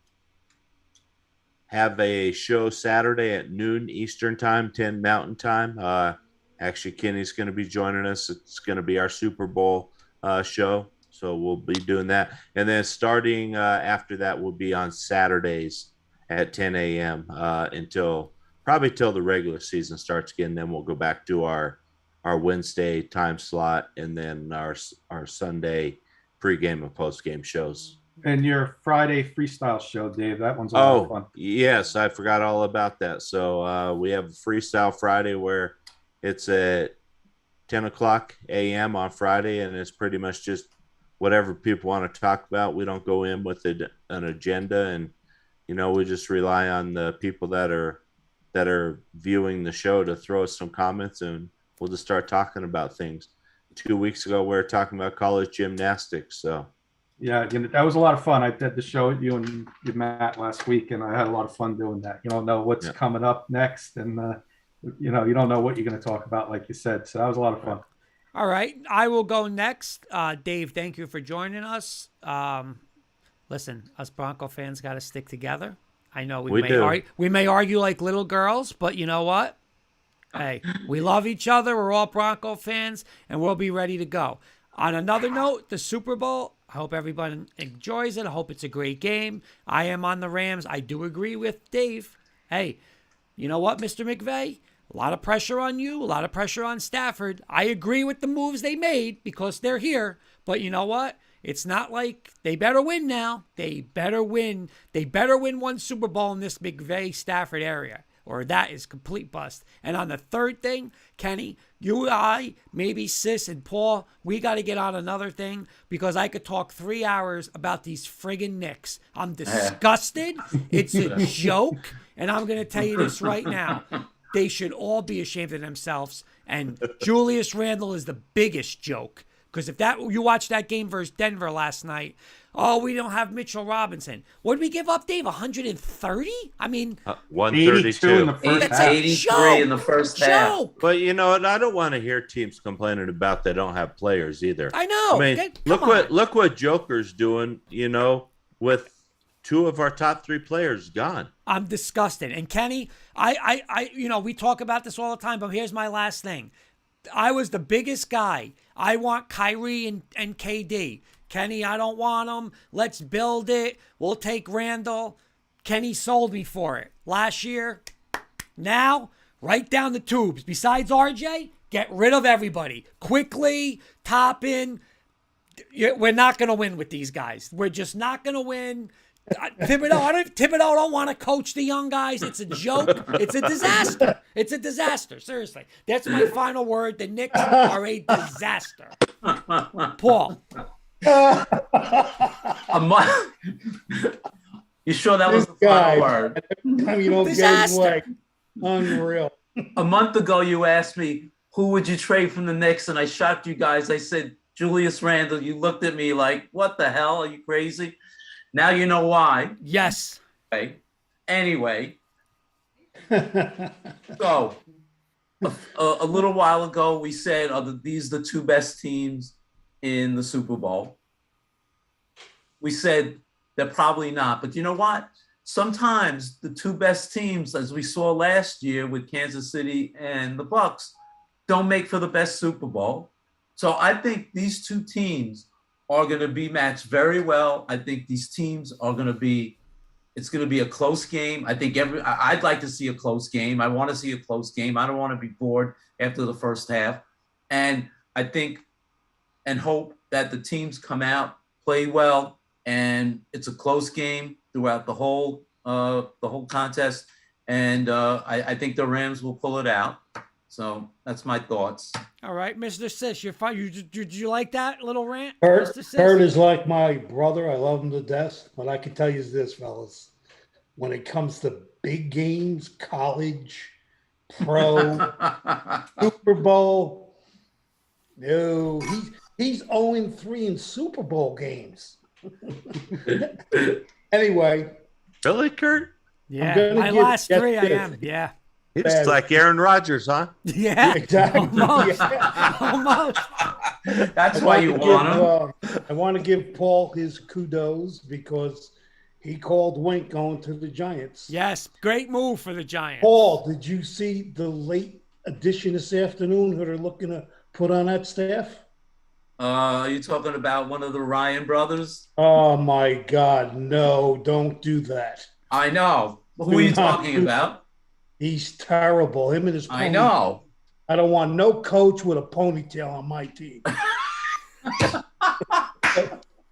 have a show Saturday at noon Eastern time, 10 Mountain time. Actually, Kenny's going to be joining us. It's going to be our Super Bowl show, so we'll be doing that. And then starting after that, we'll be on Saturdays at 10 a.m. until the regular season starts again. Then we'll go back to our Wednesday time slot, and then our Sunday pregame and postgame shows. And your Friday freestyle show, Dave, that one's a lot of fun. Yes, I forgot all about that. So we have a Freestyle Friday where it's at 10 o'clock a.m. on Friday, and it's pretty much just whatever people want to talk about. We don't go in with an agenda, and we just rely on the people that are viewing the show to throw us some comments, and we'll just start talking about things. 2 weeks ago, we were talking about college gymnastics. So, yeah, that was a lot of fun. I did the show with you and Matt last week, and I had a lot of fun doing that. You don't know what's coming up next, and you don't know what you're going to talk about, like you said. So that was a lot of fun. All right, I will go next. Dave, thank you for joining us. Listen, us Bronco fans got to stick together. I know we may argue like little girls, but you know what? Hey, we love each other. We're all Bronco fans, and we'll be ready to go. On another note, the Super Bowl, I hope everyone enjoys it. I hope it's a great game. I am on the Rams. I do agree with Dave. Hey, you know what, Mr. McVay? A lot of pressure on you, a lot of pressure on Stafford. I agree with the moves they made because they're here. But you know what? It's not like they better win now. They better win. They better win one Super Bowl in this McVay-Stafford area, or that is complete bust. And on the third thing, Kenny, you and I, maybe Sis and Paul, we got to get on another thing because I could talk 3 hours about these friggin' Knicks. I'm disgusted. It's a joke. And I'm going to tell you this right now. They should all be ashamed of themselves. And Julius Randle is the biggest joke. Because if you watched that game versus Denver last night, we don't have Mitchell Robinson. What did we give up, Dave? 130? I mean, 132 in the first half. 83 in the first half. But you know what? I don't want to hear teams complaining about they don't have players either. I know. I mean, look what Joker's doing. You know, with 2 of our top 3 players gone. I'm disgusted. And Kenny, I we talk about this all the time. But here's my last thing. I was the biggest guy. I want Kyrie and KD. Kenny, I don't want them. Let's build it. We'll take Randall. Kenny sold me for it last year. Now, right down the tubes. Besides RJ, get rid of everybody. Quickly, Toppin. We're not going to win with these guys. We're just not going to win. Thibodeau don't want to coach the young guys. It's a joke. It's a disaster. It's a disaster. Seriously. That's my final word. The Knicks are a disaster. Paul. You sure that was the final word? I mean, disaster. Unreal. A month ago, you asked me, who would you trade from the Knicks? And I shocked you guys. I said, Julius Randle. You looked at me like, what the hell? Are you crazy? Now you know why. Yes. Okay. Anyway. So, a little while ago, we said, these are the 2 best teams in the Super Bowl. We said they're probably not. But you know what? Sometimes the 2 best teams, as we saw last year with Kansas City and the Bucks, don't make for the best Super Bowl. So I think these 2 teams are going to be matched very well. I think these teams are going to be, it's going to be a close game. I think I'd like to see a close game. I want to see a close game. I don't want to be bored after the first half. And I think and hope that the teams come out, play well, and it's a close game throughout the whole contest. And I think the Rams will pull it out. So that's my thoughts. All right, Mr. Sis, you're fine. Did you like that little rant? Kurt Mr. Sis? is like my brother. I love him to death. But I can tell you this, fellas. When it comes to big games, college, pro, Super Bowl, no, he's 0-3 in Super Bowl games. Anyway. Really, Kurt? Yeah, my last 3, I am. Yeah. It's like Aaron Rodgers, huh? Yeah, exactly. Almost. Yeah. Almost. That's why you want him. I want to give Paul his kudos because he called Wink going to the Giants. Yes, great move for the Giants. Paul, did you see the late addition this afternoon who they're looking to put on that staff? Are you talking about one of the Ryan brothers? Oh, my God. No, don't do that. I know. Who are you talking about? He's terrible. Him and his ponytail. I know. I don't want no coach with a ponytail on my team.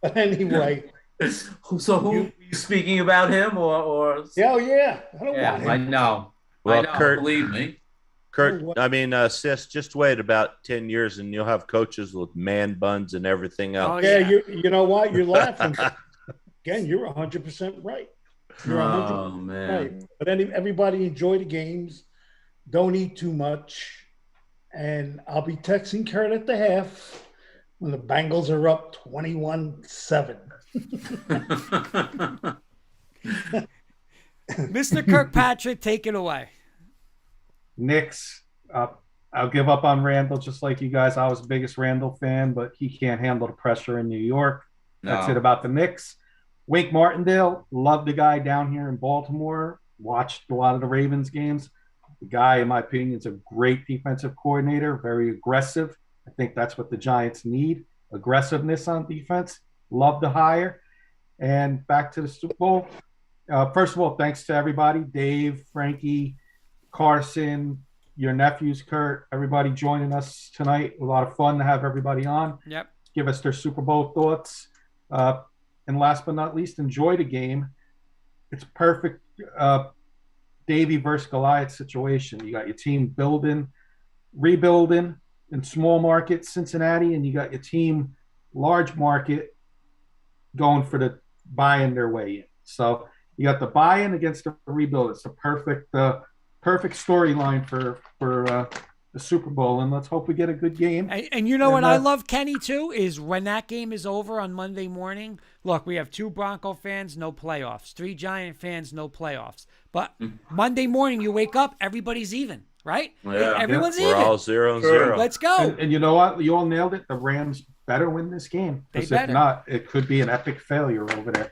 But anyway. So who are you speaking about him or? Yeah, yeah. I don't want him. I know. Well, I know, Kurt, believe me. Kurt, I mean, Sis, just wait about 10 years and you'll have coaches with man buns and everything else. Oh, yeah, you know what? You're laughing. Again, you're 100% right. You're 100% man. right. But everybody enjoy the games. Don't eat too much. And I'll be texting Kurt at the half when the Bengals are up 21-7. Mr. Kirkpatrick, take it away. Knicks, I'll give up on Randall just like you guys. I was the biggest Randall fan, but he can't handle the pressure in New York. That's it about the Knicks. Wake Martindale, love the guy down here in Baltimore. Watched a lot of the Ravens games. The guy, in my opinion, is a great defensive coordinator, very aggressive. I think that's what the Giants need, aggressiveness on defense. Love the hire. And back to the Super Bowl. First of all, thanks to everybody, Dave, Frankie, Carson, your nephews, Kurt, everybody joining us tonight. A lot of fun to have everybody on. Yep. Give us their Super Bowl thoughts. And last but not least, enjoy the game. It's perfect Davy versus Goliath situation. You got your team building, rebuilding in small market Cincinnati, and you got your team large market going for the buying their way in. So you got the buy-in against the rebuild. It's the perfect storyline for the Super Bowl, and let's hope we get a good game. And you know what I love, Kenny, too, is when that game is over on Monday morning, look, we have 2 Bronco fans, no playoffs. 3 Giant fans, no playoffs. But Monday morning, you wake up, everybody's even, right? Yeah. Everyone's We're even. all 0-0. Let's go. And you know what? You all nailed it. The Rams better win this game. They Because better. if not, it could be an epic failure over there.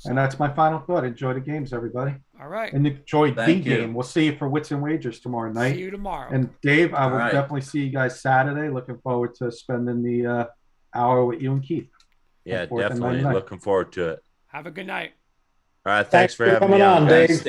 And that's my final thought. Enjoy the games, everybody. All right. And enjoy Thank the you. game. We'll see you for Wits and Wagers tomorrow night. See you tomorrow. And Dave, I will All right. definitely see you guys Saturday. Looking forward to spending the hour with you and Keith. Yeah, Fourth and definitely 99. looking forward to it. Have a good night. All right, thanks for having coming me on, on, guys. Dave.